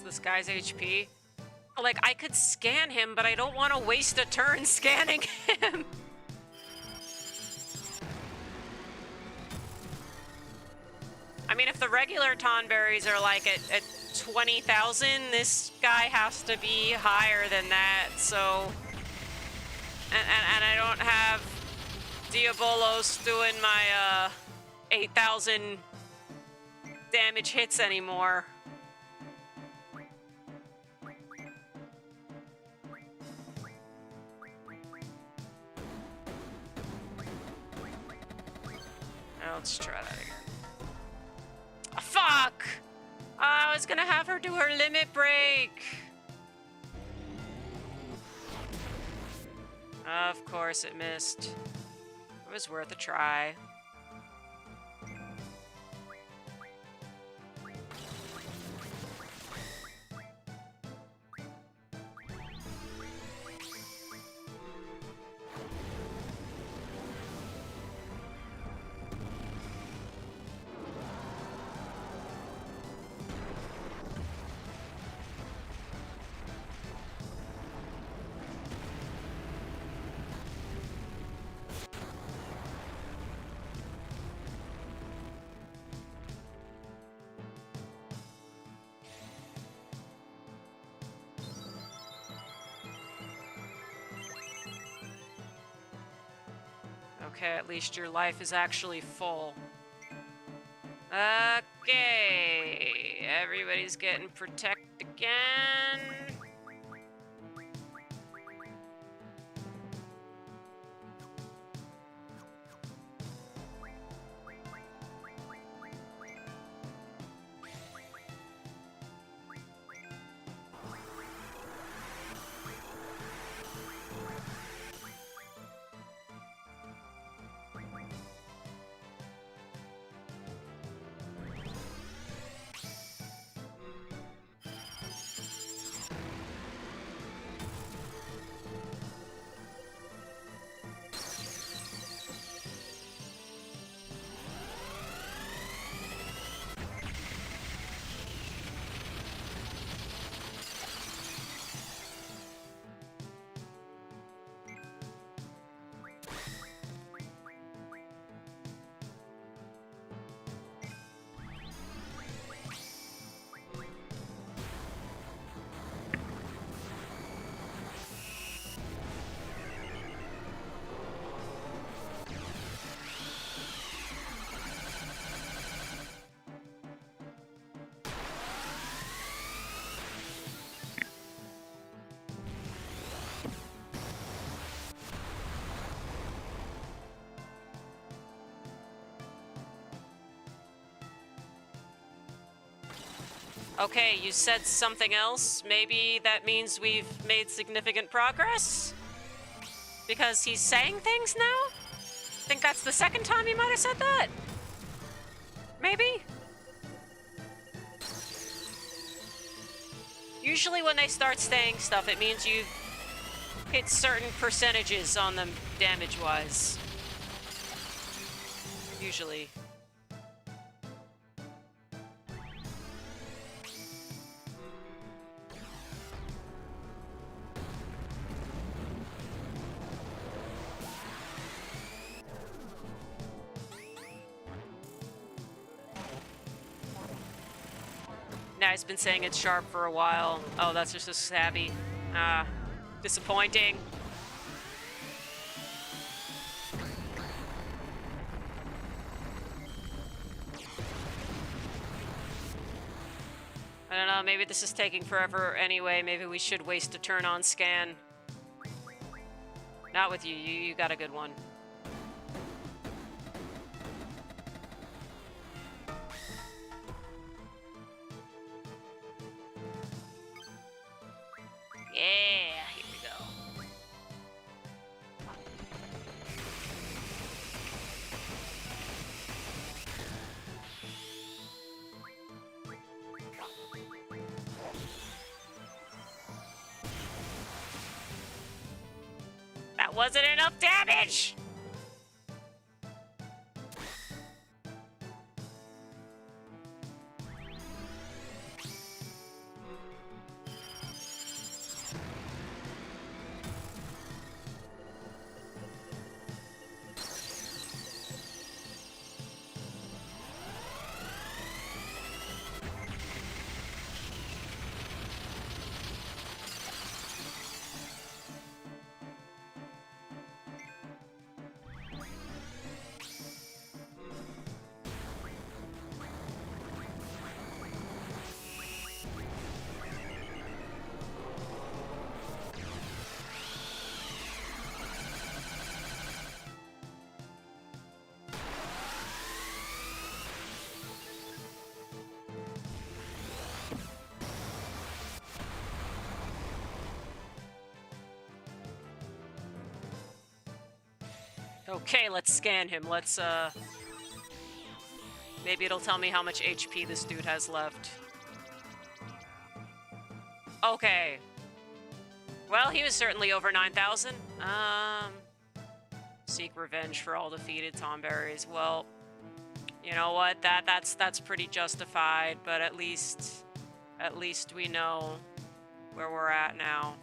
This guy's HP. Like, I could scan him, but I don't want to waste a turn scanning him. I mean, if the regular Tonberries are like at 20,000, this guy has to be higher than that, so... And I don't have Diabolos doing my 8,000 damage hits anymore. Let's try that again. Oh, fuck! I was gonna have her do her limit break. Of course it missed. It was worth a try. Okay, at least your life is actually full. Okay, everybody's getting protect again. Okay, you said something else. Maybe that means we've made significant progress? Because he's saying things now? I think that's the second time he might have said that. Maybe? Usually when they start saying stuff, it means you've hit certain percentages on them damage-wise. Usually. Now he's been saying it's sharp for a while. Oh, that's just a stabby. Ah, disappointing. I don't know, maybe this is taking forever anyway. Maybe we should waste a turn on scan. Not with you. You got a good one. Yeah, here we go. That wasn't enough damage! Okay, let's scan him. Let's, maybe it'll tell me how much HP this dude has left. Okay. Well, he was certainly over 9,000. Seek revenge for all defeated Tomberries. Well, you know what? That's pretty justified, but at least we know where we're at now.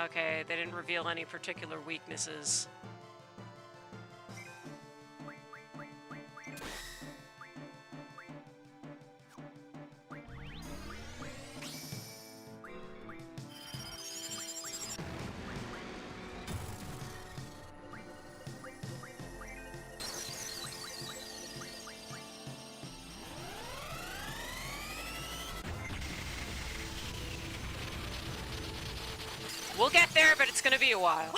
Okay, they didn't reveal any particular weaknesses. We'll get there, but it's gonna be a while.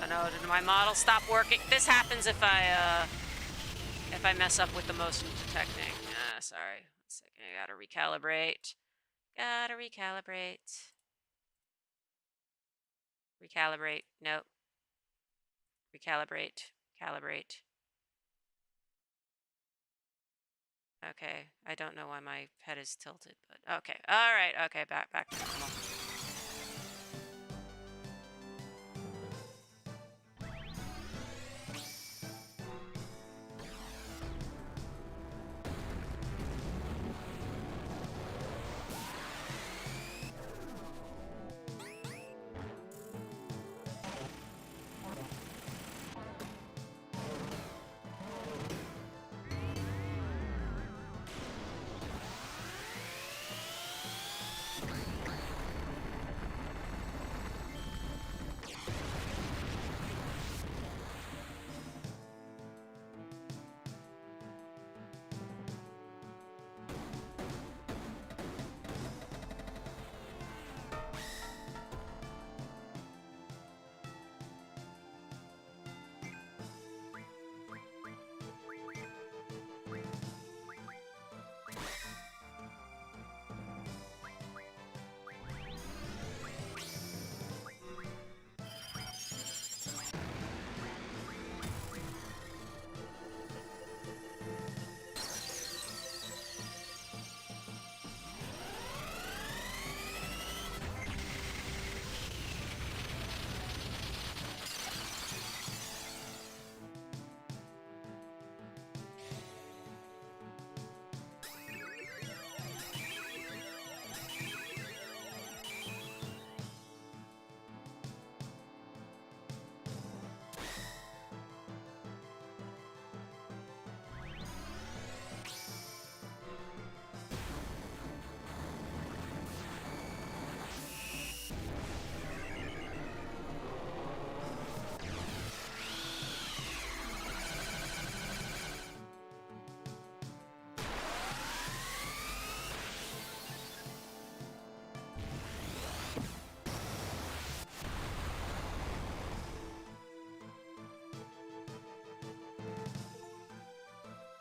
No, did my model stop working? This happens if I mess up with the motion detecting. Sorry. 1 second, I gotta recalibrate. Gotta recalibrate. Recalibrate. Nope. Recalibrate. Calibrate. Okay, I don't know why my head is tilted, but okay. All right, okay, back to normal.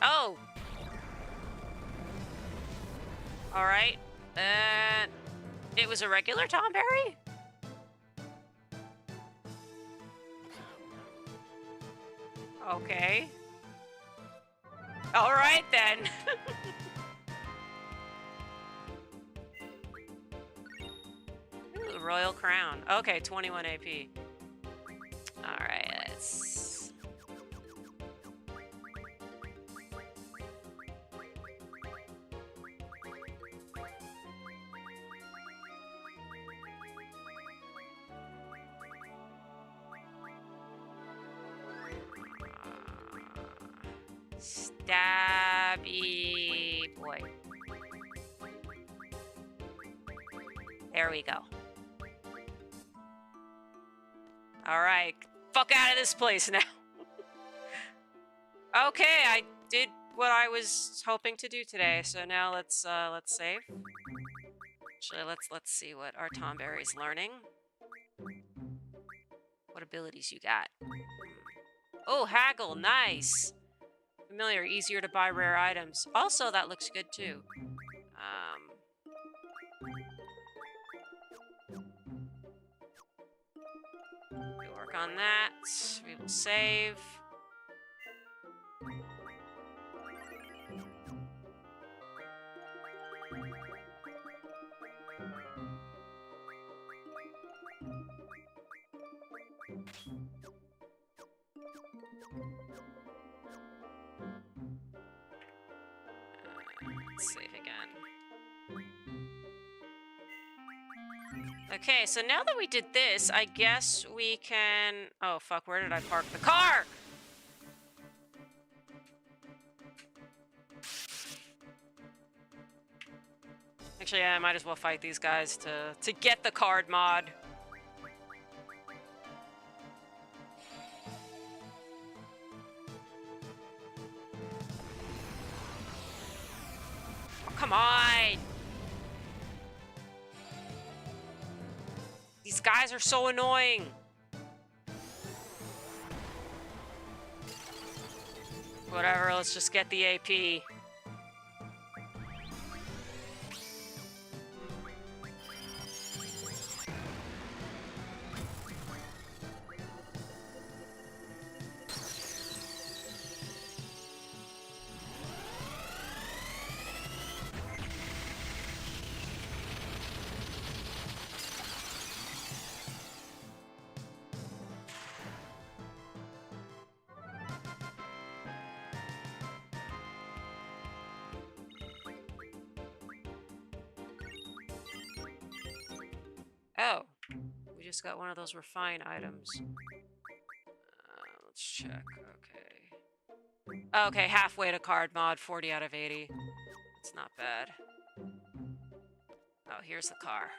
Oh! Alright. It was a regular Tomberry? Okay. Alright then. Ooh, Royal Crown. Okay, 21 AP. Alright, let's... Stabby boy. There we go. Alright, fuck out of this place now. Okay, I did what I was hoping to do today, so now let's save. Actually, let's see what our Tomberry's learning. What abilities you got? Oh, haggle, nice. Familiar, easier to buy rare items. Also, that looks good too. We'll work on that. We will save. Save again. Okay, so now that we did this, I guess we can... Oh, fuck, where did I park the car? Actually, yeah, I might as well fight these guys to get the card mod. Oh, come on! These guys are so annoying. Whatever, let's just get the AP. Oh, we just got one of those refine items. Let's check. Okay. Okay, halfway to card mod, 40 out of 80. It's not bad. Oh, here's the car.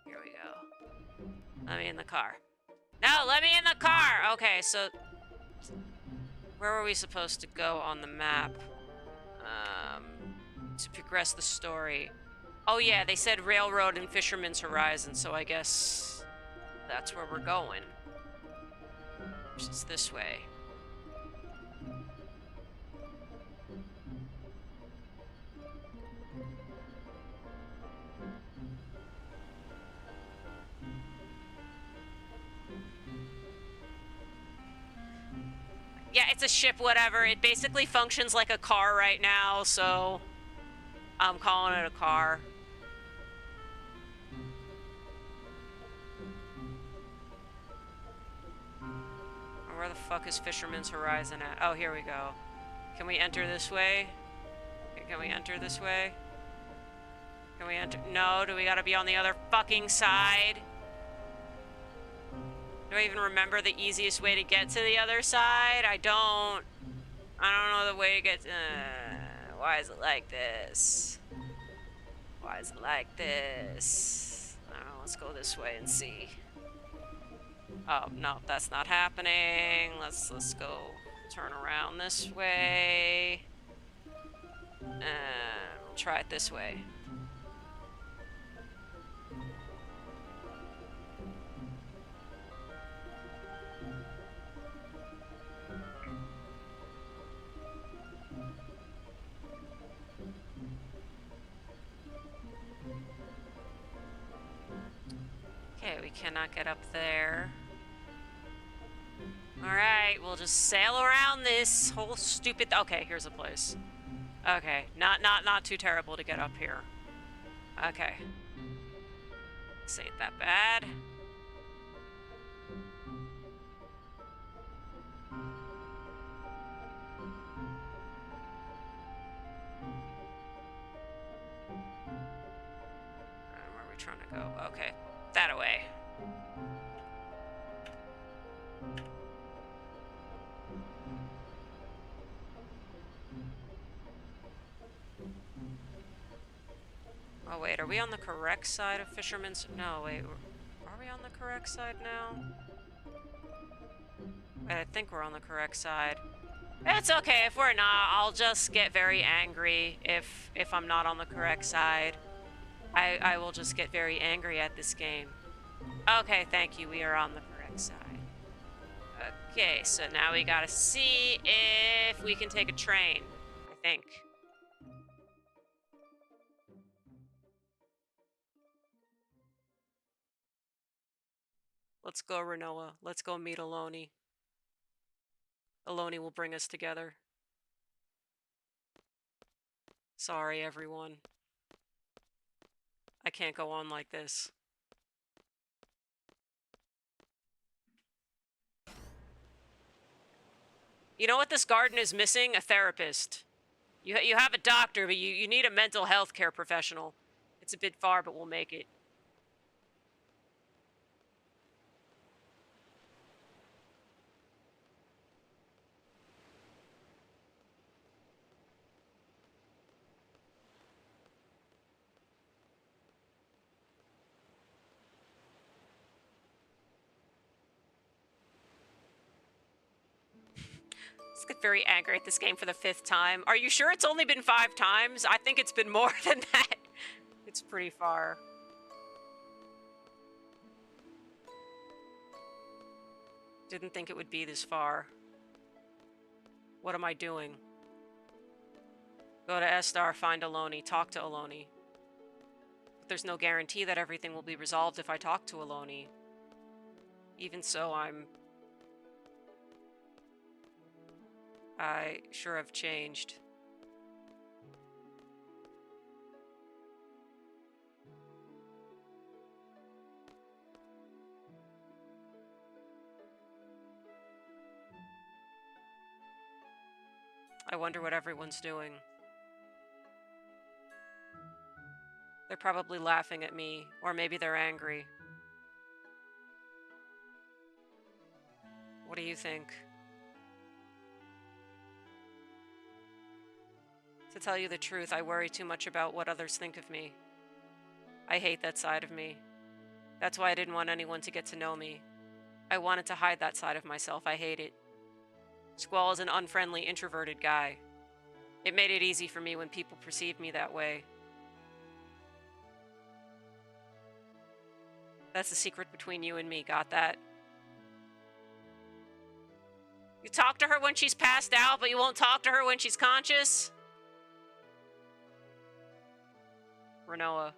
Here we go. Let me in the car. No, let me in the car! Okay, so... where were we supposed to go on the map? To progress the story. Oh yeah, they said Railroad and Fisherman's Horizon, so I guess... that's where we're going. It's this way. Yeah, it's a ship, whatever. It basically functions like a car right now, so I'm calling it a car. Where the fuck is Fisherman's Horizon at? Oh, here we go. Can we enter this way? Can we enter this way? Can we enter? No, do we gotta be on the other fucking side? Do I even remember the easiest way to get to the other side? I don't know the way to get to... why is it like this? Why is it like this? I don't know, let's go this way and see. Oh, no, that's not happening. Let's go turn around this way. We'll try it this way. Okay, we cannot get up there. Alright, we'll just sail around this whole stupid... okay, here's a place. Okay, not too terrible to get up here. Okay. This ain't that bad. Where are we trying to go? Okay, that away. Oh wait, are we on the correct side of Fisherman's... no, wait, are we on the correct side now? Wait, I think we're on the correct side. It's okay, if we're not, I'll just get very angry if I'm not on the correct side. I will just get very angry at this game. Okay, thank you, we are on the correct side. Okay, so now we gotta see if we can take a train, I think. Let's go, Renoa. Let's go meet Aloni. Aloni will bring us together. Sorry, everyone. I can't go on like this. You know what this garden is missing? A therapist. You have a doctor, but you need a mental health care professional. It's a bit far, but we'll make it. Let's get very angry at this game for the 5th time. Are you sure it's only been 5 times? I think it's been more than that. It's pretty far. Didn't think it would be this far. What am I doing? Go to Estar, find Aloni, talk to Aloni. But there's no guarantee that everything will be resolved if I talk to Aloni. Even so, I sure have changed. I wonder what everyone's doing. They're probably laughing at me, or maybe they're angry. What do you think? To tell you the truth, I worry too much about what others think of me. I hate that side of me. That's why I didn't want anyone to get to know me. I wanted to hide that side of myself. I hate it. Squall is an unfriendly, introverted guy. It made it easy for me when people perceived me that way. That's the secret between you and me. Got that? You talk to her when she's passed out, but you won't talk to her when she's conscious? Renoa.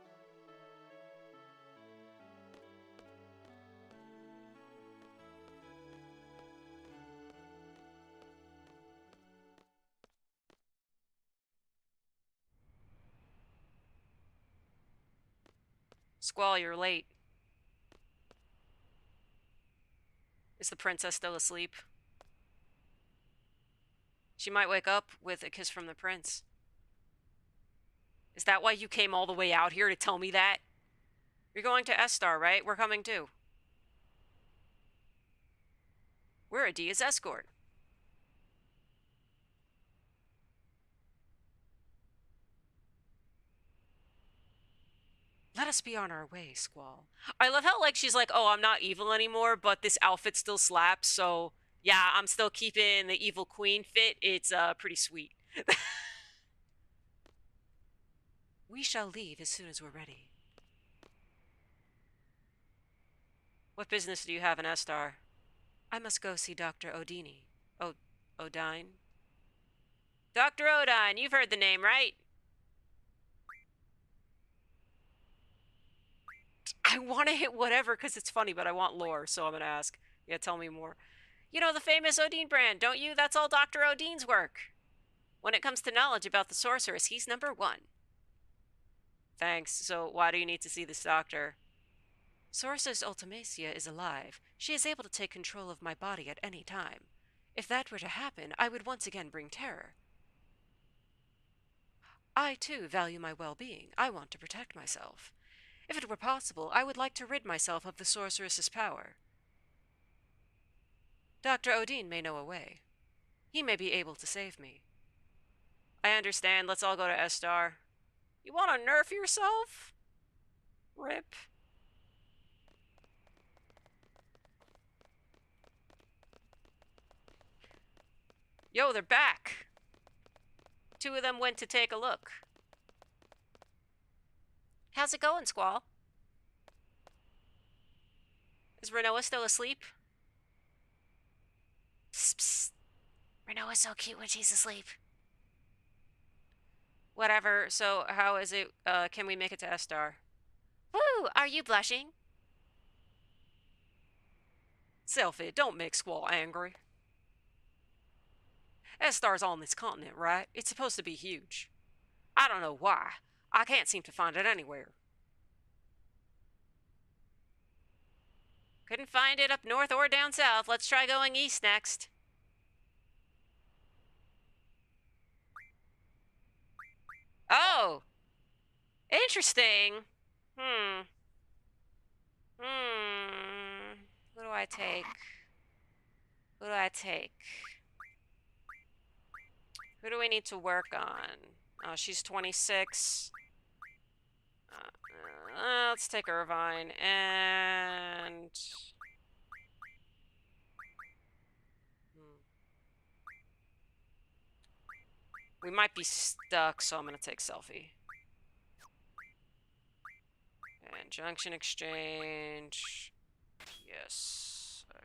Squall, you're late. Is the princess still asleep? She might wake up with a kiss from the prince. Is that why you came all the way out here to tell me that? You're going to S-Star, right? We're coming too. We're Adia's escort. Let us be on our way, Squall. I love how, like, she's like, oh, I'm not evil anymore, but this outfit still slaps, so yeah, I'm still keeping the evil queen fit. It's pretty sweet. We shall leave as soon as we're ready. What business do you have in S-Star? I must go see Dr. Odini. Odine? Dr. Odine, you've heard the name, right? I want to hit whatever because it's funny, but I want lore, so I'm going to ask. Yeah, tell me more. You know the famous Odin brand, don't you? That's all Dr. Odin's work. When it comes to knowledge about the sorceress, he's #1. Thanks. So why do you need to see this doctor? Sorceress Ultimacia is alive. She is able to take control of my body at any time. If that were to happen, I would once again bring terror. I, too, value my well-being. I want to protect myself. If it were possible, I would like to rid myself of the sorceress's power. Dr. Odin may know a way. He may be able to save me. I understand. Let's all go to S-Star. You want to nerf yourself? Rip. Yo, they're back. 2 of them went to take a look. How's it going, Squall? Is Renoa still asleep? Psst, psst. Renoa's so cute when she's asleep. Whatever. So, how is it? Can we make it to S-Star? Woo! Are you blushing? Selfie, don't make Squall angry. S-Star's on this continent, right? It's supposed to be huge. I don't know why. I can't seem to find it anywhere. Couldn't find it up north or down south. Let's try going east next. Oh! Interesting. What do I take? Who do I take? Who do we need to work on? Oh, she's 26. Let's take Irvine and... We might be stuck, so I'm going to take Selfie. And Junction Exchange. Yes. Okay.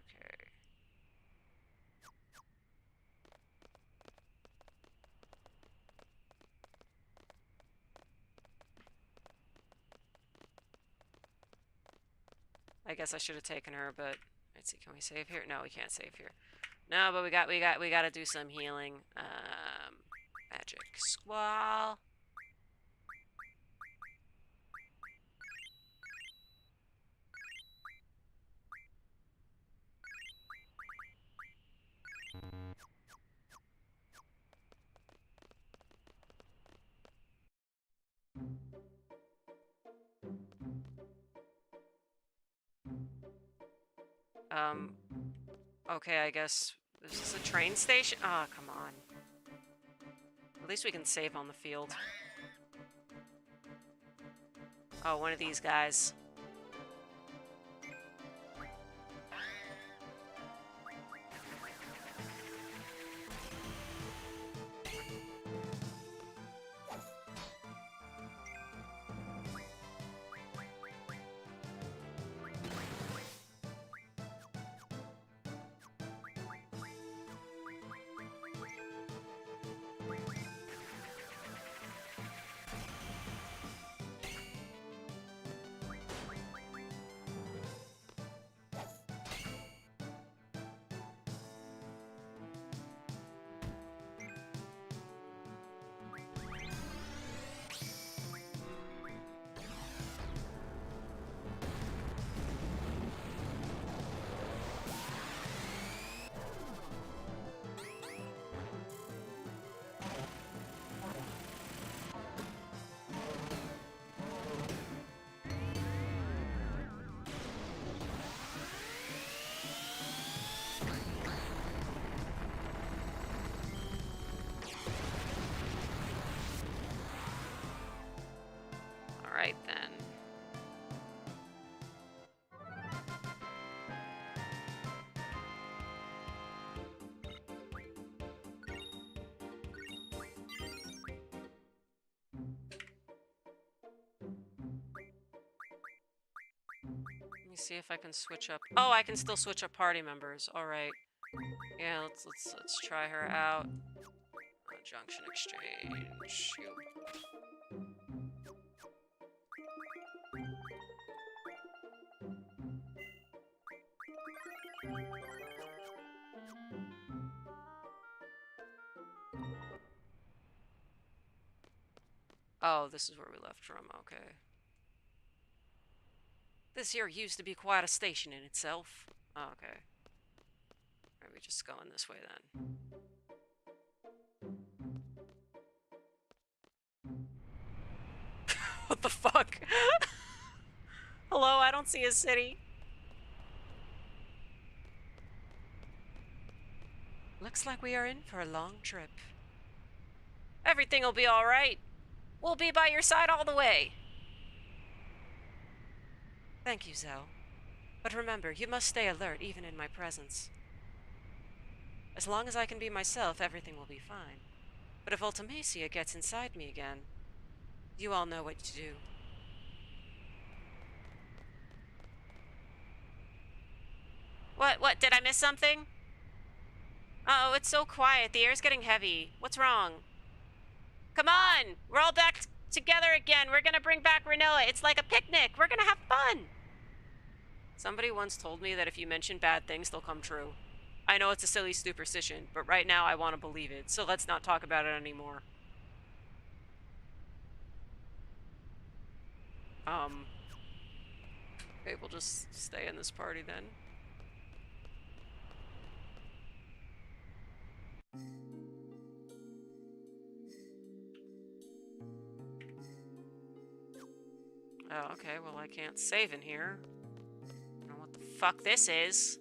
I guess I should have taken her, but let's see, can we save here? No, we can't save here. No, but we got to do some healing. Magic Squall. Okay, I guess this is a train station. Ah, oh, come on. At least we can save on the field. Oh, one of these guys. Right then. Let me see if I can switch up. Oh, I can still switch up party members. All right. Yeah, let's try her out. Junction exchange. Oh, this is where we left from. Okay. This here used to be quite a station in itself. Oh, okay. Maybe just going this way then. What the fuck? Hello, I don't see a city. Looks like we are in for a long trip. Everything will be all right. We'll be by your side all the way. Thank you, Zell. But remember, you must stay alert even in my presence. As long as I can be myself, everything will be fine. But if Ultimacia gets inside me again, you all know what to do. What? Did I miss something? Uh-oh, it's so quiet. The air's getting heavy. What's wrong? Come on! We're all back together again. We're gonna bring back Renoa. It's like a picnic. We're gonna have fun. Somebody once told me that if you mention bad things, they'll come true. I know it's a silly superstition, but right now I want to believe it, so let's not talk about it anymore. Okay, we'll just stay in this party then. Oh, okay, well I can't save in here. I don't know what the fuck this is.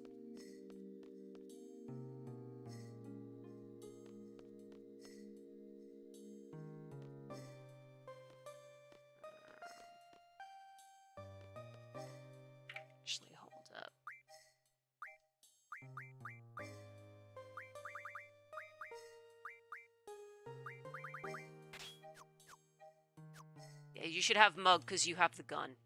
Actually, hold up. Yeah, you should have Mug because you have the gun.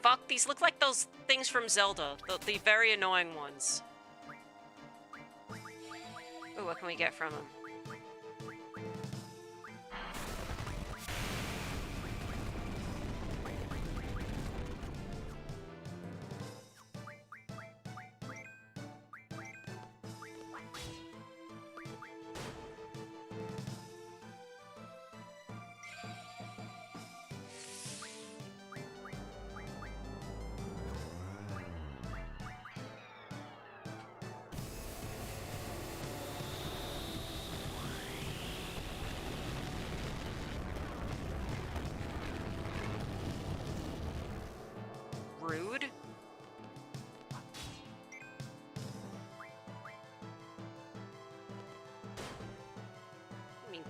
Fuck, these look like those things from Zelda, the very annoying ones. Ooh, what can we get from them?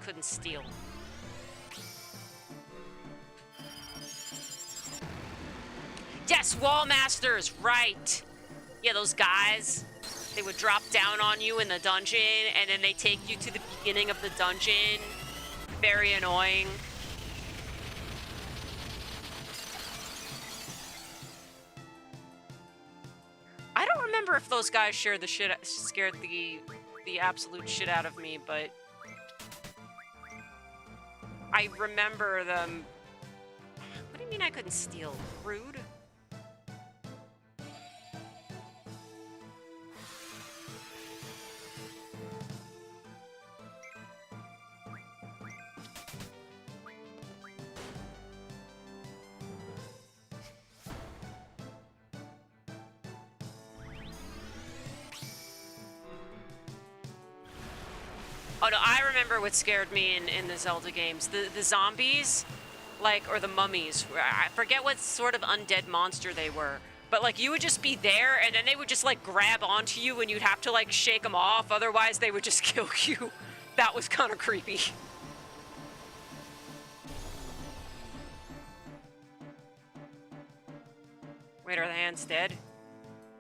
couldn't steal. Yes, wall masters, right. Yeah, those guys, they would drop down on you in the dungeon, and then they take you to the beginning of the dungeon. Very annoying. I don't remember if those guys scared the absolute shit out of me, but I remember them. What do you mean I couldn't steal? Rude? Oh no, I remember what scared me in the Zelda games. The zombies, like, or the mummies. I forget what sort of undead monster they were. But, like, you would just be there, and then they would just, like, grab onto you, and you'd have to, like, shake them off. Otherwise, they would just kill you. That was kind of creepy. Wait, are the hands dead?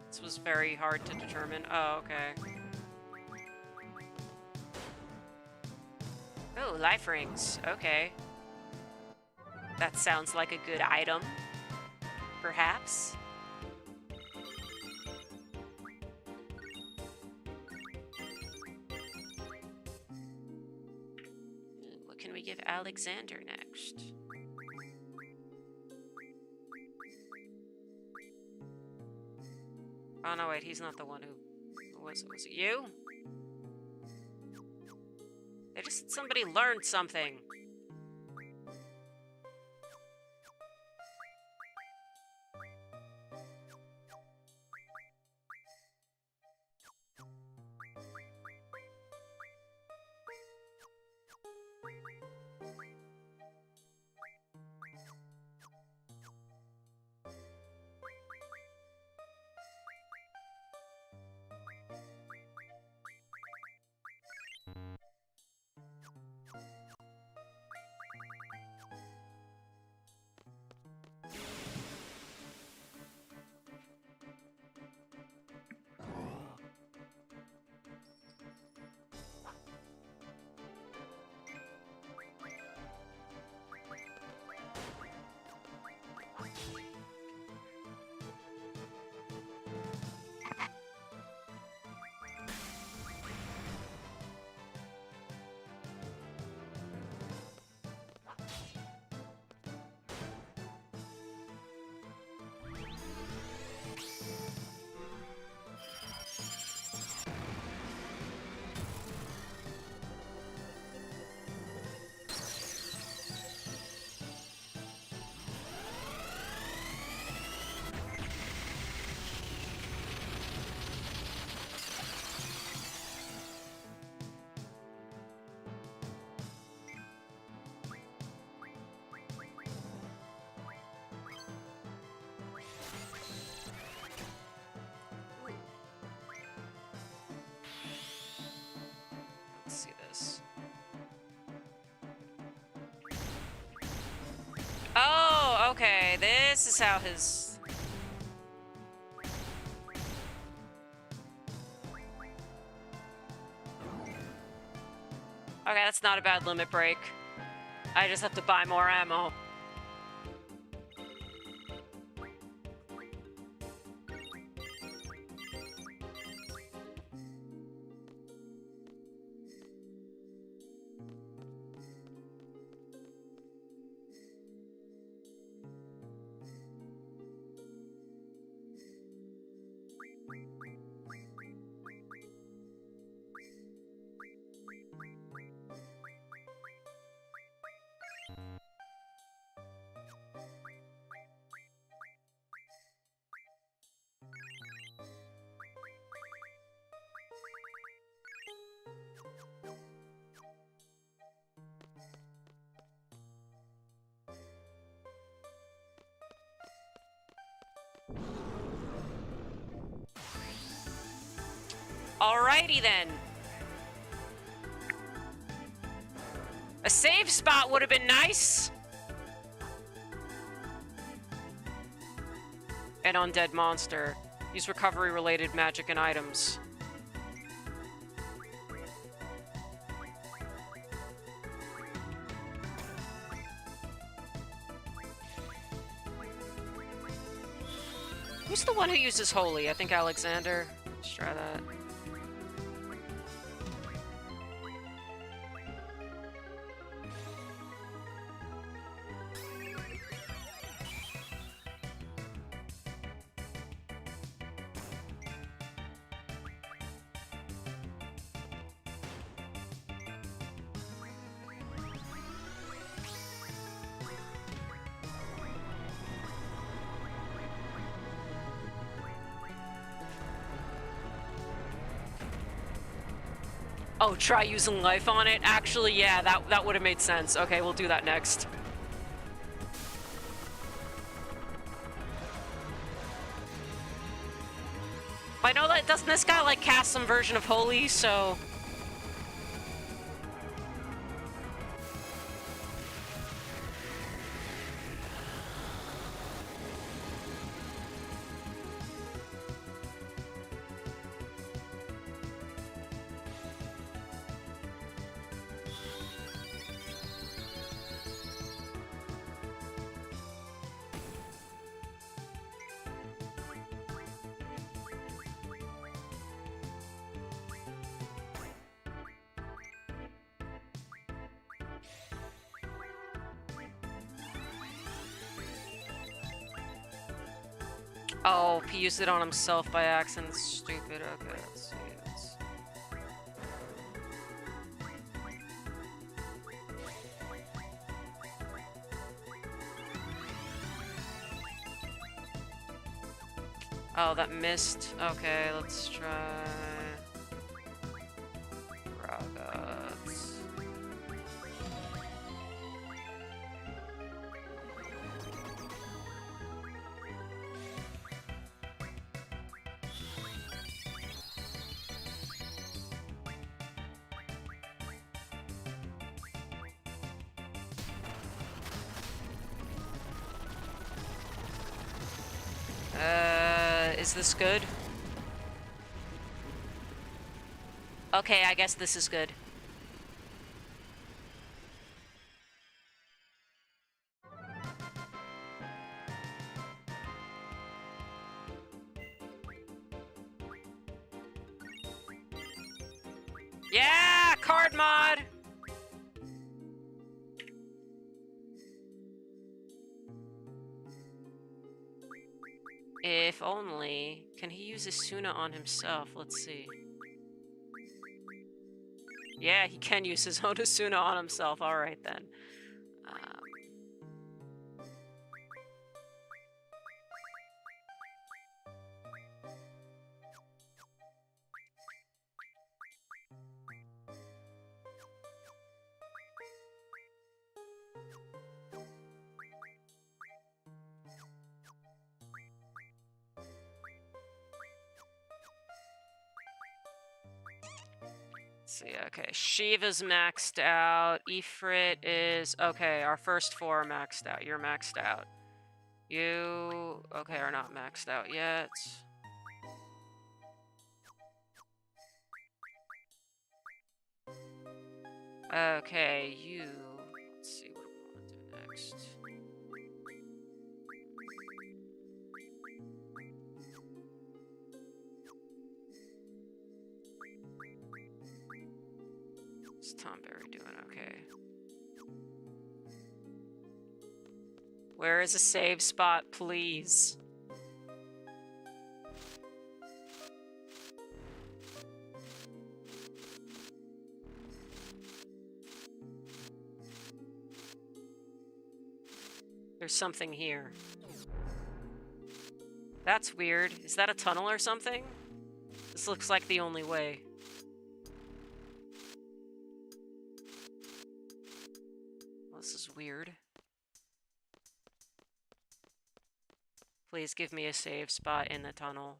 This was very hard to determine. Oh, okay. Oh, life rings. Okay. That sounds like a good item. Perhaps. What can we give Alexander next? Oh no, wait, he's not the one who was it you? They just said somebody learned something. See this. Oh, okay. This is how his... Okay, that's not a bad limit break. I just have to buy more ammo. Alrighty then. A save spot would have been nice. An undead monster. Use recovery-related magic and items. Who's the one who uses holy? I think Alexander. Let's try that. Oh, try using life on it? Actually, yeah, that would have made sense. Okay, we'll do that next. I know that doesn't this guy like cast some version of holy, so oh, he used it on himself by accident. Stupid. Okay, let's see. Oh, that missed. Okay, let's try. Ragats. Is this good? Okay, I guess this is good. Yeah, card mod! If only. Can he use Asuna on himself? Let's see. Yeah, he can use his own Asuna on himself. Alright then. See, okay, Shiva's maxed out. Ifrit is okay. Our first four are maxed out. You're maxed out. You okay are not maxed out yet. Okay, you. Let's see what we want to do next. What's Tomberry doing? Okay. Where is a save spot, please? There's something here. That's weird. Is that a tunnel or something? This looks like the only way. Well, this is weird. Please give me a save spot in the tunnel.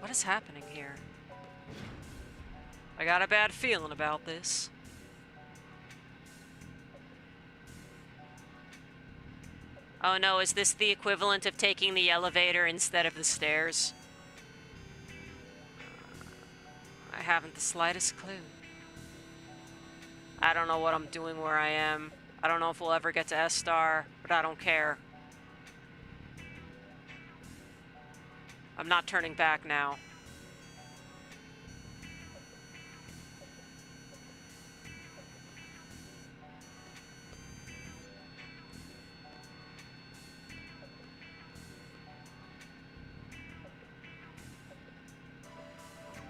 What is happening here? I got a bad feeling about this. Oh no, is this the equivalent of taking the elevator instead of the stairs? I haven't the slightest clue. I don't know what I'm doing where I am. I don't know if we'll ever get to S-Star, but I don't care. I'm not turning back now.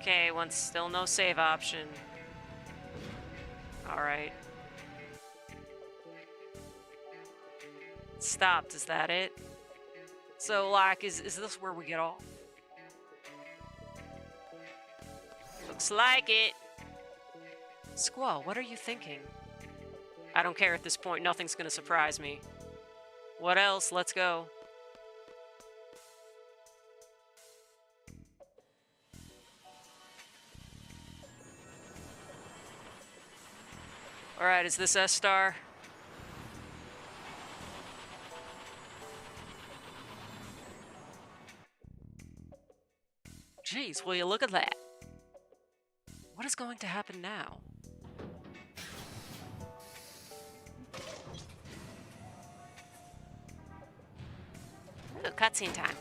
Okay, still no save option. Alright. Stopped, is that it? So, like, is this where we get off? Looks like it. Squall, what are you thinking? I don't care at this point, nothing's gonna surprise me. What else? Let's go. Alright, is this S-Star? Jeez, will you look at that? What is going to happen now? Ooh, cutscene time.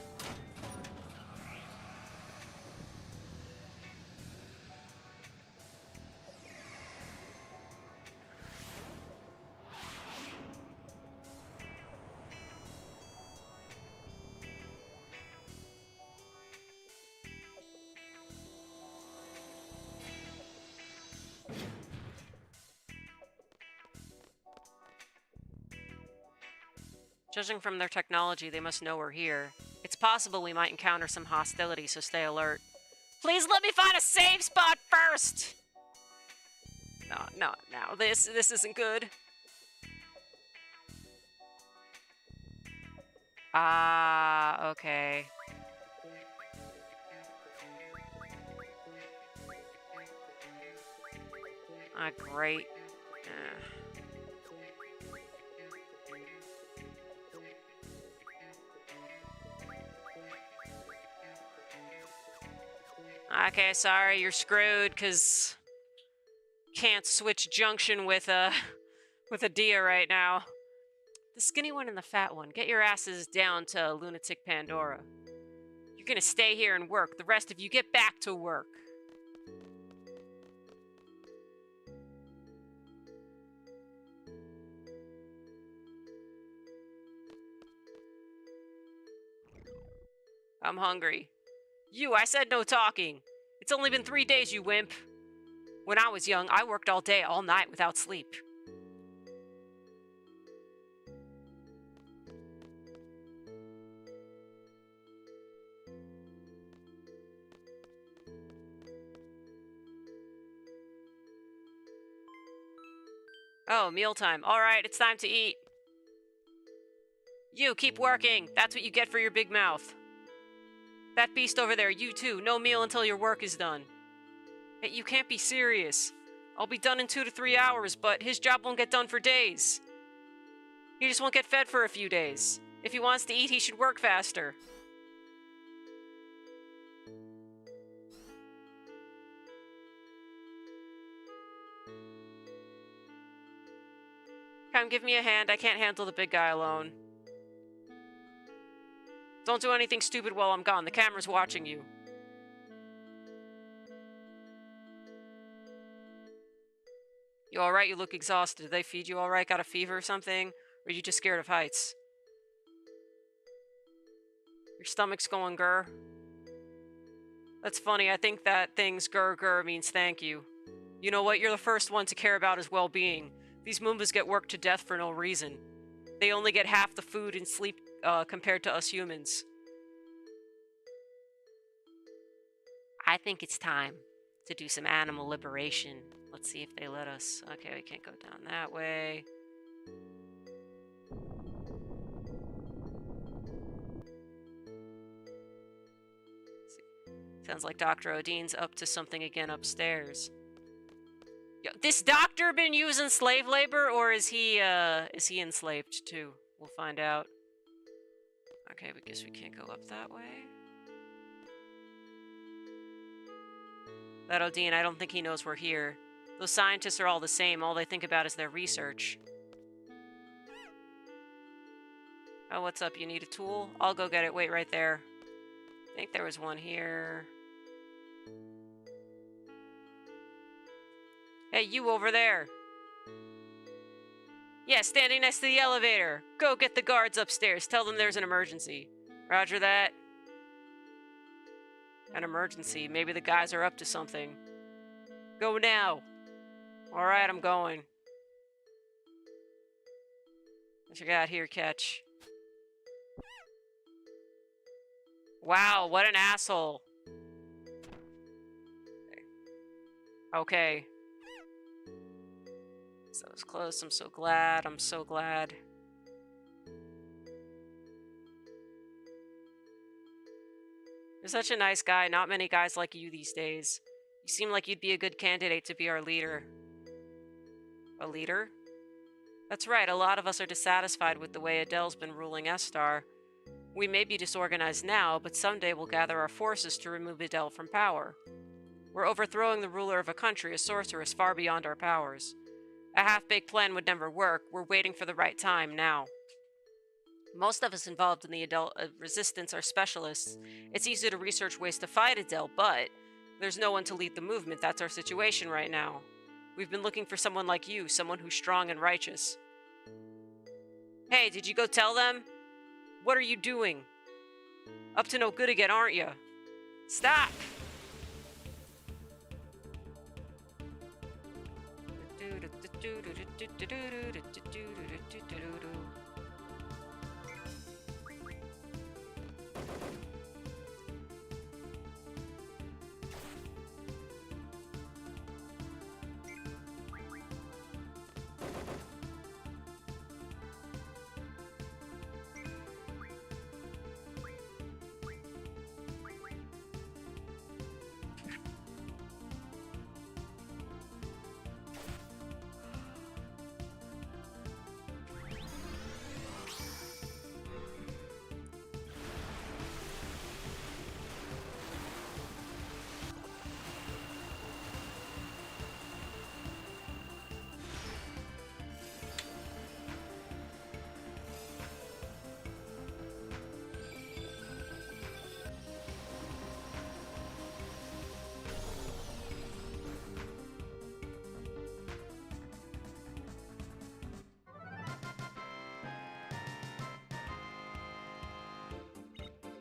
Judging from their technology, they must know we're here. It's possible we might encounter some hostility, so stay alert. Please let me find a safe spot first! No, this isn't good. Ah, okay. Ah, great. Okay, sorry, you're screwed, because can't switch junction with a Dia right now. The skinny one and the fat one, get your asses down to Lunatic Pandora. You're gonna stay here and work. The rest of you get back to work. I'm hungry. I said no talking. It's only been 3 days, you wimp. When I was young, I worked all day, all night without sleep. Oh, mealtime. All right, it's time to eat. You, keep working. That's what you get for your big mouth. That beast over there, you too. No meal until your work is done. Hey, you can't be serious. I'll be done in 2 to 3 hours, but his job won't get done for days. He just won't get fed for a few days. If he wants to eat, he should work faster. Come, give me a hand. I can't handle the big guy alone. Don't do anything stupid while I'm gone. The camera's watching you. You alright? You look exhausted. Did they feed you alright? Got a fever or something? Or are you just scared of heights? Your stomach's going grr. That's funny. I think that thing's grr grr means thank you. You know what? You're the first one to care about his well-being. These Moombas get worked to death for no reason. They only get half the food and sleep compared to us humans. I think it's time to do some animal liberation. Let's see if they let us. Okay, we can't go down that way. Sounds like Dr. Odin's up to something again upstairs. Yo, this doctor been using slave labor, or is he enslaved too? We'll find out. Okay, we guess we can't go up that way. That Odin, I don't think he knows we're here. Those scientists are all the same. All they think about is their research. Oh, what's up? You need a tool? I'll go get it. Wait right there. I think there was one here. Hey, you over there. Yeah, standing next to the elevator. Go get the guards upstairs. Tell them there's an emergency. Roger that. An emergency. Maybe the guys are up to something. Go now. Alright, I'm going. What you got here, Catch? Wow, what an asshole. Okay. So it's close. I'm so glad. I'm so glad. You're such a nice guy. Not many guys like you these days. You seem like you'd be a good candidate to be our leader. A leader? That's right. A lot of us are dissatisfied with the way Adele's been ruling Estar. We may be disorganized now, but someday we'll gather our forces to remove Adele from power. We're overthrowing the ruler of a country, a sorceress far beyond our powers. A half-baked plan would never work. We're waiting for the right time now. Most of us involved in the Adele resistance are specialists. It's easy to research ways to fight Adele, but there's no one to lead the movement. That's our situation right now. We've been looking for someone like you, someone who's strong and righteous. Hey, did you go tell them? What are you doing? Up to no good again, aren't you? Stop!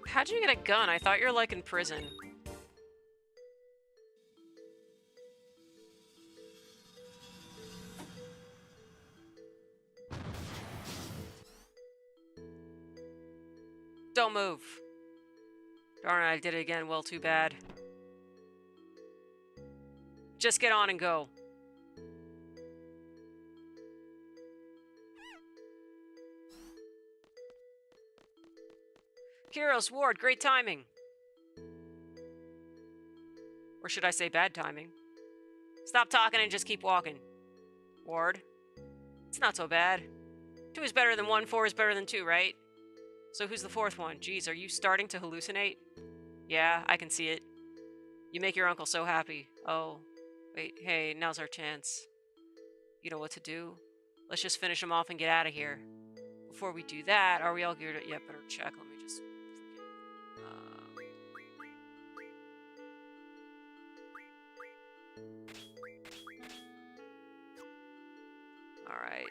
How'd you get a gun? I thought you were like in prison. Don't move. Darn it, I did it again. Well, too bad. Just get on and go. Kyros, Ward, great timing. Or should I say bad timing? Stop talking and just keep walking. Ward. It's not so bad. 2 is better than 1, 4 is better than 2, right? So who's the 4th one? Geez, are you starting to hallucinate? Yeah, I can see it. You make your uncle so happy. Oh, wait, hey, now's our chance. You know what to do? Let's just finish him off and get out of here. Before we do that, are we all geared up? Yeah, better check. Let me just... Alright.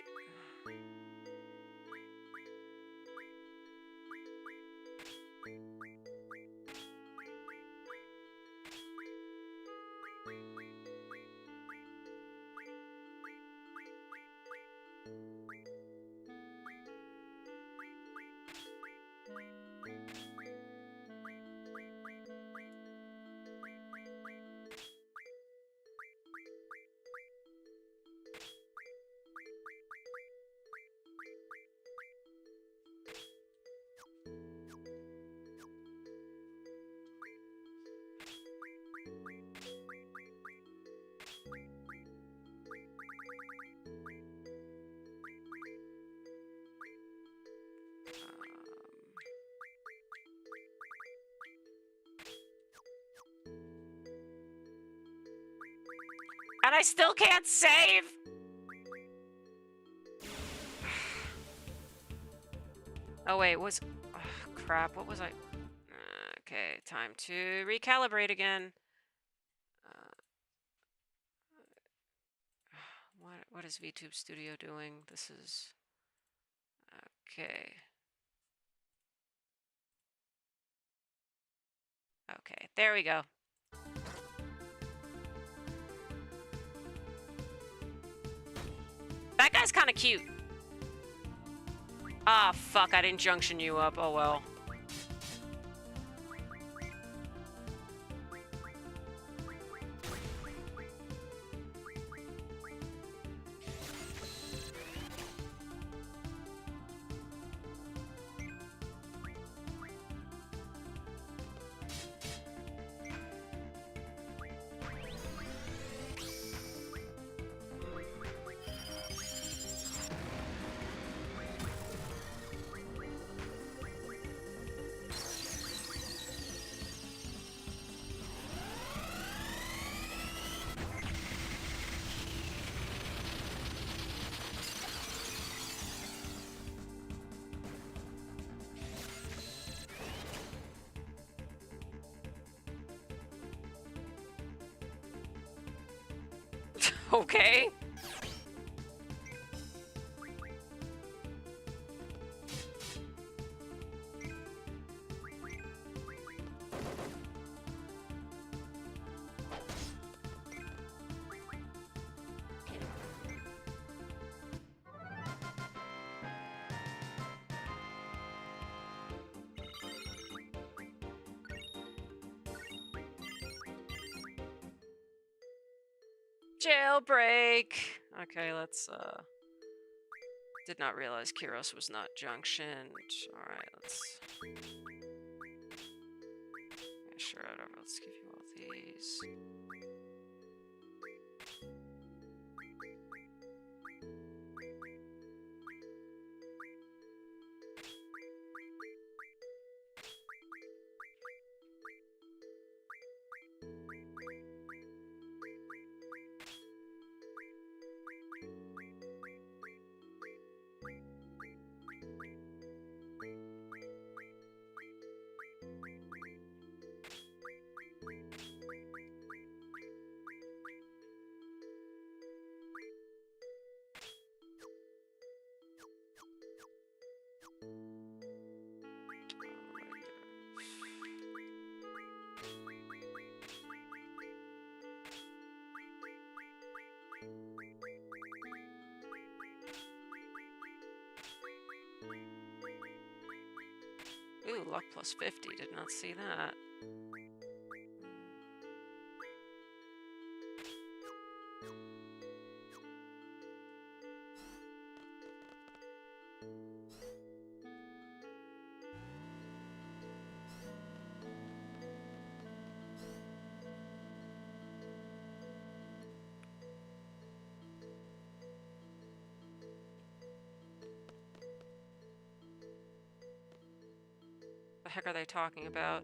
I still can't save! Oh, wait, oh, crap, what was I... Okay, time to recalibrate again. What is VTube Studio doing? This is... Okay. Okay, there we go. That guy's kind of cute. Ah, fuck, I didn't junction you up. Oh, well. Okay. Jailbreak. Okay, let's did not realize Kyros was not junctioned. Alright, let's sure, whatever, let's give you all these. Ooh, luck plus 50. Did not see that. The heck are they talking about?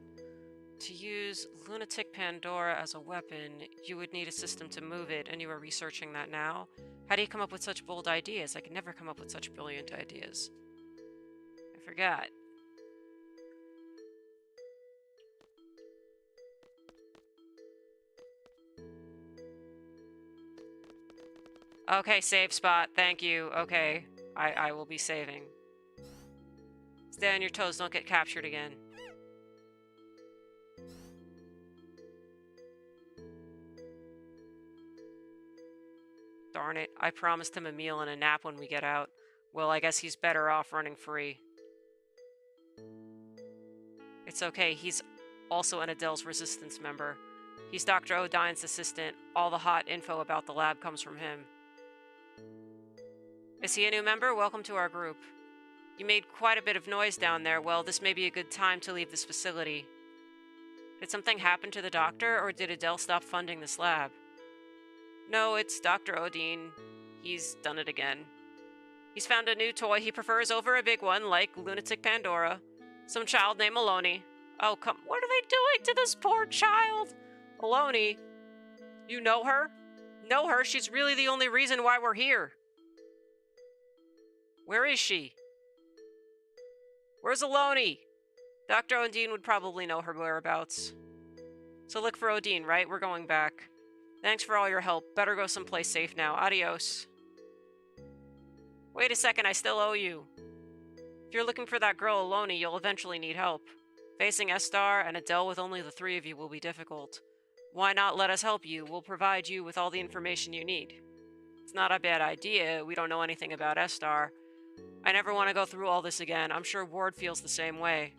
To use Lunatic Pandora as a weapon, you would need a system to move it, and you are researching that now? How do you come up with such bold ideas? I could never come up with such brilliant ideas. I forgot. Okay, save spot. Thank you. Okay. I will be saving. Stay on your toes. Don't get captured again. Darn it. I promised him a meal and a nap when we get out. Well, I guess he's better off running free. It's okay. He's also an Adele's Resistance member. He's Dr. Odin's assistant. All the hot info about the lab comes from him. Is he a new member? Welcome to our group. You made quite a bit of noise down there. Well, this may be a good time to leave this facility. Did something happen to the doctor, or did Adele stop funding this lab? No, it's Dr. Odin. He's done it again. He's found a new toy he prefers over a big one, like Lunatic Pandora. Some child named Maloney. Oh, come... What are they doing to this poor child? Maloney? You know her? know her. She's really the only reason why we're here. Where is she? Where's Aloni? Dr. Odin would probably know her whereabouts. So look for Odin, right? We're going back. Thanks for all your help. Better go someplace safe now. Adios. Wait a second, I still owe you. If you're looking for that girl Aloni, you'll eventually need help. Facing Estar and Adele with only the three of you will be difficult. Why not let us help you? We'll provide you with all the information you need. It's not a bad idea. We don't know anything about Estar. I never want to go through all this again. I'm sure Ward feels the same way.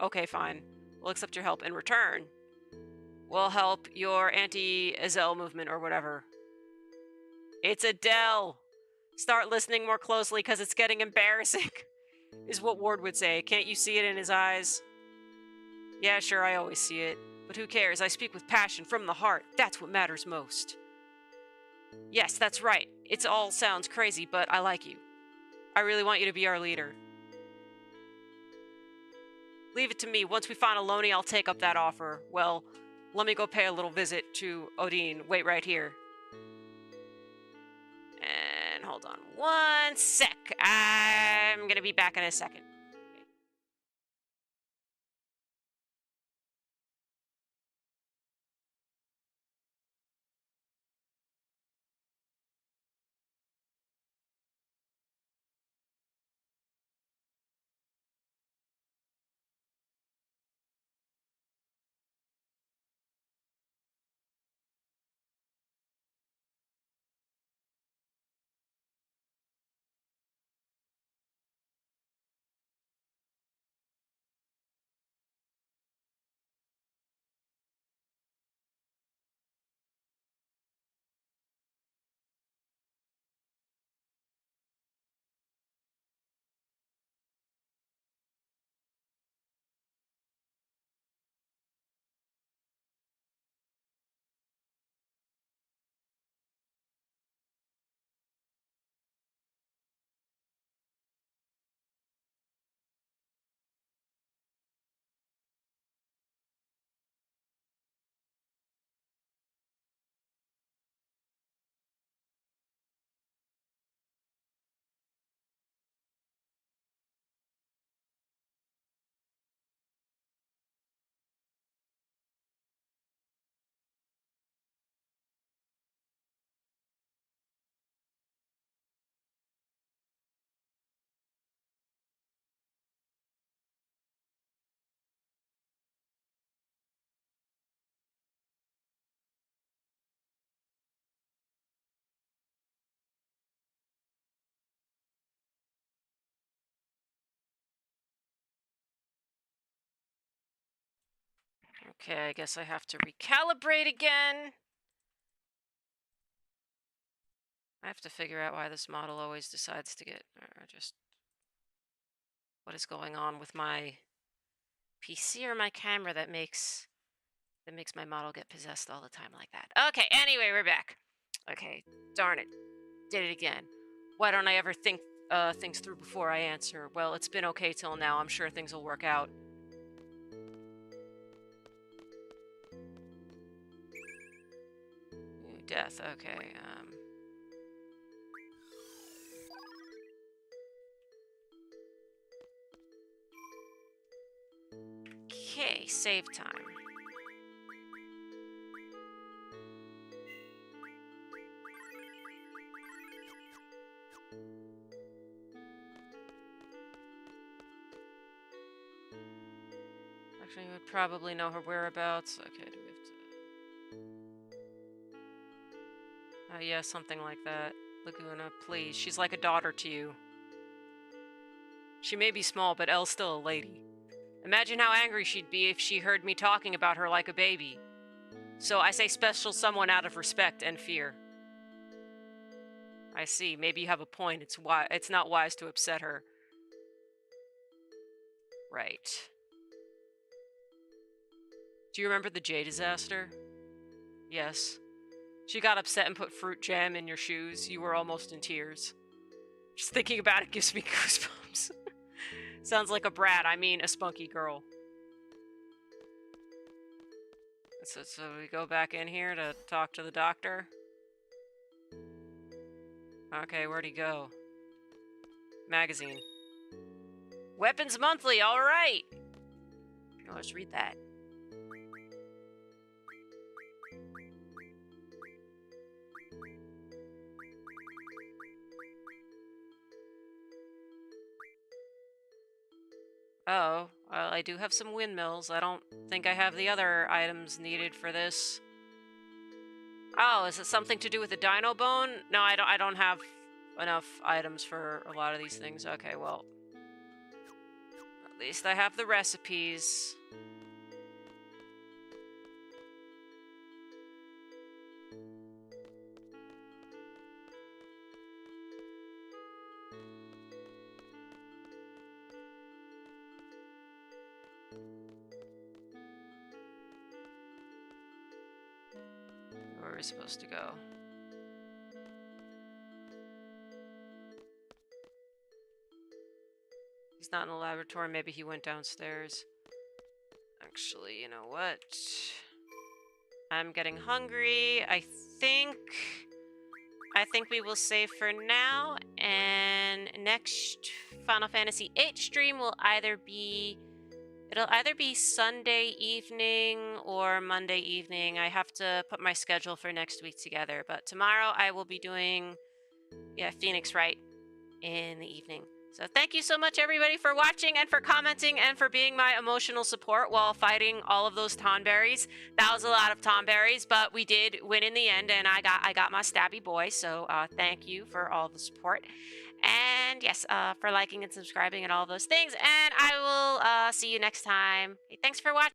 Okay, fine. We'll accept your help in return. We'll help your anti-Azel movement or whatever. It's Adele! Start listening more closely because it's getting embarrassing, is what Ward would say. Can't you see it in his eyes? Yeah, sure, I always see it. But who cares? I speak with passion from the heart. That's what matters most. Yes, that's right. It all sounds crazy, but I like you. I really want you to be our leader. Leave it to me. Once we find Aloni, I'll take up that offer. Well, let me go pay a little visit to Odin. Wait right here. And hold on one sec. I'm gonna be back in a second. Okay, I guess I have to recalibrate again. I have to figure out why this model always decides to get, or just what is going on with my PC or my camera that makes my model get possessed all the time like that. Okay, anyway, we're back. Okay, darn it. Did it again. Why don't I ever think things through before I answer? Well, it's been okay till now. I'm sure things will work out. Ooh, death, okay. Okay, save time. Actually, you would probably know her whereabouts. Okay, do we have to... yeah, something like that. Laguna, please. She's like a daughter to you. She may be small, but Elle's still a lady. Imagine how angry she'd be if she heard me talking about her like a baby. So I say special someone out of respect and fear. I see. Maybe you have a point. It's not wise to upset her. Right. Do you remember the J disaster? Yes. She got upset and put fruit jam in your shoes. You were almost in tears. Just thinking about it gives me goosebumps. Sounds like a brat. I mean, a spunky girl. So we go back in here to talk to the doctor. Okay, where'd he go? Magazine. Weapons Monthly, all right. Oh, let's read that. Oh, well, I do have some windmills. I don't think I have the other items needed for this. Oh, is it something to do with the dino bone? No, I don't have enough items for a lot of these things. Okay, well, at least I have the recipes. Where are we supposed to go? He's not in the laboratory. Maybe he went downstairs. Actually, you know what? I'm getting hungry. I think we will save for now. And next Final Fantasy VIII stream will either be Sunday evening or Monday evening. I have to put my schedule for next week together. But tomorrow I will be doing Phoenix Wright in the evening. So thank you so much, everybody, for watching and for commenting and for being my emotional support while fighting all of those Tonberries. That was a lot of Tonberries, but we did win in the end, and I got my stabby boy. So thank you for all the support. And yes, for liking and subscribing and all those things. And I will see you next time. Hey, thanks for watching.